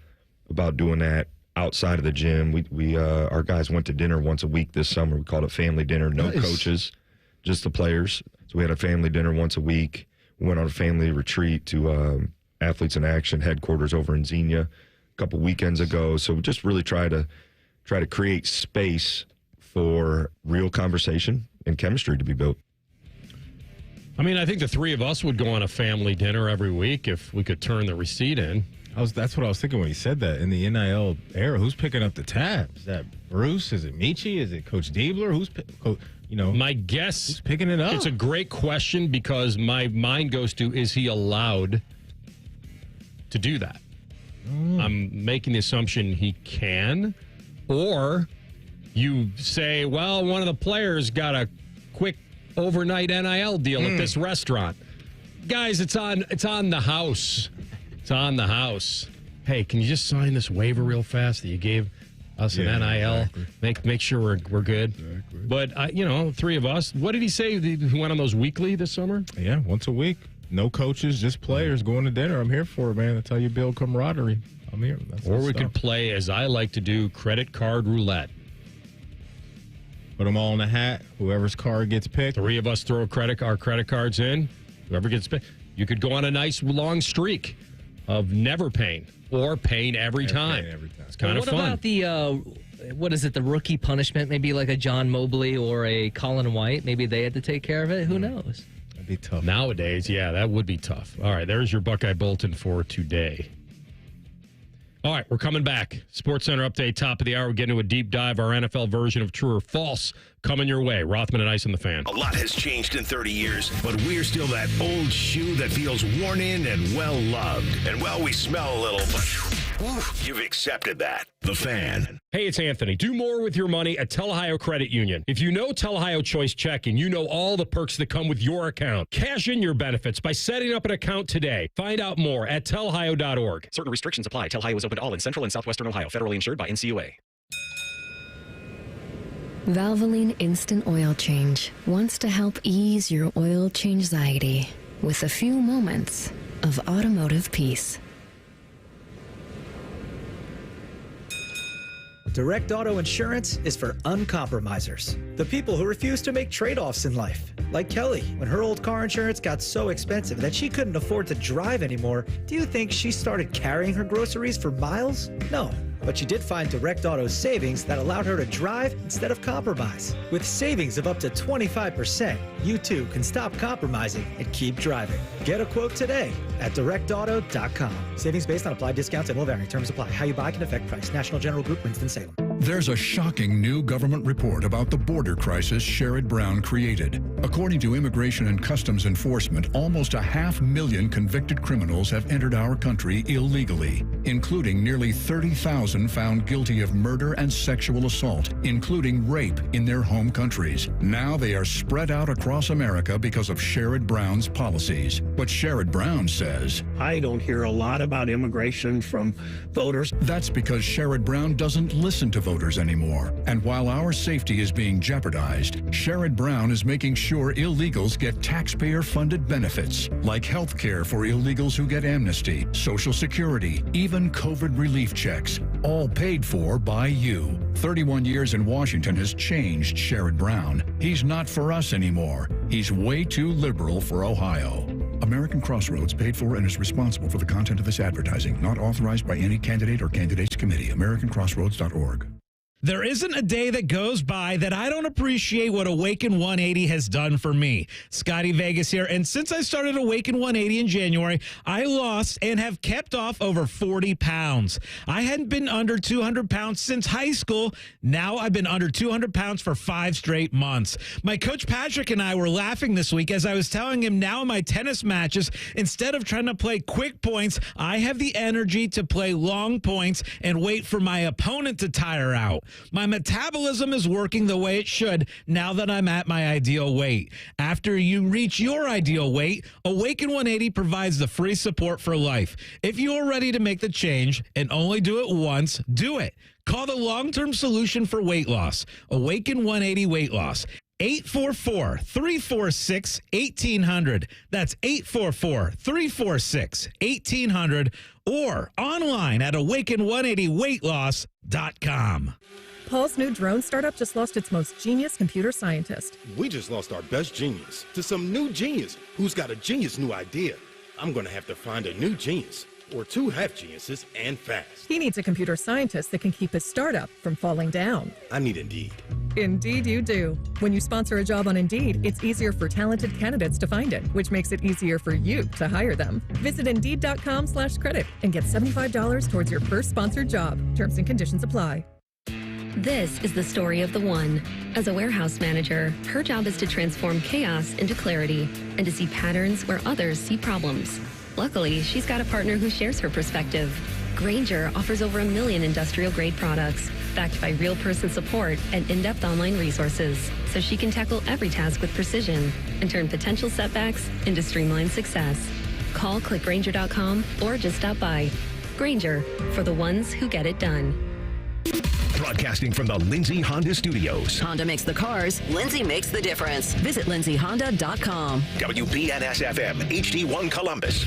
about doing that outside of the gym. Our guys went to dinner once a week this summer. We called it family dinner, no coaches, just the players. So we had a family dinner once a week. We went on a family retreat to Athletes in Action headquarters over in Xenia a couple weekends ago. So we just really try to create space for real conversation and chemistry to be built. I mean, I think the three of us would go on a family dinner every week if we could turn the receipt in. That's what I was thinking when he said that. In the NIL era, who's picking up the tab? Is that Bruce? Is it Michi? Is it Coach Diebler? My guess, who's picking it up? It's a great question, because my mind goes to, is he allowed to do that. I'm making the assumption he can. Or you say, well, one of the players got a quick overnight NIL deal at this restaurant. Guys, it's on the house. It's on the house. Hey, can you just sign this waiver real fast that you gave us an NIL? Exactly. Make sure we're good. Exactly. But, three of us. What did he say? He went on those weekly this summer? Yeah, once a week. No coaches, just players going to dinner. I'm here for it, man. That's how you build camaraderie. I'm here. Or we could play, as I like to do, credit card roulette. Put them all in a hat. Whoever's card gets picked. Three of us throw our credit cards in. Whoever gets picked. You could go on a nice long streak of never paying or paying every time. It's kind of fun. What about the rookie punishment? Maybe like a John Mobley or a Colin White. Maybe they had to take care of it. Who knows? That'd be tough. Nowadays, yeah, that would be tough. All right, there's your Buckeye Bulletin for today. All right, we're coming back. Sports Center update, top of the hour. We're getting into a deep dive, our NFL version of True or False coming your way. Rothman and Ice on the Fan. A lot has changed in 30 years, but we're still that old shoe that feels worn in and well-loved. And, well, we smell a little, but you've accepted that. The Fan. Hey, it's Anthony. Do more with your money at Tel-Ohio Credit Union. If you know Tel-Ohio Choice Checking, you know all the perks that come with your account. Cash in your benefits by setting up an account today. Find out more at telohio.org. Certain restrictions apply. Tel-Ohio is open to all in Central and Southwestern Ohio. Federally insured by NCUA. Valvoline Instant Oil Change wants to help ease your oil change-anxiety with a few moments of automotive peace. Direct Auto Insurance is for uncompromisers, the people who refuse to make trade-offs in life. Like Kelly, when her old car insurance got so expensive that she couldn't afford to drive anymore, do you think she started carrying her groceries for miles? No. But she did find Direct Auto's savings that allowed her to drive instead of compromise. With savings of up to 25%, you too can stop compromising and keep driving. Get a quote today at directauto.com. Savings based on applied discounts and will vary. Terms apply. How you buy can affect price. National General Group, Winston-Salem. There's a shocking new government report about the border crisis Sherrod Brown created. According to Immigration and Customs Enforcement, almost 500,000 convicted criminals have entered our country illegally, including nearly 30,000 found guilty of murder and sexual assault, including rape in their home countries. Now they are spread out across America because of Sherrod Brown's policies. But Sherrod Brown says, I don't hear a lot about immigration from voters. That's because Sherrod Brown doesn't listen to voters anymore. And while our safety is being jeopardized, Sherrod Brown is making sure illegals get taxpayer-funded benefits, like health care for illegals who get amnesty, Social Security, even COVID relief checks, all paid for by you. 31 years in Washington has changed Sherrod Brown. He's not for us anymore. He's way too liberal for Ohio. American Crossroads paid for and is responsible for the content of this advertising, not authorized by any candidate or candidates committee. AmericanCrossroads.org. There isn't a day that goes by that I don't appreciate what Awaken 180 has done for me. Scotty Vegas here, and since I started Awaken 180 in January, I lost and have kept off over 40 pounds. I hadn't been under 200 pounds since high school. Now I've been under 200 pounds for 5 straight months. My coach Patrick and I were laughing this week as I was telling him now in my tennis matches, instead of trying to play quick points, I have the energy to play long points and wait for my opponent to tire out. My metabolism is working the way it should now that I'm at my ideal weight. After you reach your ideal weight, Awaken 180 provides the free support for life. If you're ready to make the change and only do it once, do it. Call the long-term solution for weight loss. Awaken 180 Weight Loss. 844-346-1800. That's 844-346-1800 or online at awaken180weightloss.com. Paul's new drone startup just lost its most genius computer scientist. We just lost our best genius to some new genius who's got a genius new idea. I'm going to have to find a new genius. Or 2 half geniuses and fast. He needs a computer scientist that can keep his startup from falling down. I need Indeed. Indeed you do. When you sponsor a job on Indeed, it's easier for talented candidates to find it, which makes it easier for you to hire them. Visit Indeed.com/credit and get $75 towards your first sponsored job. Terms and conditions apply. This is the story of the one. As a warehouse manager, her job is to transform chaos into clarity and to see patterns where others see problems. Luckily, she's got a partner who shares her perspective. Grainger offers over 1 million industrial-grade products, backed by real-person support and in-depth online resources, so she can tackle every task with precision and turn potential setbacks into streamlined success. Call clickgrainger.com or just stop by. Grainger, for the ones who get it done. Broadcasting from the Lindsay Honda Studios. Honda makes the cars. Lindsay makes the difference. Visit lindsayhonda.com. WBNS-FM, HD1 Columbus.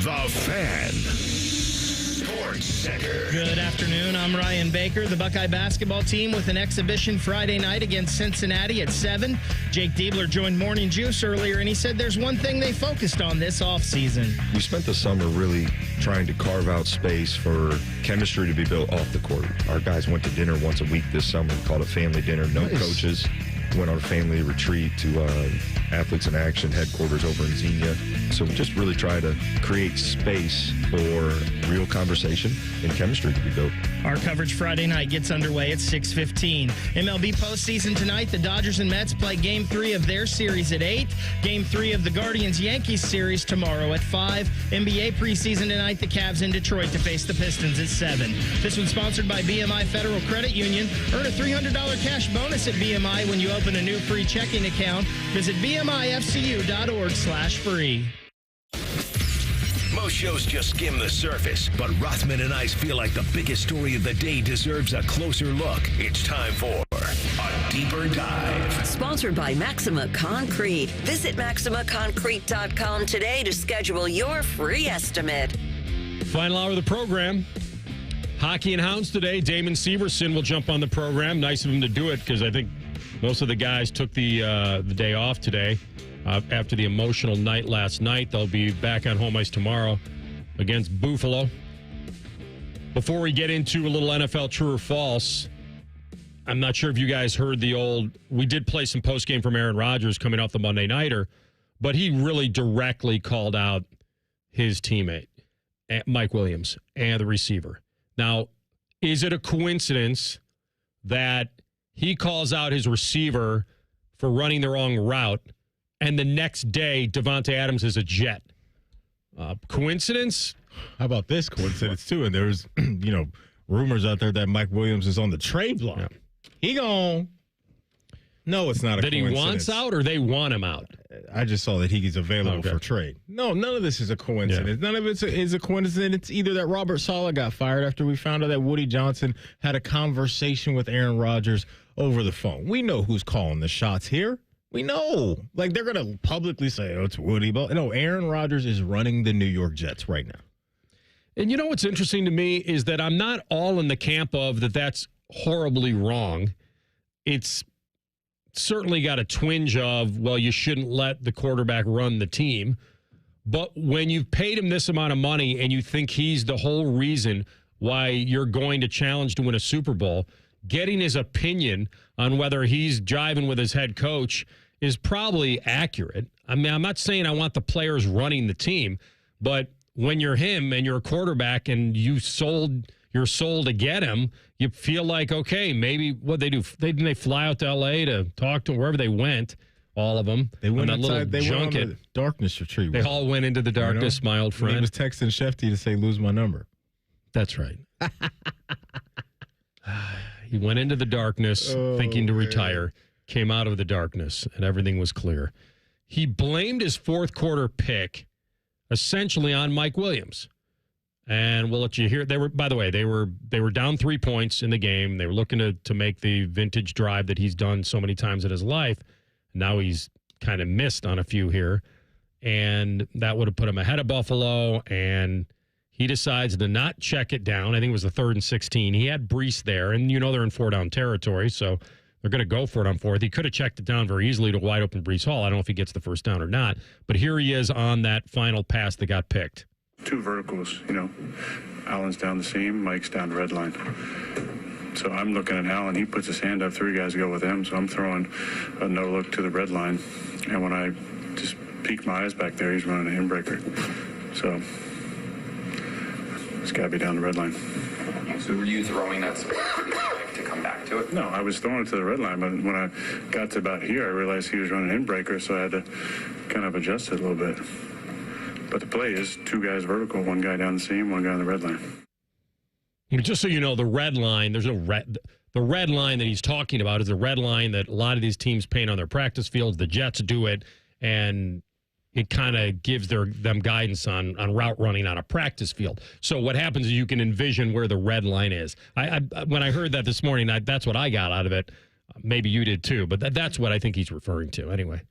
The Fan. Sports Center. Good afternoon. I'm Ryan Baker. The Buckeye basketball team with an exhibition Friday night against Cincinnati at 7. Jake Diebler joined Morning Juice earlier, and he said there's one thing they focused on this offseason. We spent the summer really trying to carve out space for chemistry to be built off the court. Our guys went to dinner once a week this summer, called a family dinner, no coaches. Went on a family retreat to Athletes in Action headquarters over in Xenia. So we just really try to create space for real conversation and chemistry to be built. Our coverage Friday night gets underway at 6:15. MLB postseason tonight, the Dodgers and Mets play Game 3 of their series at 8. Game 3 of the Guardians-Yankees series tomorrow at 5. NBA preseason tonight, the Cavs in Detroit to face the Pistons at 7. This one's sponsored by BMI Federal Credit Union. Earn a $300 cash bonus at BMI when you open a new free checking account. Visit BMIFCU.org/free. Most shows just skim the surface, but Rothman and I feel like the biggest story of the day deserves a closer look. It's time for a deeper dive. Sponsored by Maxima Concrete. Visit MaximaConcrete.com today to schedule your free estimate. Final hour of the program. Hockey and Hounds today. Damon Severson will jump on the program. Nice of him to do it because I think most of the guys took the day off today. After the emotional night last night. They'll be back on home ice tomorrow against Buffalo. Before we get into a little NFL true or false, I'm not sure if you guys heard we did play some postgame from Aaron Rodgers coming off the Monday Nighter, but he really directly called out his teammate, Mike Williams, and the receiver. Now, is it a coincidence that he calls out his receiver for running the wrong route, and the next day, Devontae Adams is a Jet? Coincidence? How about this coincidence, too? And there's, rumors out there that Mike Williams is on the trade block. Yeah. He gone. No, it's not a coincidence. That he wants out or they want him out? I just saw that he's available for trade. No, none of this is a coincidence. Yeah. None of it is a coincidence. It's either that Robert Saleh got fired after we found out that Woody Johnson had a conversation with Aaron Rodgers over the phone. We know who's calling the shots here. We know. Like, they're going to publicly say, it's Woody. But no, Aaron Rodgers is running the New York Jets right now. And you know what's interesting to me is that I'm not all in the camp of that's horribly wrong. It's certainly got a twinge of, well, you shouldn't let the quarterback run the team. But when you've paid him this amount of money and you think he's the whole reason why you're going to challenge to win a Super Bowl, getting his opinion on whether he's jiving with his head coach is probably accurate. I mean, I'm not saying I want the players running the team, but when you're him and you're a quarterback and you're sold to get him, you feel like, okay, maybe what they do, they fly out to L.A. to talk to wherever they went, all of them. They went on that inside, little junket. Went on the darkness retreat. They all went into the darkness, my old friend. He was texting Schefter to say, lose my number. That's right. He went into the darkness thinking to retire, came out of the darkness, and everything was clear. He blamed his fourth quarter pick essentially on Mike Williams. And we'll let you hear. They were down 3 points in the game. They were looking to make the vintage drive that he's done so many times in his life. Now he's kind of missed on a few here. And that would have put him ahead of Buffalo, and he decides to not check it down. I think it was the 3rd and 16. He had Brees there, and they're in 4-down territory, so they're going to go for it on 4th. He could have checked it down very easily to wide open Brees Hall. I don't know if he gets the first down or not, but here he is on that final pass that got picked. 2 verticals, Allen's down the seam, Mike's down the red line. So I'm looking at Allen. He puts his hand up, 3 guys go with him, so I'm throwing a no-look to the red line. And when I just peek my eyes back there, he's running an inbreaker. So it's got to be down the red line. So were you throwing that to come back to it? No, I was throwing it to the red line, but when I got to about here, I realized he was running an inbreaker, so I had to kind of adjust it a little bit. But the play is 2 guys vertical, 1 guy down the seam, 1 guy on the red line. Just so you know, the red line, there's no red. The red line that he's talking about is the red line that a lot of these teams paint on their practice fields. The Jets do it, and it kind of gives them guidance on route running on a practice field. So what happens is you can envision where the red line is. When I heard that this morning, that's what I got out of it. Maybe you did too, but that's what I think he's referring to anyway.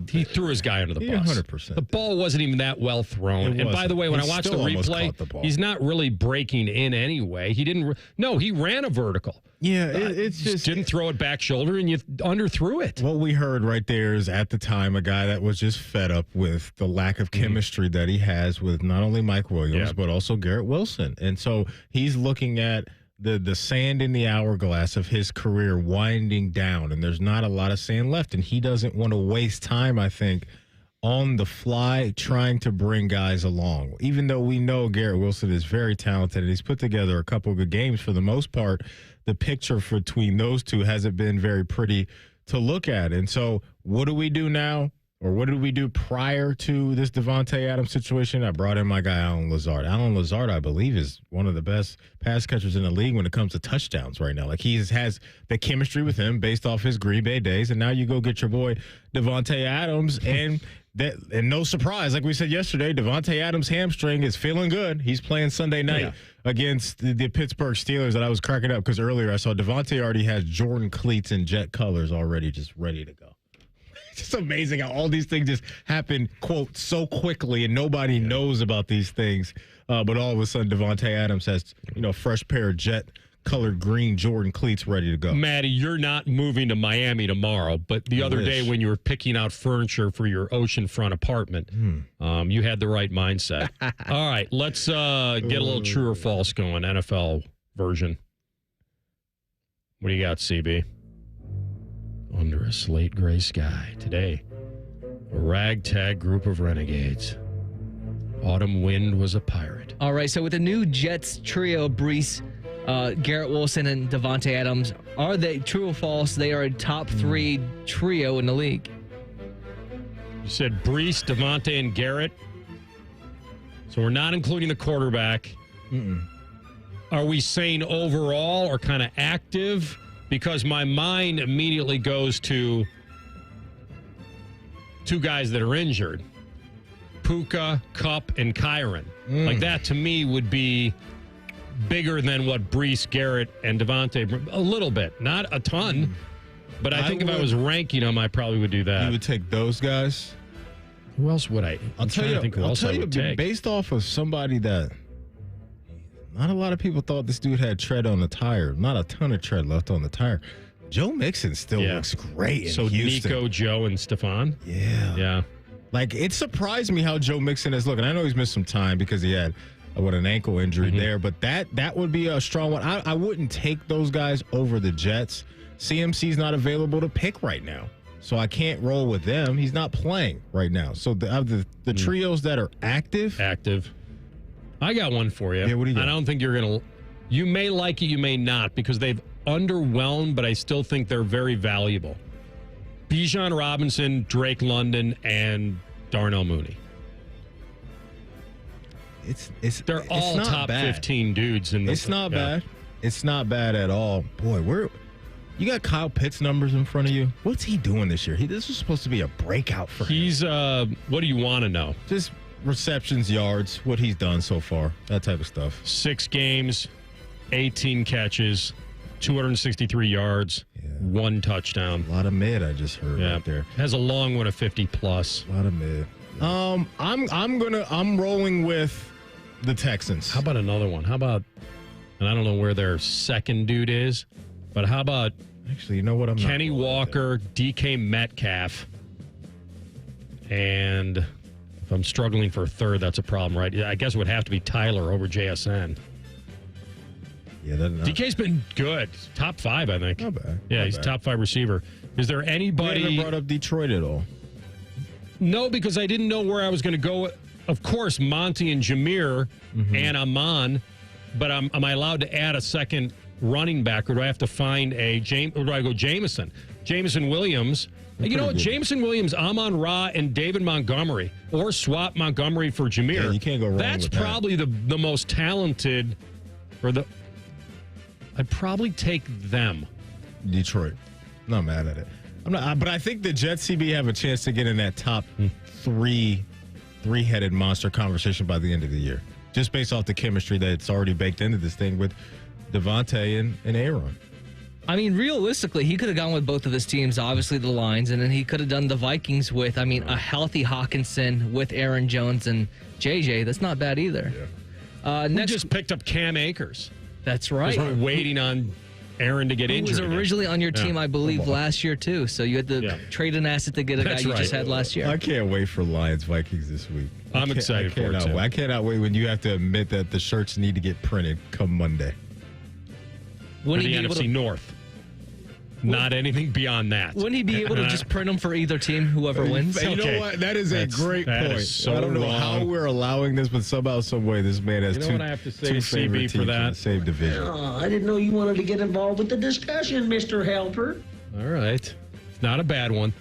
He threw his guy under the bus. 100%. The ball wasn't even that well thrown. And by the way, when I watched the replay, he's not really breaking in anyway. He didn't. No, he ran a vertical. Yeah, it's just didn't throw it back shoulder, and you underthrew it. What we heard right there is at the time a guy that was just fed up with the lack of chemistry that he has with not only Mike Williams but also Garrett Wilson, and so he's looking at the sand in the hourglass of his career winding down, and there's not a lot of sand left, and he doesn't want to waste time, I think, on the fly trying to bring guys along. Even though we know Garrett Wilson is very talented and he's put together a couple of good games, for the most part, the picture between those two hasn't been very pretty to look at. And so what do we do now? Or what did we do prior to this Davante Adams situation? I brought in my guy, Allen Lazard. Allen Lazard, I believe, is one of the best pass catchers in the league when it comes to touchdowns right now. Like, he has the chemistry with him based off his Green Bay days. And now you go get your boy Davante Adams. And no surprise, like we said yesterday, Davante Adams' hamstring is feeling good. He's playing Sunday night against the Pittsburgh Steelers. And I was cracking up because earlier I saw Davante already has Jordan cleats in jet colors already just ready to go. It's just amazing how all these things just happen, quote, so quickly, and nobody knows about these things. But all of a sudden, Davante Adams has, fresh pair of jet-colored green Jordan cleats ready to go. Maddie, you're not moving to Miami tomorrow, but the other day when you were picking out furniture for your oceanfront apartment, you had the right mindset. All right, let's get a little true or false going, NFL version. What do you got, CB? Under a slate gray sky today, a ragtag group of renegades. Autumn wind was a pirate. All right, so with the new Jets trio, Brees, Garrett Wilson, and Davante Adams, are they true or false? They are a top 3 trio in the league. You said Brees, Davante, and Garrett. So we're not including the quarterback. Are we saying overall or kind of active? Because my mind immediately goes to 2 guys that are injured. Puka, Kupp, and Kyron. Like, that to me would be bigger than what Brees, Garrett, and Davante. A little bit. Not a ton. But I think if I was ranking them, I probably would do that. You would take those guys? Who else would I? I'll tell you, based off of somebody that not a lot of people thought this dude had tread on the tire. Not a ton of tread left on the tire. Joe Mixon still looks great in Houston. Nico, Joe, and Stephon? Yeah. Like, it surprised me how Joe Mixon is looking. I know he's missed some time because he had an ankle injury there, but that would be a strong one. I wouldn't take those guys over the Jets. CMC's not available to pick right now, so I can't roll with them. He's not playing right now. So the trios that are active. I got one for you. Yeah, what do you got? I don't think you're going to... You may like it, you may not, because they've underwhelmed, but I still think they're very valuable. Bijan Robinson, Drake London, and Darnell Mooney. They're all top bad. 15 dudes. It's not bad. It's not bad at all. Boy, you got Kyle Pitts numbers in front of you. What's he doing this year? This was supposed to be a breakout for him. He's, what do you want to know? Just receptions, yards, what he's done so far, that type of stuff. 6 games, 18 catches, 263 yards, 1 touchdown. A lot of mid, I just heard right there. Has a long one of 50 plus. A lot of mid. I'm rolling with the Texans. How about another one? How about, and I don't know where their second dude is, but how about actually, you know what? Kenny Walker, DK Metcalf, and if I'm struggling for a third, that's a problem, right? I guess it would have to be Tyler over JSN. Yeah, DK's been good. Top 5, I think. Not bad. Yeah, he's top 5 receiver. Is there anybody... You haven't brought up Detroit at all? No, because I didn't know where I was going to go. Of course, Monty and Jameer and Amon, but am I allowed to add a second running back, or do I have to find or do I go Jameson? Jameson Williams. You know what? Jameson Williams, Amon Ra, and David Montgomery, or swap Montgomery for Jameer. Yeah, you can't go wrong That's with that. probably the most talented, I'd probably take them. Detroit. Not mad at it. But I think the Jets, CB, have a chance to get in that top three-headed monster conversation by the end of the year, just based off the chemistry that's already baked into this thing with Devontae and Aaron. I mean, realistically, he could have gone with both of his teams, obviously the Lions, and then he could have done the Vikings with, a healthy Hawkinson with Aaron Jones and JJ. That's not bad either. Yeah. Next, just picked up Cam Akers. That's right. We're waiting on Aaron to get injured. He was originally on your team, I believe, last year, too. So you had to trade an asset to get a guy you just had last year. I can't wait for Lions-Vikings this week. I'm excited for it, too. I cannot wait when you have to admit that the shirts need to get printed come Monday. For the NFC North. Not anything beyond that. Wouldn't he be able to just print them for either team, whoever wins? You know what? That is a great point. So I don't know how we're allowing this, but somehow, some way, this man has what I have to say, CB, for that? Same division. I didn't know you wanted to get involved with the discussion, Mr. Helper. All right. It's not a bad one.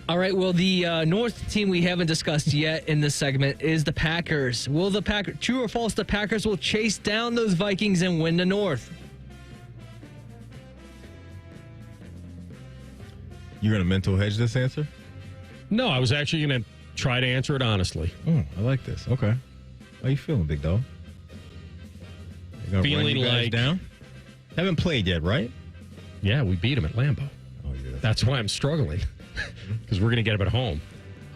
All right, well, the North team we haven't discussed yet in this segment is the Packers. True or false, the Packers will chase down those Vikings and win the North? You're going to mental hedge this answer? No, I was actually going to try to answer it honestly. Oh, I like this. Okay. How you feeling, big dog? Feeling like down? Haven't played yet, right? Yeah, we beat him at Lambeau. Oh, yeah. That's why I'm struggling, because we're going to get him at home.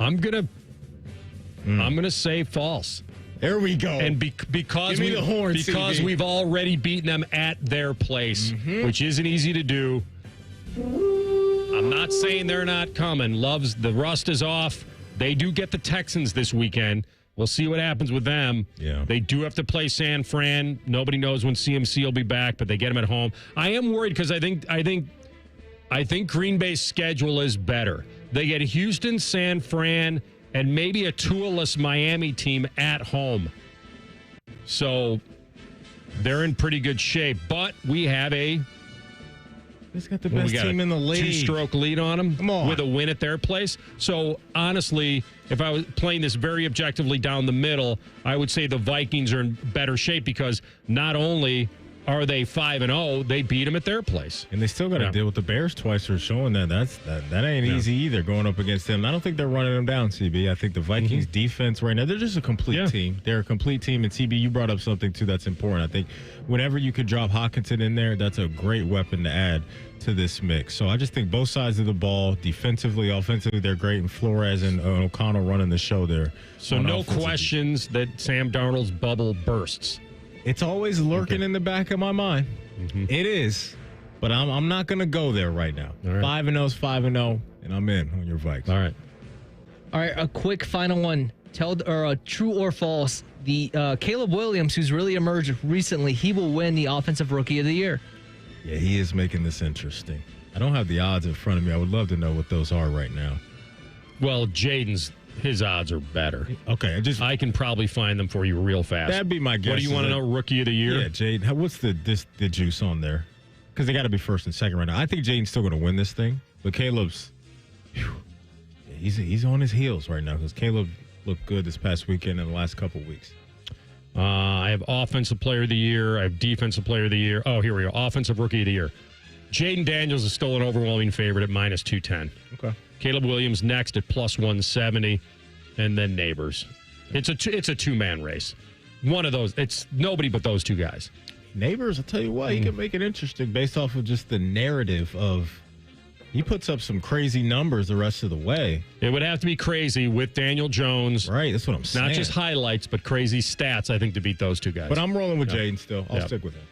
I'm gonna say false. There we go. And because we've already beaten them at their place, which isn't easy to do. I'm not saying they're not coming. The rust is off. They do get the Texans this weekend. We'll see what happens with them. Yeah. They do have to play San Fran. Nobody knows when CMC will be back, but they get them at home. I am worried because I think Green Bay's schedule is better. They get Houston, San Fran, and maybe a Tua-less Miami team at home. So they're in pretty good shape. But we have He's got the best team in the league. 2-stroke lead on them. Come on. With a win at their place. So, honestly, if I was playing this very objectively down the middle, I would say the Vikings are in better shape because not only are they 5-0, they beat them at their place. And they still got to deal with the Bears twice for showing that that ain't easy either going up against them. I don't think they're running them down, CB. I think the Vikings defense right now, they're just a complete team. They're a complete team. And CB, you brought up something too that's important. I think whenever you could drop Hawkinson in there, that's a great weapon to add to this mix. So I just think both sides of the ball, defensively, offensively, they're great. And Flores and O'Connell running the show there. So no questions that Sam Darnold's bubble bursts. It's always lurking in the back of my mind. It is. But I'm not going to go there right now. 5-0 is 5-0, and I'm in on your Vikes. All right, a quick final one. True or false, the Caleb Williams, who's really emerged recently, he will win the Offensive Rookie of the Year. Yeah, he is making this interesting. I don't have the odds in front of me. I would love to know what those are right now. Well, his odds are better. Okay, I can probably find them for you real fast. That'd be my guess. What do you want to know? Rookie of the Year? Yeah, Jaden. What's the juice on there? Because they got to be first and second right now. I think Jaden's still going to win this thing, but Caleb's he's on his heels right now because Caleb looked good this past weekend and the last couple weeks. I have Offensive Player of the Year. I have Defensive Player of the Year. Oh, here we go. Offensive Rookie of the Year. Jaden Daniels is still an overwhelming favorite at -210. Okay. Caleb Williams next at +170, and then Neighbors. It's a two-man race. One of those. It's nobody but those two guys. Neighbors, I'll tell you what, he can make it interesting based off of just the narrative of he puts up some crazy numbers the rest of the way. It would have to be crazy with Daniel Jones. Right, that's what I'm saying. Not just highlights, but crazy stats, I think, to beat those two guys. But I'm rolling with Jaden still. I'll stick with him.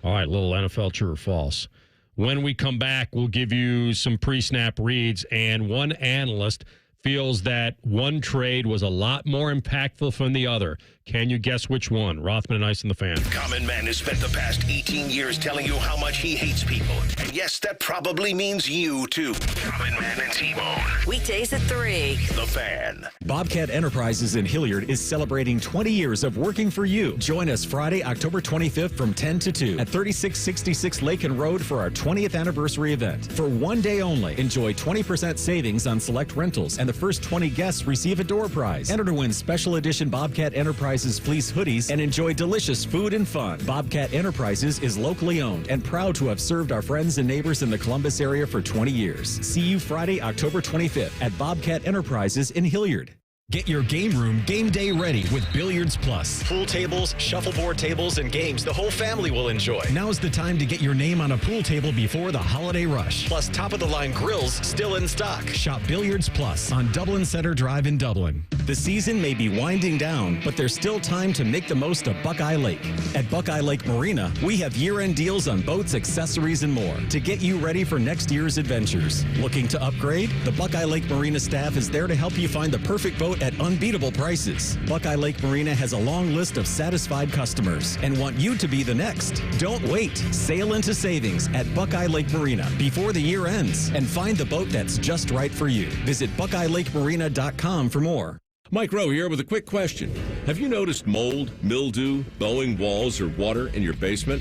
All right, little NFL true or false. When we come back, we'll give you some pre-snap reads and one analyst feels that one trade was a lot more impactful than the other. Can you guess which one? Rothman and Ice and the Fan. Common Man has spent the past 18 years telling you how much he hates people. And yes, that probably means you, too. Common Man and T-Bone. Weekdays at 3. The Fan. Bobcat Enterprises in Hilliard is celebrating 20 years of working for you. Join us Friday, October 25th from 10 to 2 at 3666 Lakin Road for our 20th anniversary event. For one day only, enjoy 20% savings on select rentals, and the first 20 guests receive a door prize. Enter to win special edition Bobcat Enterprises fleece hoodies and enjoy delicious food and fun. Bobcat Enterprises is locally owned and proud to have served our friends and neighbors in the Columbus area for 20 years. See you Friday, October 25th at Bobcat Enterprises in Hilliard. Get your game room game day ready with Billiards Plus. Pool tables, shuffleboard tables, and games the whole family will enjoy. Now's the time to get your name on a pool table before the holiday rush. Plus top-of-the-line grills still in stock. Shop Billiards Plus on Dublin Center Drive in Dublin. The season may be winding down, but there's still time to make the most of Buckeye Lake. At Buckeye Lake Marina, we have year-end deals on boats, accessories, and more to get you ready for next year's adventures. Looking to upgrade? The Buckeye Lake Marina staff is there to help you find the perfect boat at unbeatable prices. Buckeye Lake Marina has a long list of satisfied customers and want you to be the next. Don't wait. Sail into savings at Buckeye Lake Marina before the year ends and find the boat that's just right for you. Visit BuckeyeLakeMarina.com for more. Mike Rowe here with a quick question. Have you noticed mold, mildew, bowing walls, or water in your basement?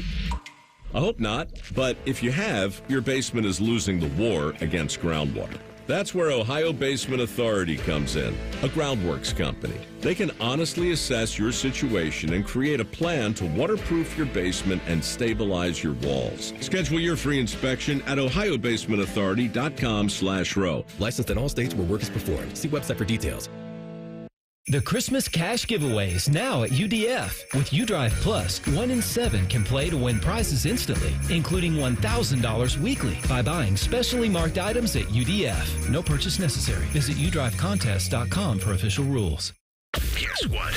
I hope not, but if you have, your basement is losing the war against groundwater. That's where Ohio Basement Authority comes in, a groundworks company. They can honestly assess your situation and create a plan to waterproof your basement and stabilize your walls. Schedule your free inspection at ohiobasementauthority.com/row. Licensed in all states where work is performed. See website for details. The Christmas cash giveaways now at UDF. With UDrive Plus, 1 in 7 can play to win prizes instantly, including $1,000 weekly by buying specially marked items at UDF. No purchase necessary. Visit udrivecontest.com for official rules. Guess what?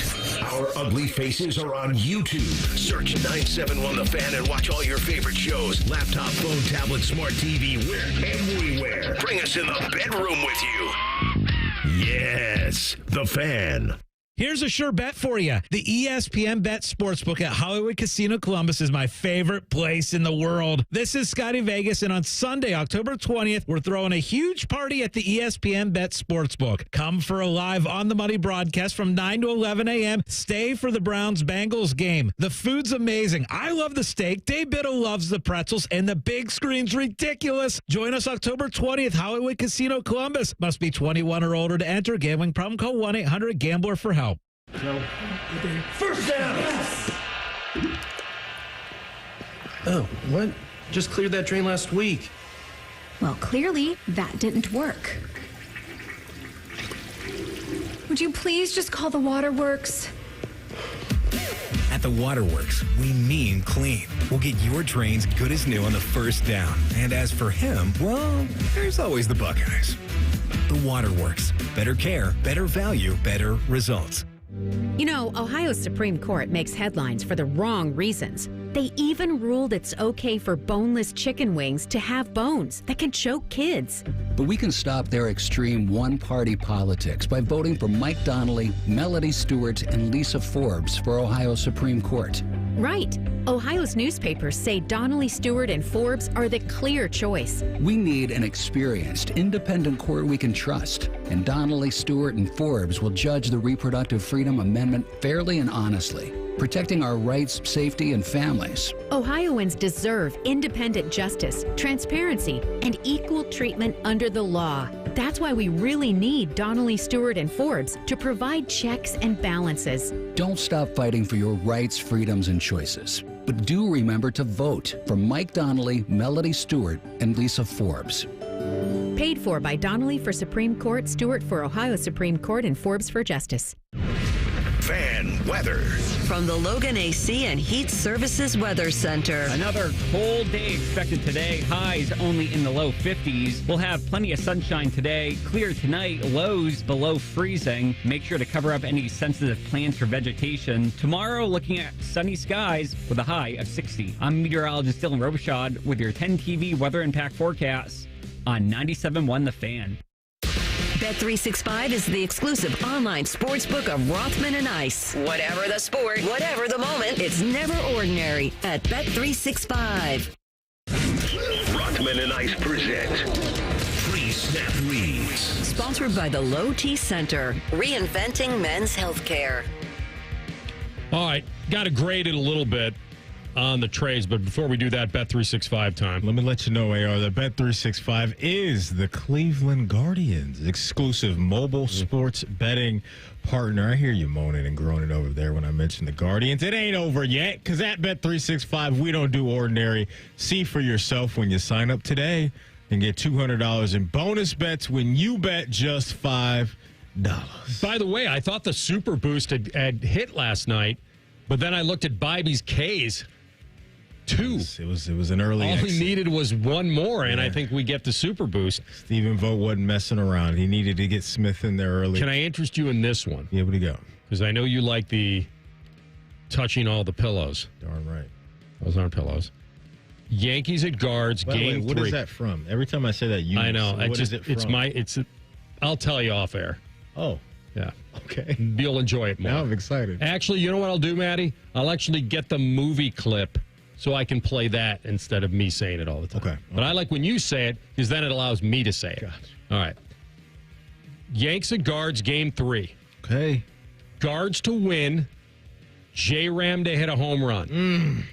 Our ugly faces are on YouTube. Search 971 The Fan and watch all your favorite shows. Laptop, phone, tablet, smart TV, we're everywhere. Bring us in the bedroom with you. Yes, The Fan. Here's a sure bet for you. The ESPN Bet Sportsbook at Hollywood Casino Columbus is my favorite place in the world. This is Scotty Vegas, and on Sunday, October 20th, we're throwing a huge party at the ESPN Bet Sportsbook. Come for a live on-the-money broadcast from 9 to 11 a.m. Stay for the Browns-Bengals game. The food's amazing. I love the steak. Dave Biddle loves the pretzels, and the big screen's ridiculous. Join us October 20th, Hollywood Casino Columbus. Must be 21 or older to enter. Gambling problem, call 1-800-GAMBLER for help. No. First down! Oh, what? Just cleared that drain last week. Well, clearly that didn't work. Would you please just call the waterworks? At the Waterworks, we mean clean. We'll get your drains good as new on the first down. And as for him, well, there's always the Buckeyes. The Waterworks. Better care, better value, better results. You know, Ohio's Supreme Court makes headlines for the wrong reasons. They even ruled it's okay for boneless chicken wings to have bones that can choke kids. But we can stop their extreme one-party politics by voting for Mike Donnelly, Melody Stewart, and Lisa Forbes for Ohio's Supreme Court. Right. Ohio's newspapers say Donnelly, Stewart, and Forbes are the clear choice. We need an experienced, independent court we can trust. And Donnelly, Stewart, and Forbes will judge the Reproductive Freedom Amendment fairly and honestly, protecting our rights, safety, and families. Ohioans deserve independent justice, transparency, and equal treatment under the law. That's why we really need Donnelly, Stewart, and Forbes to provide checks and balances. Don't stop fighting for your rights, freedoms, and choices. But do remember to vote for Mike Donnelly, Melody Stewart, and Lisa Forbes. Paid for by Donnelly for Supreme Court, Stewart for Ohio Supreme Court, and Forbes for Justice. Fan weather. From the Logan AC and Heat Services Weather Center. Another cold day expected today. Highs only in the low 50s. We'll have plenty of sunshine today. Clear tonight. Lows below freezing. Make sure to cover up any sensitive plants or vegetation. Tomorrow, looking at sunny skies with a high of 60. I'm meteorologist Dylan Robichaud with your 10 TV weather impact forecast on 97.1 The Fan. Bet365 is the exclusive online sportsbook of Rothman and Ice. Whatever the sport, whatever the moment, it's never ordinary at Bet365. Rothman and Ice present Pre-Snap Reads. Sponsored by the Low T Center, reinventing men's healthcare. All right, got to grade it a little bit on the trades, but before we do that, Bet365 time. Let me let you know, AR, that Bet365 is the Cleveland Guardians' exclusive mobile sports betting partner. I hear you moaning and groaning over there when I mention the Guardians. It ain't over yet, because at Bet365, we don't do ordinary. See for yourself when you sign up today and get $200 in bonus bets when you bet just $5. By the way, I thought the Super Boost had hit last night, but then I looked at Bibby's K's. 2. It was an early All exit. he needed was one more, and I think we get the Super Boost. Stephen Vogt wasn't messing around. He needed to get Smith in there early. Can I interest you in this one? Yeah, what do you go? Because I know you like the touching all the pillows. Darn right. Those aren't pillows. Yankees at guards, By the game way, what 3. is that from? Every time I say that, I know. What is it from? I'll tell you off air. Oh. Yeah. Okay. You'll enjoy it more. Now I'm excited. Actually, you know what I'll do, Maddie? I'll actually get the movie clip so I can play that instead of me saying it all the time. Okay. But I like when you say it because then it allows me to say it. Gotcha. All right. Yanks at guards, game 3. Okay. Guards to win. J-Ram to hit a home run.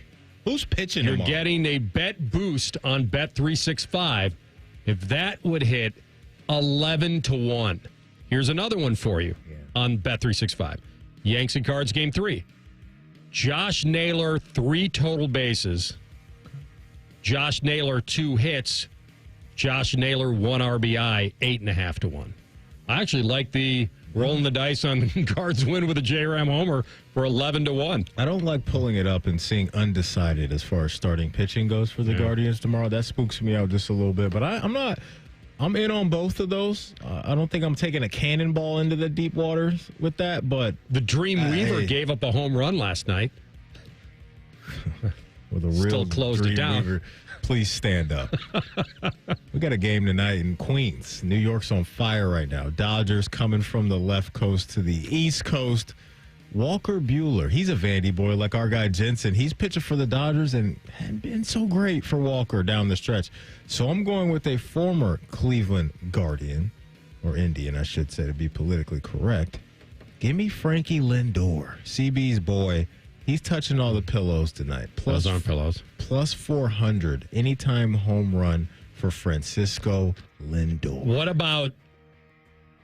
Who's pitching You're tomorrow? getting a bet boost on Bet365. If that would hit 11-1. Here's another one for you on Bet365. Yanks and Cards, game 3. Josh Naylor, 3 total bases. Josh Naylor, 2 hits. Josh Naylor, 1 RBI, 8.5-1. I actually like the rolling the dice on Cards win with a J-Ram homer for 11-1. I don't like pulling it up and seeing undecided as far as starting pitching goes for the Guardians tomorrow. That spooks me out just a little bit, but I'm in on both of those. I don't think I'm taking a cannonball into the deep waters with that, but the Dream Weaver gave up a home run last night. With a real Still closed Dream it down. Weaver. Please stand up. We got a game tonight in Queens. New York's on fire right now. Dodgers coming from the left coast to the east coast. Walker Buehler, he's a Vandy boy like our guy Jensen. He's pitching for the Dodgers and hadn't been so great for Walker down the stretch. So I'm going with a former Cleveland Guardian, or Indian, I should say, to be politically correct. Give me Frankie Lindor, CB's boy. He's touching all the pillows tonight. Those aren't pillows. Plus 400 anytime home run for Francisco Lindor. What about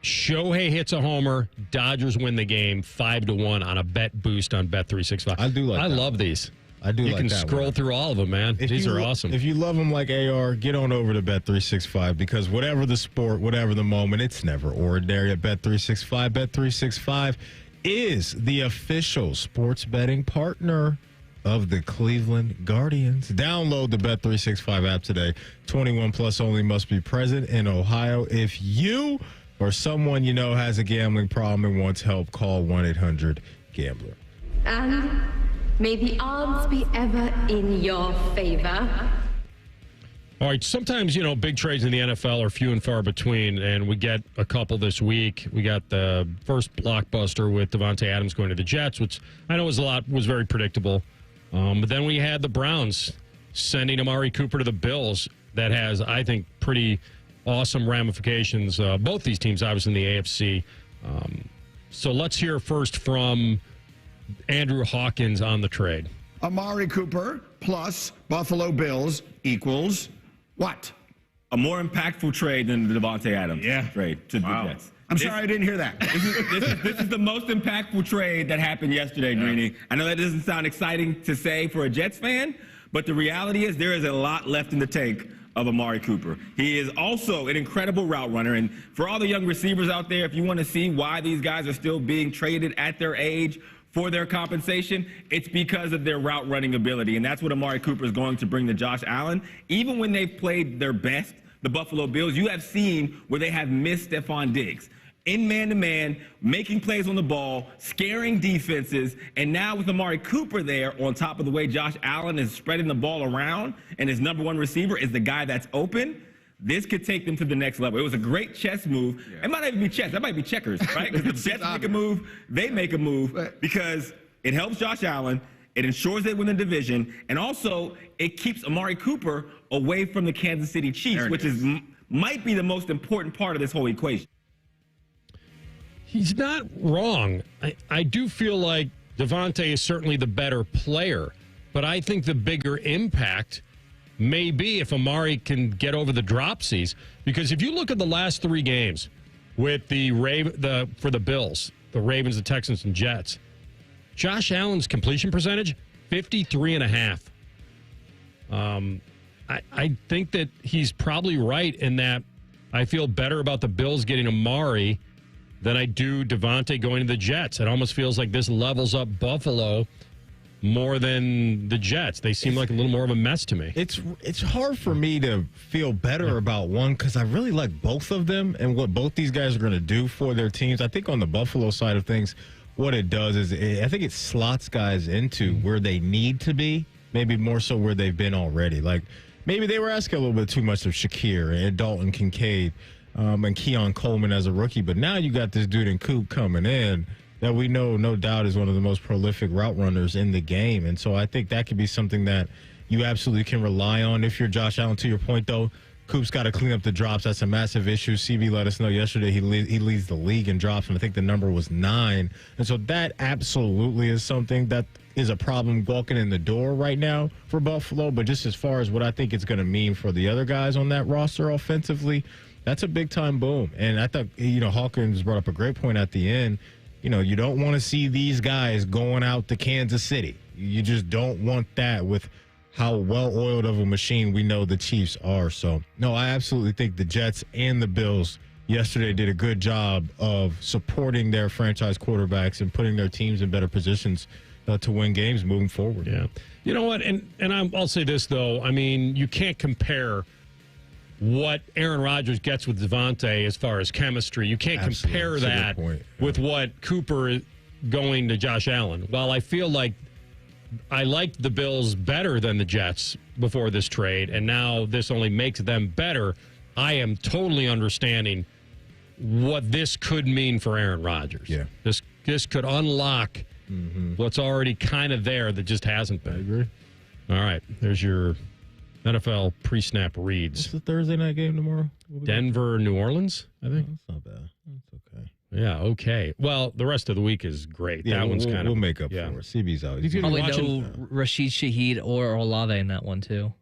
Shohei hits a homer, Dodgers win the game 5-1 on a bet boost on Bet365. I do like that. I love these. I do You like can that scroll one. through all of them, man. These are awesome. If you love them like AR, get on over to Bet365 because whatever the sport, whatever the moment, it's never ordinary at Bet365. Bet365 is the official sports betting partner of the Cleveland Guardians. Download the Bet365 app today. 21 plus only, must be present in Ohio. If you or someone you know has a gambling problem and wants help, call 1-800-GAMBLER. And may the odds be ever in your favor. All right, sometimes, big trades in the NFL are few and far between, and we get a couple this week. We got the first blockbuster with Davante Adams going to the Jets, which I know was very predictable. But then we had the Browns sending Amari Cooper to the Bills. That has, I think, pretty awesome ramifications. Both these teams, obviously, in the AFC. So let's hear first from Andrew Hawkins on the trade. Amari Cooper plus Buffalo Bills equals what? A more impactful trade than the Davante Adams trade to the Jets. I'm sorry I didn't hear that. This is the most impactful trade that happened yesterday, Greeny. I know that doesn't sound exciting to say for a Jets fan, but the reality is there is a lot left in the tank of Amari Cooper. He is also an incredible route runner, and for all the young receivers out there, if you want to see why these guys are still being traded at their age for their compensation, it's because of their route running ability, and that's what Amari Cooper is going to bring to Josh Allen. Even when they've played their best, the Buffalo Bills, you have seen where they have missed Stephon Diggs. In man-to-man, making plays on the ball, scaring defenses, and now with Amari Cooper there on top of the way Josh Allen is spreading the ball around and his number one receiver is the guy that's open, this could take them to the next level. It was a great chess move. It might not even be chess. That might be checkers, right? Because the Jets make a move, they make a move because it helps Josh Allen. It ensures they win the division. And also, it keeps Amari Cooper away from the Kansas City Chiefs, which might be the most important part of this whole equation. He's not wrong. I do feel like Devontae is certainly the better player, but I think the bigger impact may be if Amari can get over the dropsies. Because if you look at the last 3 games with for the Bills, the Ravens, the Texans, and Jets, Josh Allen's completion percentage, 53.5. I think that he's probably right in that I feel better about the Bills getting Amari than I do Devontae going to the Jets. It almost feels like this levels up Buffalo more than the Jets. They seem like a little more of a mess to me. It's hard for me to feel better about one because I really like both of them and what both these guys are going to do for their teams. I think on the Buffalo side of things, what it does is I think it slots guys into where they need to be, maybe more so where they've been already. Like maybe they were asking a little bit too much of Shakir and Dalton Kincaid and Keon Coleman as a rookie, but now you got this dude in Coop coming in that we know, no doubt, is one of the most prolific route runners in the game. And so I think that could be something that you absolutely can rely on if you're Josh Allen. To your point, though, Coop's got to clean up the drops. That's a massive issue. CB let us know yesterday he leads the league in drops, and I think the number was 9. And so that absolutely is something that is a problem walking in the door right now for Buffalo. But just as far as what I think it's going to mean for the other guys on that roster offensively, that's a big-time boom. And I thought, Hawkins brought up a great point at the end. You don't want to see these guys going out to Kansas City. You just don't want that with how well-oiled of a machine we know the Chiefs are. So, no, I absolutely think the Jets and the Bills yesterday did a good job of supporting their franchise quarterbacks and putting their teams in better positions to win games moving forward. Yeah. You know what? And I'll say this, though. I mean, you can't compare what Aaron Rodgers gets with Devontae as far as chemistry. You can't compare that with what Cooper going to Josh Allen. While I feel like I liked the Bills better than the Jets before this trade, and now this only makes them better, I am totally understanding what this could mean for Aaron Rodgers. Yeah. This could unlock what's already kind of there that just hasn't been. I agree. All right. There's your NFL pre-snap reads. What's the Thursday night game tomorrow? Denver, New Orleans, I think. That's not bad. That's okay. Yeah, okay. Well, the rest of the week is great. Yeah, that one's kind of... We'll make up for it. CB's out. Probably no Rashid Shaheed or Olave in that one, too.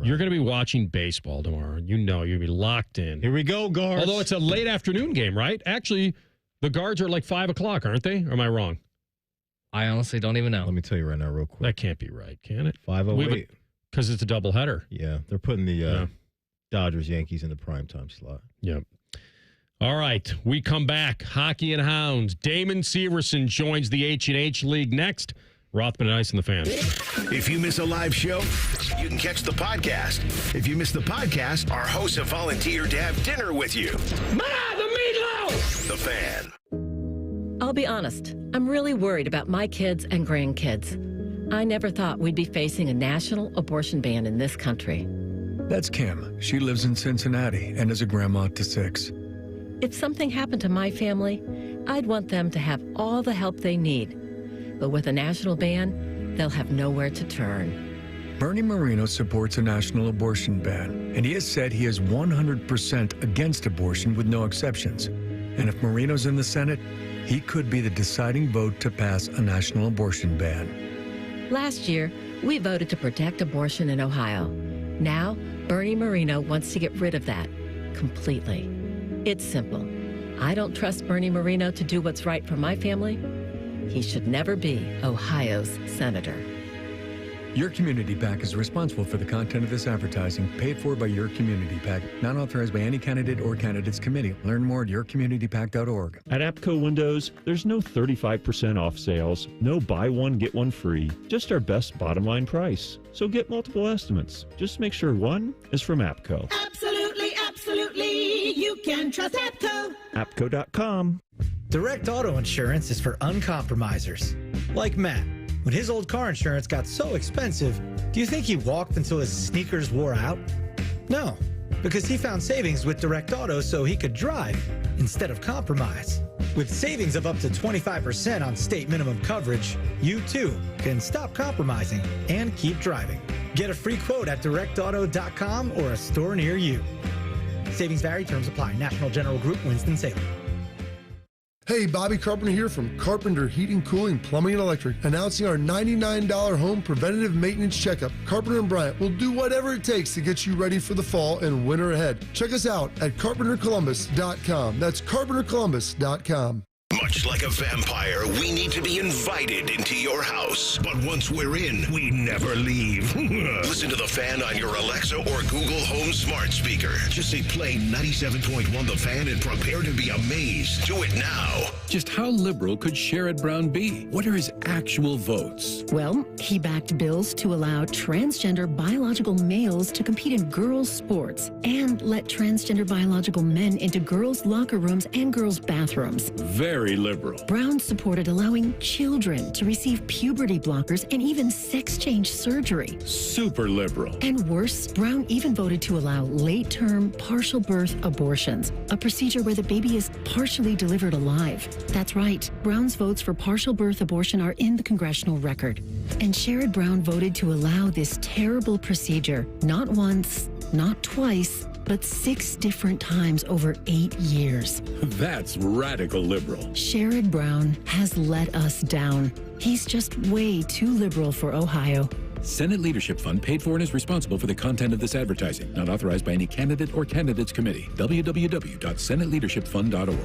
You're going to be watching baseball tomorrow. You're going to be locked in. Here we go, Guards. Although it's a late afternoon game, right? Actually, the Guards are like 5 o'clock, aren't they? Or am I wrong? I honestly don't even know. Let me tell you right now real quick. That can't be right, can it? 5:08. Because it's a doubleheader. Yeah, they're putting the Dodgers, Yankees in the primetime slot. Yep. All right, we come back. Hockey and Hounds. Damon Severson joins the H&H League next. Rothman and Ice and the Fan. If you miss a live show, you can catch the podcast. If you miss the podcast, our hosts have volunteered to have dinner with you. Ma, the meatloaf! The Fan. I'll be honest, I'm really worried about my kids and grandkids. I never thought we'd be facing a national abortion ban in this country. That's Kim. She lives in Cincinnati and is a grandma to 6. If something happened to my family, I'd want them to have all the help they need. But with a national ban, they'll have nowhere to turn. Bernie Moreno supports a national abortion ban, and he has said he is 100% against abortion with no exceptions. And if Moreno's in the Senate, he could be the deciding vote to pass a national abortion ban. Last year, we voted to protect abortion in Ohio. Now, Bernie Moreno wants to get rid of that completely. It's simple. I don't trust Bernie Moreno to do what's right for my family. He should never be Ohio's senator. Your Community PAC is responsible for the content of this advertising, paid for by Your Community PAC, not authorized by any candidate or candidates committee. Learn more at yourcommunitypac.org. At APCO Windows, there's no 35% off sales, no buy one, get one free, just our best bottom line price. So get multiple estimates. Just make sure one is from APCO. Absolutely, absolutely. You can trust APCO. APCO.com. Direct auto insurance is for uncompromisers, like Matt. When his old car insurance got so expensive, do you think he walked until his sneakers wore out? No, because he found savings with Direct Auto so he could drive instead of compromise. With savings of up to 25% on state minimum coverage, you too can stop compromising and keep driving. Get a free quote at directauto.com or a store near you. Savings vary, terms apply. National General Group, Winston-Salem. Hey, Bobby Carpenter here from Carpenter Heating, Cooling, Plumbing, and Electric, announcing our $99 home preventative maintenance checkup. Carpenter & Bryant will do whatever it takes to get you ready for the fall and winter ahead. Check us out at carpentercolumbus.com. That's carpentercolumbus.com. Much like a vampire, we need to be invited into your house. But once we're in, we never leave. Listen to The Fan on your Alexa or Google Home smart speaker. Just say play 97.1 The Fan and prepare to be amazed. Do it now. Just how liberal could Sherrod Brown be? What are his actual votes? Well, he backed bills to allow transgender biological males to compete in girls' sports and let transgender biological men into girls' locker rooms and girls' bathrooms. Very liberal. Brown supported allowing children to receive puberty blockers and even sex change surgery. Super liberal. And worse, Brown even voted to allow late-term partial birth abortions, a procedure where the baby is partially delivered alive. That's right. Brown's votes for partial birth abortion are in the congressional record. And Sherrod Brown voted to allow this terrible procedure not once, not twice, but 6 different times over 8 years. That's radical liberal. Sherrod Brown has let us down. He's just way too liberal for Ohio. Senate Leadership Fund paid for and is responsible for the content of this advertising. Not authorized by any candidate or candidates committee. www.senateleadershipfund.org.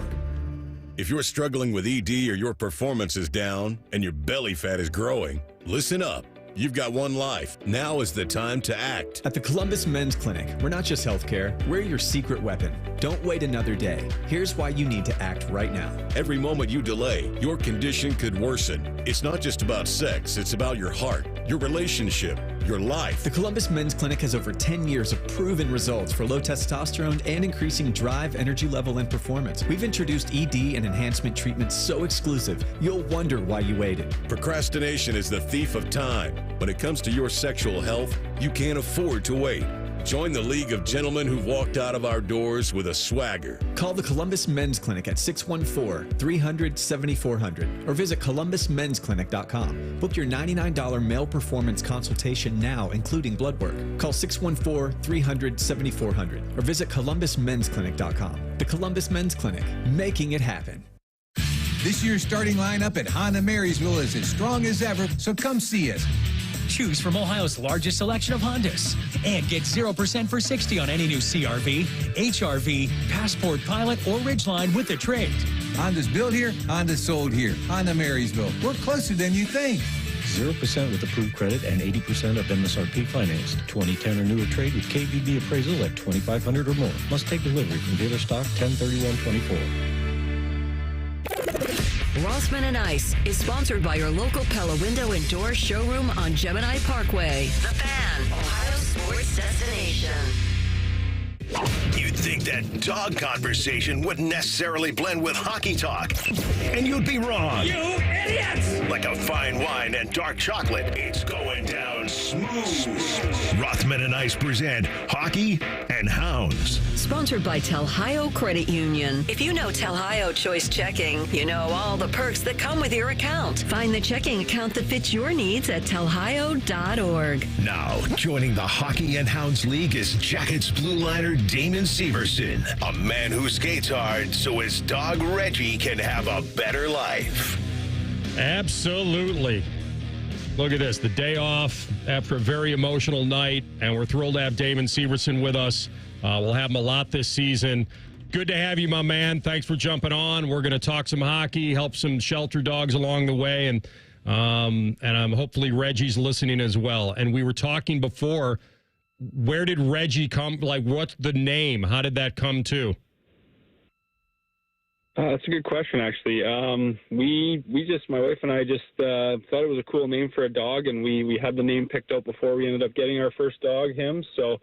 If you're struggling with ED or your performance is down and your belly fat is growing, listen up. You've got one life. Now is the time to act. At the Columbus Men's Clinic, we're not just healthcare, we're your secret weapon. Don't wait another day. Here's why you need to act right now. Every moment you delay, your condition could worsen. It's not just about sex, it's about your heart, your relationship, your life. The Columbus Men's Clinic has over 10 years of proven results for low testosterone and increasing drive, energy level, and performance. We've introduced ED and enhancement treatments so exclusive, you'll wonder why you waited. Procrastination is the thief of time. When it comes to your sexual health, you can't afford to wait. Join the League of Gentlemen who've walked out of our doors with a swagger. Call the Columbus Men's Clinic at 614-300-7400 or visit columbusmensclinic.com. Book your $99 male performance consultation now, including blood work. Call 614-300-7400 or visit columbusmensclinic.com. The Columbus Men's Clinic, making it happen. This year's starting lineup at Honda Marysville is as strong as ever, so come see us. Choose from Ohio's largest selection of Hondas and get 0% for 60 on any new CRV, HRV, Passport, Pilot, or Ridgeline with the trade. Honda's built here, Honda's sold here. Honda Marysville. We're closer than you think. 0% with approved credit and 80% of MSRP financed. 2010 or newer trade with KBB appraisal at $2,500 or more. Must take delivery from dealer stock 10/31/24. Rothman and Ice is sponsored by your local Pella Window and Door showroom on Gemini Parkway. The Fan, Ohio's sports destination. You'd think that dog conversation wouldn't necessarily blend with hockey talk. And you'd be wrong. You idiots! Like a fine wine and dark chocolate, it's going down smooth. Rothman and Ice present Hockey and Hounds. Sponsored by Telhio Credit Union. If you know Telhio Choice Checking, you know all the perks that come with your account. Find the checking account that fits your needs at telhio.org. Now, joining the Hockey and Hounds League is Jackets blue liner Damon Severson, a man who skates hard so his dog Reggie can have a better life. Absolutely. Look at this, the day off after a very emotional night, and we're thrilled to have Damon Severson with us. We'll have him a lot this season. Good to have you, my man. Thanks for jumping on. We're going to talk some hockey, help some shelter dogs along the way, and hopefully Reggie's listening as well. And we were talking before, where did Reggie come? Like, what's the name? How did that come to? That's a good question, actually. My wife and I just thought it was a cool name for a dog, and we had the name picked out before we ended up getting our first dog, him. So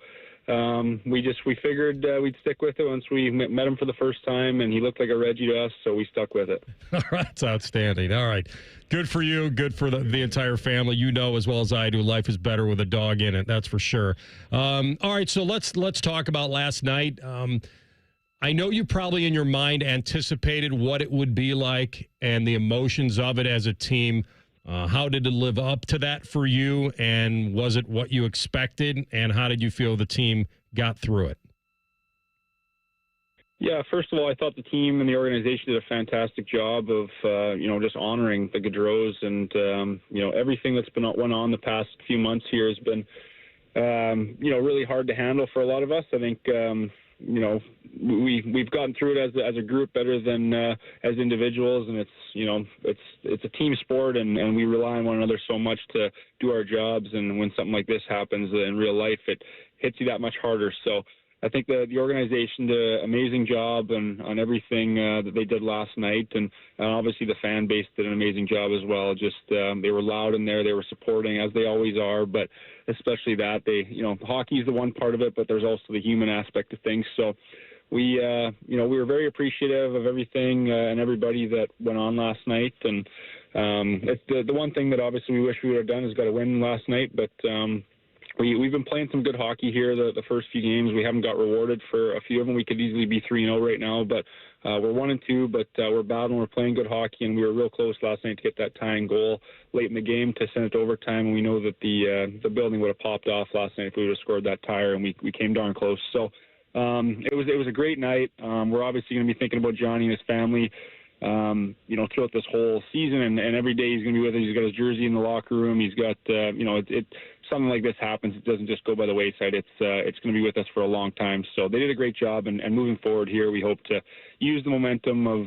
we figured we'd stick with it once we met him for the first time, and he looked like a Reggie to us, so we stuck with it. All right, that's outstanding. All right, good for you, good for the entire family. You know as well as I do, life is better with a dog in it. That's for sure. All right, so let's talk about last night. I know you probably in your mind anticipated what it would be like and the emotions of it as a team. How did it live up to that for you, and was it what you expected, and how did you feel the team got through it? Yeah, first of all, I thought the team and the organization did a fantastic job of, just honoring the Gaudreaus, and, everything that's went on the past few months here has been, really hard to handle for a lot of us. I think, we've gotten through it as a group better than as individuals, and it's a team sport, and we rely on one another so much to do our jobs. And when something like this happens in real life, it hits you that much harder. So I think the organization did an amazing job on everything that they did last night, and obviously the fan base did an amazing job as well. Just they were loud in there, they were supporting as they always are, but especially that hockey is the one part of it, but there's also the human aspect of things. So we were very appreciative of everything and everybody that went on last night, and it's the one thing that obviously we wish we would have done is got a win last night, but. We've been playing some good hockey here the first few games. We haven't got rewarded for a few of them. We could easily be 3-0 right now, but we're 1-2, but we're battling. We're playing good hockey, and we were real close last night to get that tying goal late in the game to send it to overtime, and we know that the building would have popped off last night if we would have scored that tire, and we came darn close. So it was a great night. We're obviously going to be thinking about Johnny and his family throughout this whole season, and every day he's going to be with us. He's got his jersey in the locker room. He's got, something like this happens, it doesn't just go by the wayside. It's going to be with us for a long time. So they did a great job, and moving forward here, we hope to use the momentum of,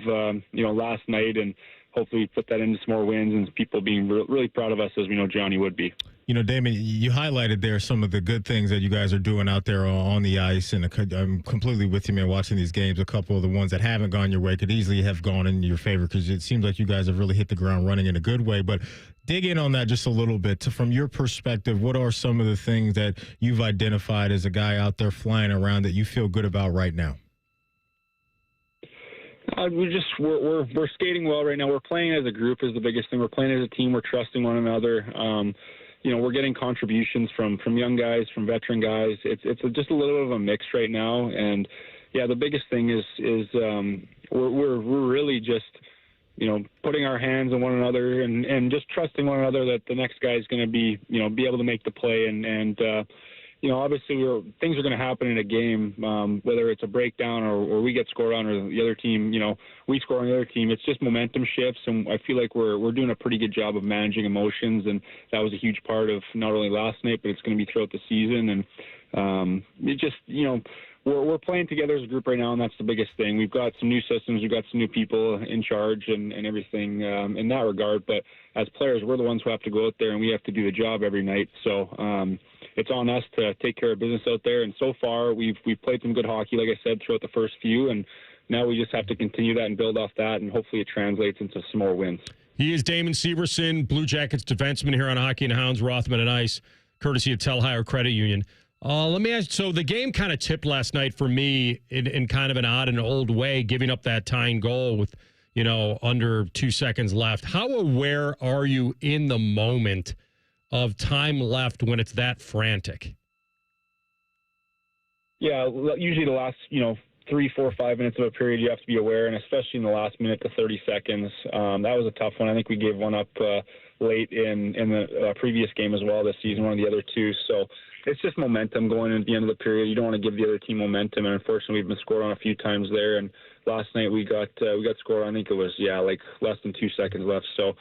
last night and hopefully put that into some more wins and people being really proud of us as we know Johnny would be. Damon, you highlighted there some of the good things that you guys are doing out there on the ice, and I'm completely with you, man, watching these games. A couple of the ones that haven't gone your way could easily have gone in your favor because it seems like you guys have really hit the ground running in a good way. But dig in on that just a little bit. From your perspective, what are some of the things that you've identified as a guy out there flying around that you feel good about right now? We're skating well right now. We're playing as a group is the biggest thing. We're playing as a team. We're trusting one another. We're getting contributions from young guys, from veteran guys. It's just a little bit of a mix right now. And yeah, the biggest thing is we're really just putting our hands on one another and just trusting one another that the next guy is going to be able to make the play and obviously things are going to happen in a game, whether it's a breakdown or we get scored on or the other team, we score on the other team. It's just momentum shifts, and I feel like we're doing a pretty good job of managing emotions, and that was a huge part of not only last night, but it's going to be throughout the season. And it just, we're playing together as a group right now, and that's the biggest thing. We've got some new systems, we've got some new people in charge and everything in that regard, but as players, we're the ones who have to go out there and we have to do the job every night. So it's on us to take care of business out there. And so far, we've played some good hockey, like I said, throughout the first few. And now we just have to continue that and build off that. And hopefully it translates into some more wins. He is Damon Severson, Blue Jackets defenseman here on Hockey and Hounds, Rothman and Ice, courtesy of Telhire Credit Union. Let me ask, so the game kind of tipped last night for me in kind of an odd and old way, giving up that tying goal with, under 2 seconds left. How aware are you in the moment of time left when it's that frantic? Yeah, usually the last, 3, 4, 5 minutes of a period, you have to be aware, and especially in the last minute to 30 seconds. That was a tough one. I think we gave one up late in the previous game as well this season, one of the other two. So it's just momentum going into the end of the period. You don't want to give the other team momentum, and unfortunately we've been scored on a few times there. And last night we got scored on, I think it was, like less than 2 seconds left. So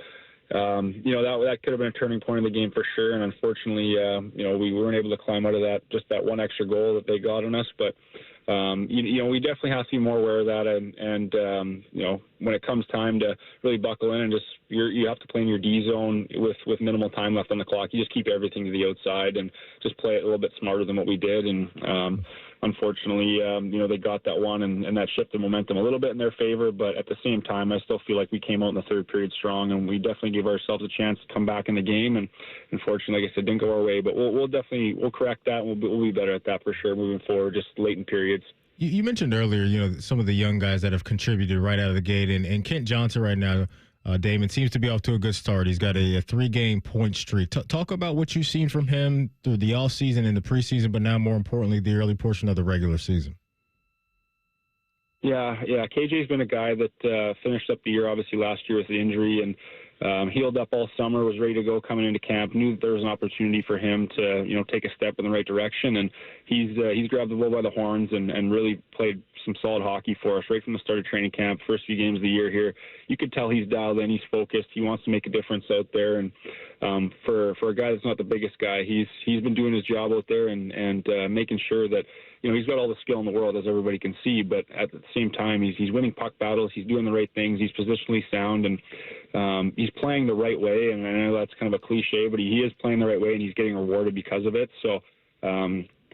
that could have been a turning point in the game for sure. And unfortunately, we weren't able to climb out of that, just that one extra goal that they got on us. But, we definitely have to be more aware of that. And when it comes time to really buckle in and just, you have to play in your D zone with minimal time left on the clock. You just keep everything to the outside and just play it a little bit smarter than what we did. And, unfortunately, they got that one, and that shifted momentum a little bit in their favor. But at the same time, I still feel like we came out in the third period strong, and we definitely gave ourselves a chance to come back in the game. And unfortunately, like I said, didn't go our way. But we'll correct that, and we'll be better at that for sure moving forward, just late in periods. You mentioned earlier, some of the young guys that have contributed right out of the gate, and Kent Johnson right now, Damon, seems to be off to a good start. He's got a 3-game point streak. Talk about what you've seen from him through the offseason and the preseason, but now more importantly, the early portion of the regular season. Yeah. KJ's been a guy that finished up the year, obviously, last year with the injury, and healed up all summer, was ready to go coming into camp, knew that there was an opportunity for him to, take a step in the right direction. And he's grabbed the bull by the horns and really played some solid hockey for us right from the start of training camp, first few games of the year here. You could tell he's dialed in, he's focused, he wants to make a difference out there. And for a guy that's not the biggest guy, he's been doing his job out there and making sure that, he's got all the skill in the world, as everybody can see, but at the same time, he's winning puck battles, he's doing the right things, he's positionally sound, and he's playing the right way. And I know that's kind of a cliche, but he is playing the right way, and he's getting rewarded because of it. So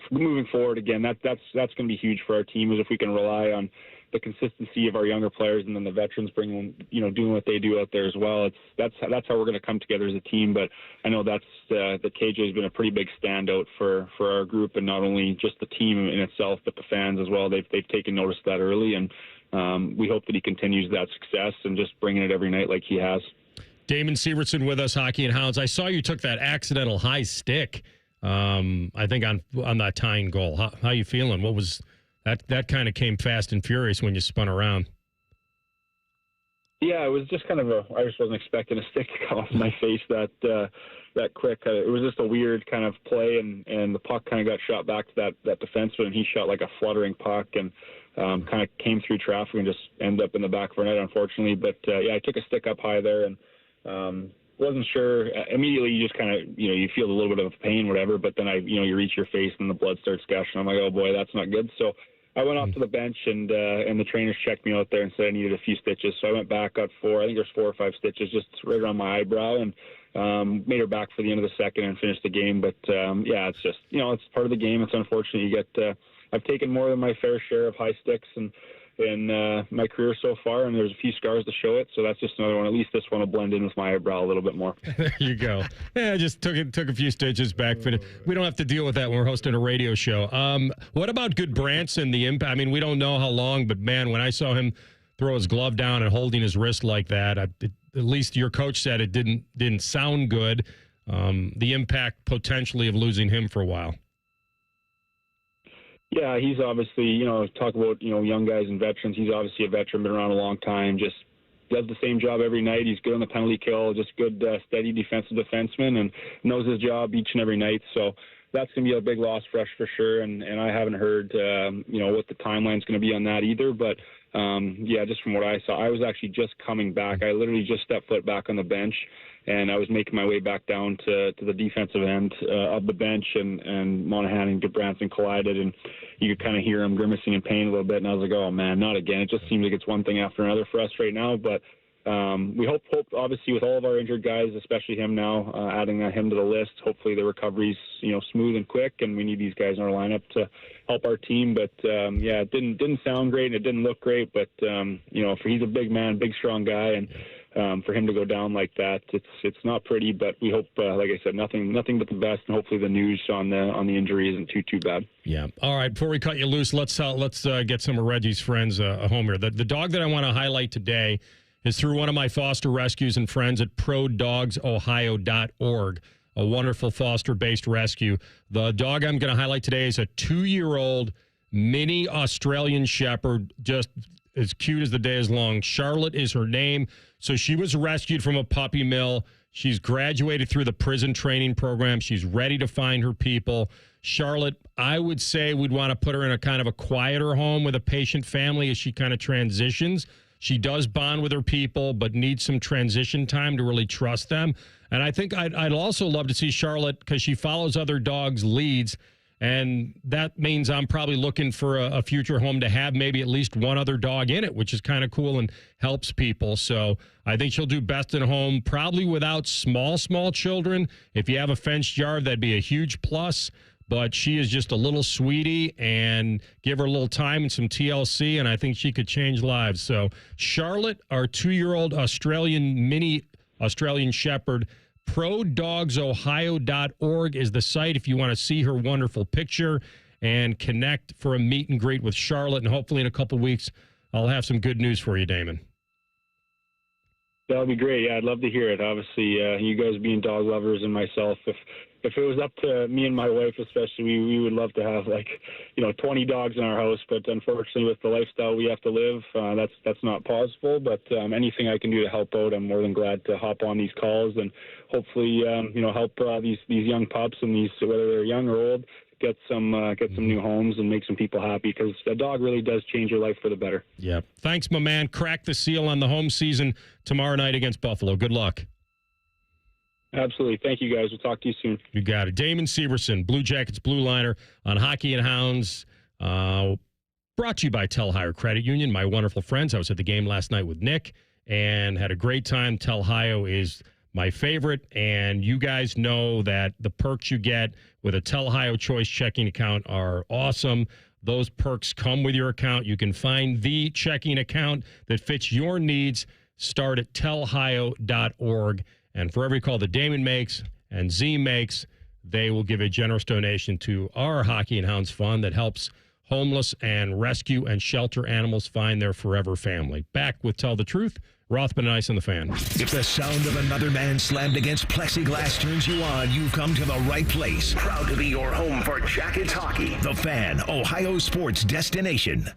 moving forward, again, that's going to be huge for our team, is if we can rely on the consistency of our younger players, and then the veterans bringing, doing what they do out there as well. That's how we're going to come together as a team. But I know that KJ has been a pretty big standout for our group, and not only just the team in itself, but the fans as well. They've taken notice of that early, and we hope that he continues that success and just bringing it every night like he has. Damon Severson with us, Hockey and Hounds. I saw you took that accidental high stick, I think on that tying goal. How you feeling? What was that kind of came fast and furious when you spun around? Yeah, it was just kind of I just wasn't expecting a stick to come off my face that quick. It was just a weird kind of play, and the puck kind of got shot back to that defenseman, and he shot like a fluttering puck and kind of came through traffic and just ended up in the back of our net, unfortunately. But I took a stick up high there, and wasn't sure. Immediately, you just kind of, you feel a little bit of pain, whatever, but then you reach your face and the blood starts gushing. I'm like, oh boy, that's not good. So I went off to the bench, and the trainers checked me out there and said I needed a few stitches. So I went back, got 4 or 5 stitches just right around my eyebrow, and made her back for the end of the second and finished the game. But it's just, it's part of the game. It's unfortunate. You get, I've taken more than my fair share of high sticks in my career so far, and there's a few scars to show it. So that's just another one. At least this one will blend in with my eyebrow a little bit more. There you go. Yeah, I just took a few stitches back. But we don't have to deal with that when we're hosting a radio show. What about Goodbranson, the impact? I mean, we don't know how long, but man, when I saw him throw his glove down and holding his wrist like that, at least your coach said it didn't sound good. The impact potentially of losing him for a while. Yeah, he's obviously, talk about, young guys and veterans. He's obviously a veteran, been around a long time, just does the same job every night. He's good on the penalty kill, just good, steady defensive defenseman, and knows his job each and every night. So that's going to be a big loss for us for sure. And I haven't heard, what the timeline's going to be on that either. But, just from what I saw, I was actually just coming back. I literally just stepped foot back on the bench, and I was making my way back down to the defensive end of the bench, and Monahan and Goodbranson collided, and you could kind of hear him grimacing in pain a little bit, and I was like, oh, man, not again. It just seems like it's one thing after another for us right now, but we hope, obviously, with all of our injured guys, especially him now, adding him to the list, hopefully the recovery's, smooth and quick, and we need these guys in our lineup to help our team. But, it didn't sound great, and it didn't look great, but, he's a big man, big, strong guy, and for him to go down like that, it's not pretty, but we hope, like I said, nothing but the best, and hopefully the news on the injury isn't too bad. Yeah. All right. Before we cut you loose, let's get some of Reggie's friends home here. The dog that I want to highlight today is through one of my foster rescues and friends at prodogsohio.org, a wonderful foster-based rescue. The dog I'm going to highlight today is a 2-year-old mini Australian Shepherd, just as cute as the day is long. Charlotte is her name. So she was rescued from a puppy mill. She's graduated through the prison training program. She's ready to find her people. Charlotte, I would say we'd want to put her in a kind of a quieter home with a patient family as she kind of transitions. She does bond with her people, but needs some transition time to really trust them. And I think I'd also love to see Charlotte, because she follows other dogs' leads, and that means I'm probably looking for a future home to have maybe at least one other dog in it, which is kind of cool and helps people. So I think she'll do best in a home, probably without small children. If you have a fenced yard, that'd be a huge plus. but she is just a little sweetie, and give her a little time and some TLC, and I think she could change lives. So Charlotte, our 2-year-old Australian Shepherd, ProDogsOhio.org is the site if you want to see her wonderful picture and connect for a meet and greet with Charlotte. And hopefully in a couple of weeks, I'll have some good news for you, Damon. That'll be great. Yeah, I'd love to hear it. Obviously, you guys being dog lovers and myself, if it was up to me and my wife especially, we would love to have 20 dogs in our house. But unfortunately, with the lifestyle we have to live, that's not possible. But anything I can do to help out, I'm more than glad to hop on these calls and hopefully help these young pups and these, whether they're young or old, get some new homes and make some people happy, because a dog really does change your life for the better. Yeah. Thanks, my man. Crack the seal on the home season tomorrow night against Buffalo. Good luck. Absolutely. Thank you, guys. We'll talk to you soon. You got it. Damon Severson, Blue Jackets Blue Liner on Hockey and Hounds. Brought to you by Tel Hire Credit Union, my wonderful friends. I was at the game last night with Nick and had a great time. Tel Hire is my favorite, and you guys know that the perks you get with a Tel Hire Choice checking account are awesome. Those perks come with your account. You can find the checking account that fits your needs. Start at telhio.org. And for every call that Damon makes and Z makes, they will give a generous donation to our Hockey and Hounds Fund that helps homeless and rescue and shelter animals find their forever family. Back with Tell the Truth, Rothman and Ice on the Fan. If the sound of another man slammed against plexiglass turns you on, you've come to the right place. Proud to be your home for Jackets hockey. The Fan, Ohio sports destination.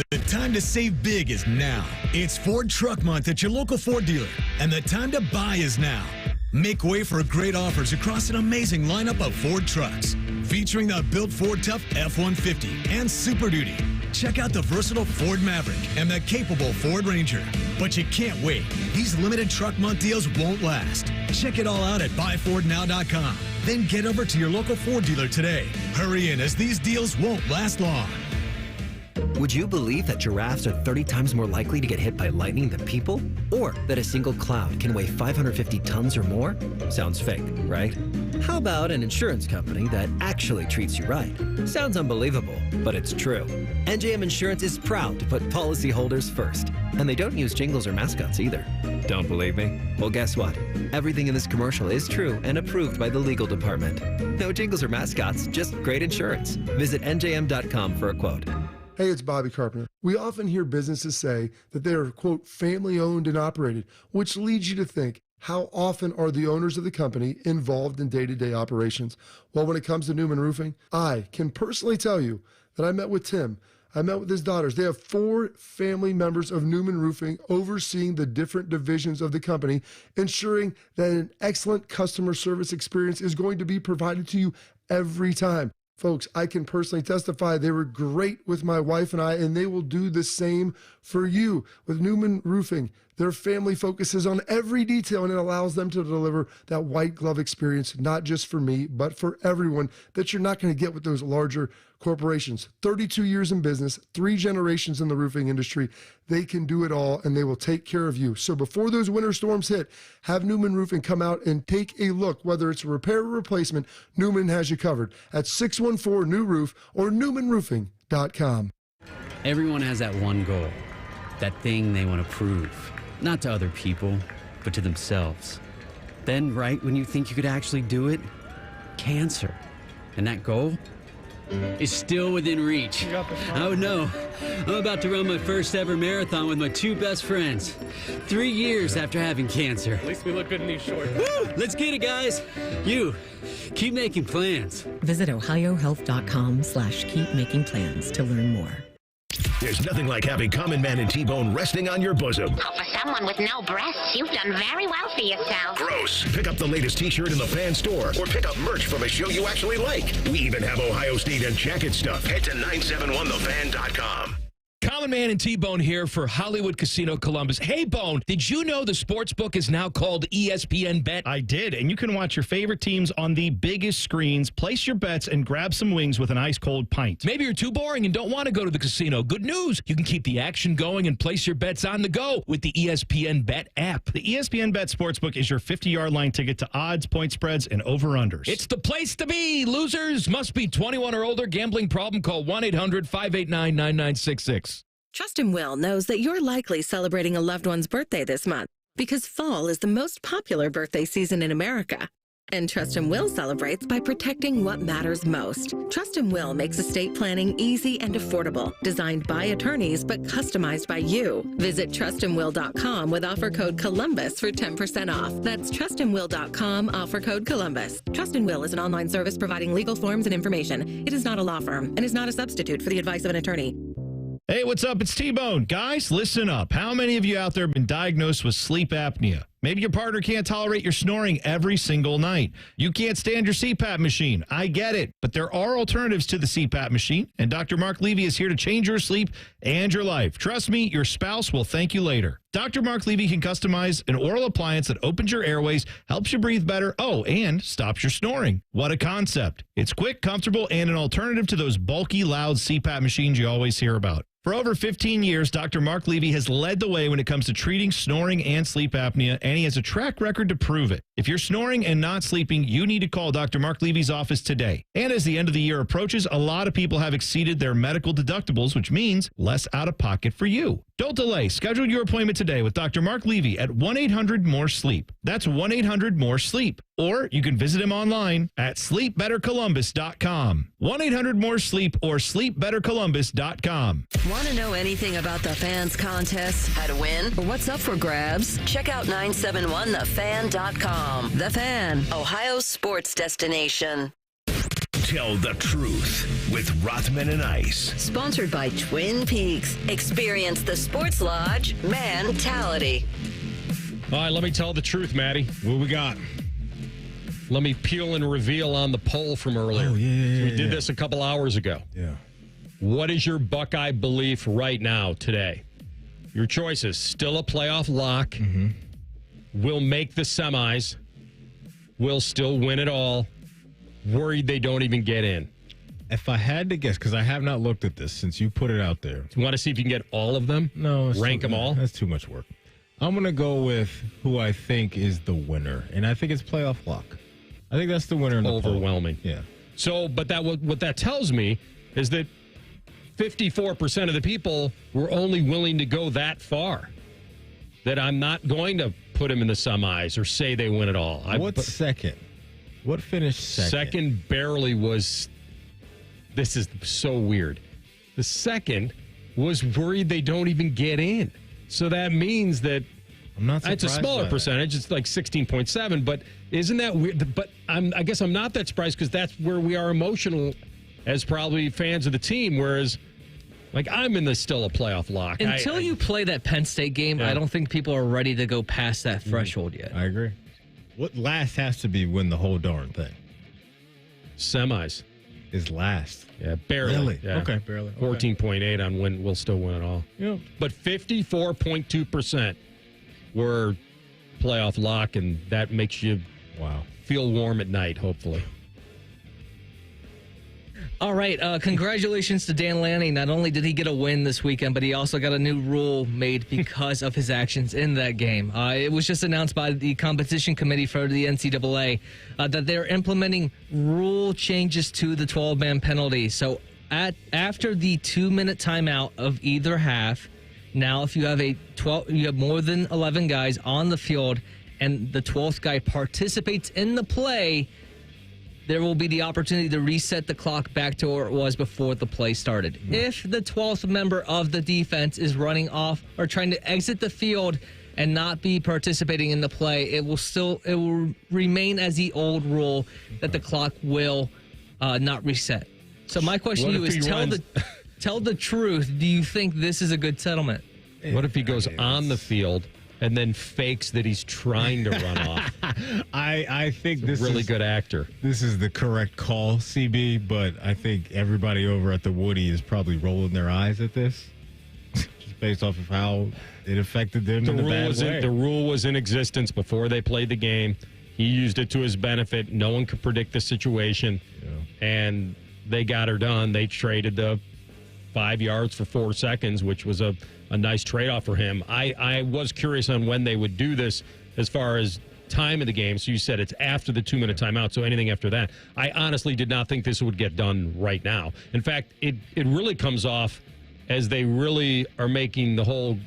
The time to save big is now. It's Ford Truck Month at your local Ford dealer, and the time to buy is now. Make way for great offers across an amazing lineup of Ford trucks, featuring the built Ford Tough F-150 and Super Duty. Check out the versatile Ford Maverick and the capable Ford Ranger. But you can't wait. These limited Truck Month deals won't last. Check it all out at buyfordnow.com. Then get over to your local Ford dealer today. Hurry in, as these deals won't last long. Would you believe that giraffes are 30 times more likely to get hit by lightning than people? Or that a single cloud can weigh 550 tons or more? Sounds fake, right? How about an insurance company that actually treats you right? Sounds unbelievable, but it's true. NJM Insurance is proud to put policyholders first. And they don't use jingles or mascots either. Don't believe me? Well, guess what? Everything in this commercial is true and approved by the legal department. No jingles or mascots, just great insurance. Visit njm.com for a quote. Hey, it's Bobby Carpenter. We often hear businesses say that they are, quote, family owned and operated, which leads you to think, how often are the owners of the company involved in day-to-day operations? Well, when it comes to Newman Roofing, I can personally tell you that I met with Tim. I met with his daughters. They have 4 family members of Newman Roofing overseeing the different divisions of the company, ensuring that an excellent customer service experience is going to be provided to you every time. Folks, I can personally testify they were great with my wife and I, and they will do the same for you. With Newman Roofing, their family focuses on every detail, and it allows them to deliver that white glove experience, not just for me, but for everyone, that you're not going to get with those larger corporations. 32 years in business, 3 generations in the roofing industry. They can do it all, and they will take care of you. So before those winter storms hit, have Newman Roofing come out and take a look. Whether it's a repair or replacement, Newman has you covered at 614-NEW-ROOF or newmanroofing.com. Everyone has that one goal, that thing they want to prove. Not to other people, but to themselves. Then, right when you think you could actually do it, cancer. And that goal is still within reach. Oh no, I'm about to run my first ever marathon with my 2 best friends. 3 years after having cancer. At least we look good in these shorts. Woo! Let's get it, guys. You, keep making plans. Visit ohiohealth.com/keepmakingplans to learn more. There's nothing like having Common Man and T-Bone resting on your bosom. Oh, for someone with no breasts, you've done very well for yourself. Gross. Pick up the latest T-shirt in the Fan store or pick up merch from a show you actually like. We even have Ohio State and Jacket stuff. Head to 971thefan.com. Common Man and T-Bone here for Hollywood Casino Columbus. Hey, Bone, did you know the sportsbook is now called ESPN Bet? I did, and you can watch your favorite teams on the biggest screens, place your bets, and grab some wings with an ice-cold pint. Maybe you're too boring and don't want to go to the casino. Good news. You can keep the action going and place your bets on the go with the ESPN Bet app. The ESPN Bet Sportsbook is your 50-yard line ticket to odds, point spreads, and over-unders. It's the place to be. Losers must be 21 or older. Gambling problem? Call 1-800-589-9966. Trust and Will knows that you're likely celebrating a loved one's birthday this month because fall is the most popular birthday season in America. And Trust and Will celebrates by protecting what matters most. Trust and Will makes estate planning easy and affordable, designed by attorneys but customized by you. Visit trustandwill.com with offer code Columbus for 10% off. That's trustandwill.com, offer code Columbus. Trust and Will is an online service providing legal forms and information. It is not a law firm and is not a substitute for the advice of an attorney. Hey, what's up? It's T-Bone. Guys, listen up. How many of you out there have been diagnosed with sleep apnea? Maybe your partner can't tolerate your snoring every single night. You can't stand your CPAP machine. I get it. But there are alternatives to the CPAP machine, and Dr. Mark Levy is here to change your sleep and your life. Trust me, your spouse will thank you later. Dr. Mark Levy can customize an oral appliance that opens your airways, helps you breathe better, and stops your snoring. What a concept. It's quick, comfortable, and an alternative to those bulky, loud CPAP machines you always hear about. For over 15 years, Dr. Mark Levy has led the way when it comes to treating snoring and sleep apnea, and he has a track record to prove it. If you're snoring and not sleeping, you need to call Dr. Mark Levy's office today. And as the end of the year approaches, a lot of people have exceeded their medical deductibles, which means less out of pocket for you. Don't delay. Schedule your appointment today with Dr. Mark Levy at 1-800-MORE-SLEEP. That's 1-800-MORE-SLEEP. Or you can visit him online at sleepbettercolumbus.com. 1-800-MORE-SLEEP or sleepbettercolumbus.com. Want to know anything about the fans' contests, how to win, or what's up for grabs? Check out 971thefan.com. The Fan, Ohio's sports destination. Tell the truth with Rothman and Ice. Sponsored by Twin Peaks. Experience the Sports Lodge mentality. All right, let me tell the truth, Maddie. What we got? Let me peel and reveal on the poll from earlier. Oh, yeah. We did this a couple hours ago. Yeah. What is your Buckeye belief right now, today? Your choices: still a playoff lock, will make the semis, will still win it all, worried they don't even get in. If I had to guess, because I have not looked at this since you put it out there. You want to see if you can get all of them? No. Rank them all? That's too much work. I'm going to go with who I think is the winner, and I think it's playoff lock. I think that's the winner in the overwhelming. Poll. Yeah. So, but what that tells me is that 54% of the people were only willing to go that far. That I'm not going to put them in the semis or say they win it all. What's second? What finished second? Second barely was. This is so weird. The second was worried they don't even get in. So that means that I'm not surprised. It's a smaller percentage. It's like 16.7. But isn't that weird? But I guess I'm not that surprised because that's where we are emotional as probably fans of the team. Whereas, like, I'm in the still a playoff lock. Until you play that Penn State game, I don't think people are ready to go past that threshold yet. I agree. What last has to be win the whole darn thing? Semis. Is last. Yeah, barely. Really? Yeah. Okay, barely. 14.8 on win. We'll still win it all. Yeah. But 54.2% were playoff lock, and that makes you feel warm at night, hopefully. All right. Congratulations to Dan Lanning. Not only did he get a win this weekend, but he also got a new rule made because of his actions in that game. It was just announced by the competition committee for the NCAA that they're implementing rule changes to the 12-man penalty. So after the 2-minute timeout of either half, now if you have you have more than 11 guys on the field and the 12th guy participates in the play, there will be the opportunity to reset the clock back to where it was before the play started. If the 12th member of the defense is running off or trying to exit the field and not be participating in the play, it will remain as the old rule that the clock will not reset. So my question to you is tell the truth. Do you think this is a good settlement? What if he goes on the field and then fakes that he's trying to run off? I think this is a really good actor. This is the correct call, CB, but I think everybody over at the Woody is probably rolling their eyes at this. based off of how it affected them in a bad way. The rule was in existence before they played the game. He used it to his benefit. No one could predict the situation. Yeah. And they got her done. They traded the 5 yards for 4 seconds, which was a nice trade-off for him. I was curious on when they would do this as far as time of the game. So you said it's after the 2-minute timeout, so anything after that. I honestly did not think this would get done right now. In fact, it really comes off as they really are making the whole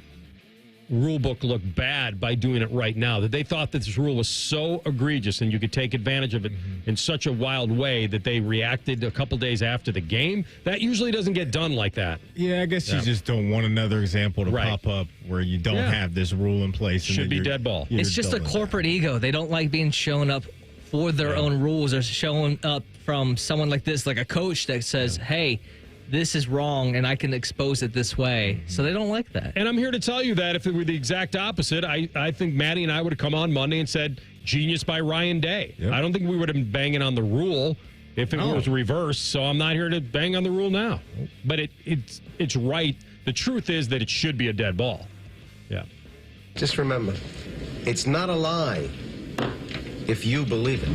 rule book look bad by doing it right now, that they thought that this rule was so egregious and you could take advantage of it in such a wild way that they reacted a couple days after the game. That usually doesn't get done like that. Yeah, I guess you just don't want another example to pop up where you don't have this rule in place. Should be dead ball. It's just a corporate ego. They don't like being shown up for their own rules or showing up from someone like this, like a coach that says, hey, this is wrong, and I can expose it this way. So they don't like that. And I'm here to tell you that if it were the exact opposite, I think Maddie and I would have come on Monday and said, genius by Ryan Day. Yep. I don't think we would have been banging on the rule if it was reversed, so I'm not here to bang on the rule now. But it's right. The truth is that it should be a dead ball. Yeah. Just remember, it's not a lie if you believe it.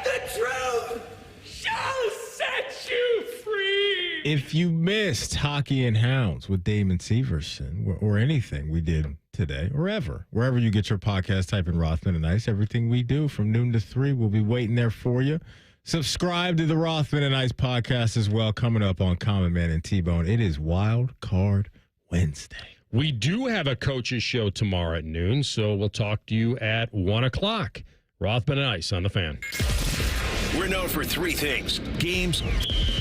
The truth shall set you free. If you missed Hockey and Hounds with Damon Severson or anything we did today or ever, wherever you get your podcast, type in Rothman and Ice. Everything we do from noon to 3, we'll be waiting there for you. Subscribe to the Rothman and Ice podcast as well, coming up on Common Man and T-Bone. It is Wild Card Wednesday. We do have a coaches show tomorrow at noon, so we'll talk to you at 1 o'clock. Rothman and Ice on the Fan. We're known for 3 things: games,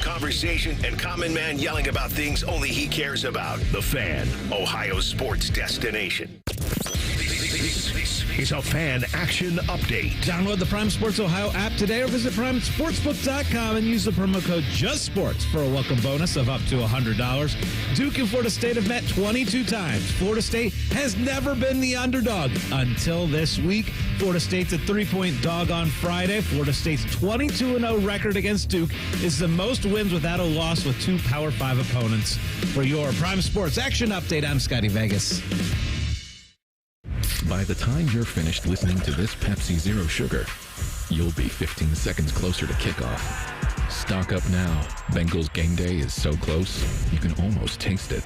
conversation, and Common Man yelling about things only he cares about. The Fan, Ohio's sports destination. This is a Fan Action Update. Download the Prime Sports Ohio app today or visit primesportsbook.com and use the promo code JUSTSPORTS for a welcome bonus of up to $100. Duke and Florida State have met 22 times. Florida State has never been the underdog until this week. Florida State's a 3-point dog on Friday. Florida State's 22-0 record against Duke is the most wins without a loss with 2 Power 5 opponents. For your Prime Sports Action Update, I'm Scotty Vegas. By the time you're finished listening to this Pepsi Zero Sugar, you'll be 15 seconds closer to kickoff. Stock up now. Bengals game day is so close, you can almost taste it.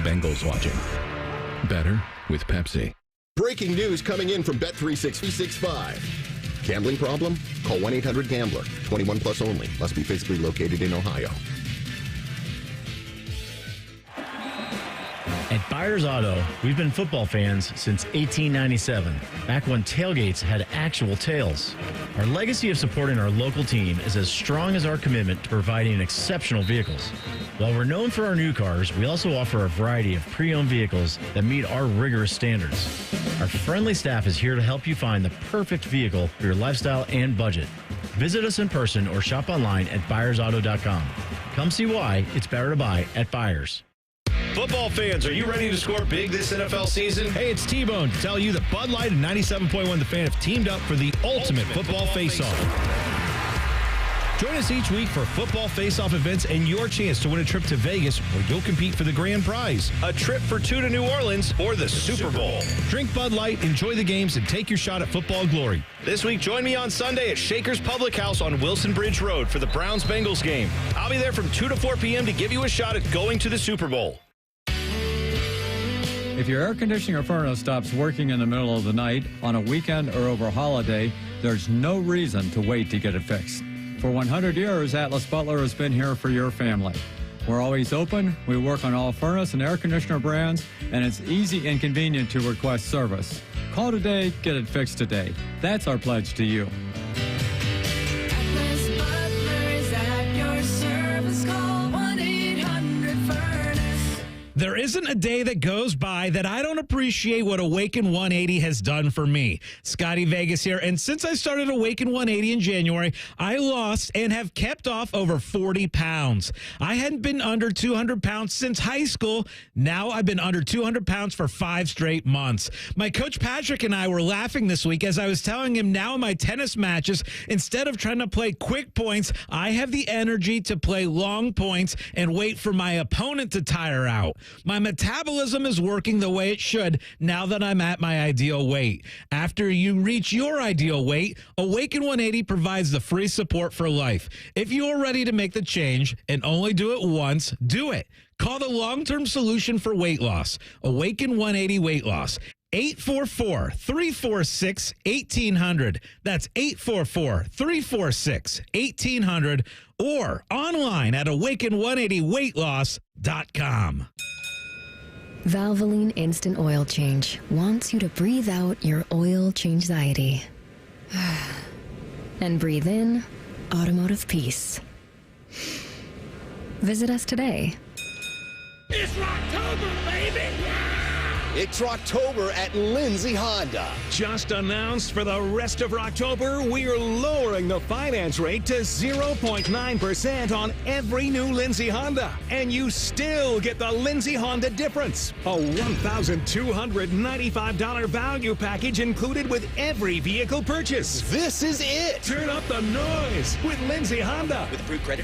Bengals watching. Better with Pepsi. Breaking news coming in from Bet365. Gambling problem? Call 1-800-GAMBLER. 21 plus only. Must be physically located in Ohio. At Byers Auto, we've been football fans since 1897, back when tailgates had actual tails. Our legacy of supporting our local team is as strong as our commitment to providing exceptional vehicles. While we're known for our new cars, we also offer a variety of pre-owned vehicles that meet our rigorous standards. Our friendly staff is here to help you find the perfect vehicle for your lifestyle and budget. Visit us in person or shop online at buyersauto.com. Come see why it's better to buy at Byers. Football fans, are you ready to score big this NFL season? Hey, it's T-Bone to tell you that Bud Light and 97.1 The Fan have teamed up for the ultimate football face-off. Join us each week for football face-off events and your chance to win a trip to Vegas where you'll compete for the grand prize, a trip for 2 to New Orleans or the Super Bowl. Drink Bud Light, enjoy the games, and take your shot at football glory. This week, join me on Sunday at Shaker's Public House on Wilson Bridge Road for the Browns-Bengals game. I'll be there from 2 to 4 p.m. to give you a shot at going to the Super Bowl. If your air conditioning or furnace stops working in the middle of the night, on a weekend, or over a holiday, there's no reason to wait to get it fixed. For 100 years, Atlas Butler has been here for your family. We're always open, we work on all furnace and air conditioner brands, and it's easy and convenient to request service. Call today, get it fixed today. That's our pledge to you. Atlas Butler is at your service. Call 1-800-FURNACE. There isn't a day that goes by that I don't appreciate what Awaken 180 has done for me. Scotty Vegas here, and since I started Awaken 180 in January, I lost and have kept off over 40 pounds. I hadn't been under 200 pounds since high school. Now I've been under 200 pounds for 5 straight months. My coach Patrick and I were laughing this week as I was telling him now in my tennis matches, instead of trying to play quick points, I have the energy to play long points and wait for my opponent to tire out. My metabolism is working the way it should now that I'm at my ideal weight. After you reach your ideal weight, Awaken 180 provides the free support for life. If you are ready to make the change and only do it once, do it. Call the long-term solution for weight loss. Awaken 180 Weight Loss. 844-346-1800. That's 844-346-1800 or online at awaken180weightloss.com. Valvoline Instant Oil Change wants you to breathe out your oil change-anxiety. And breathe in automotive peace. Visit us today. It's Rocktober, baby! It's Rocktober at Lindsay Honda. Just announced for the rest of Rocktober, we're lowering the finance rate to 0.9% on every new Lindsay Honda. And you still get the Lindsay Honda difference. A $1,295 value package included with every vehicle purchase. This is it. Turn up the noise with Lindsay Honda. With approved credit on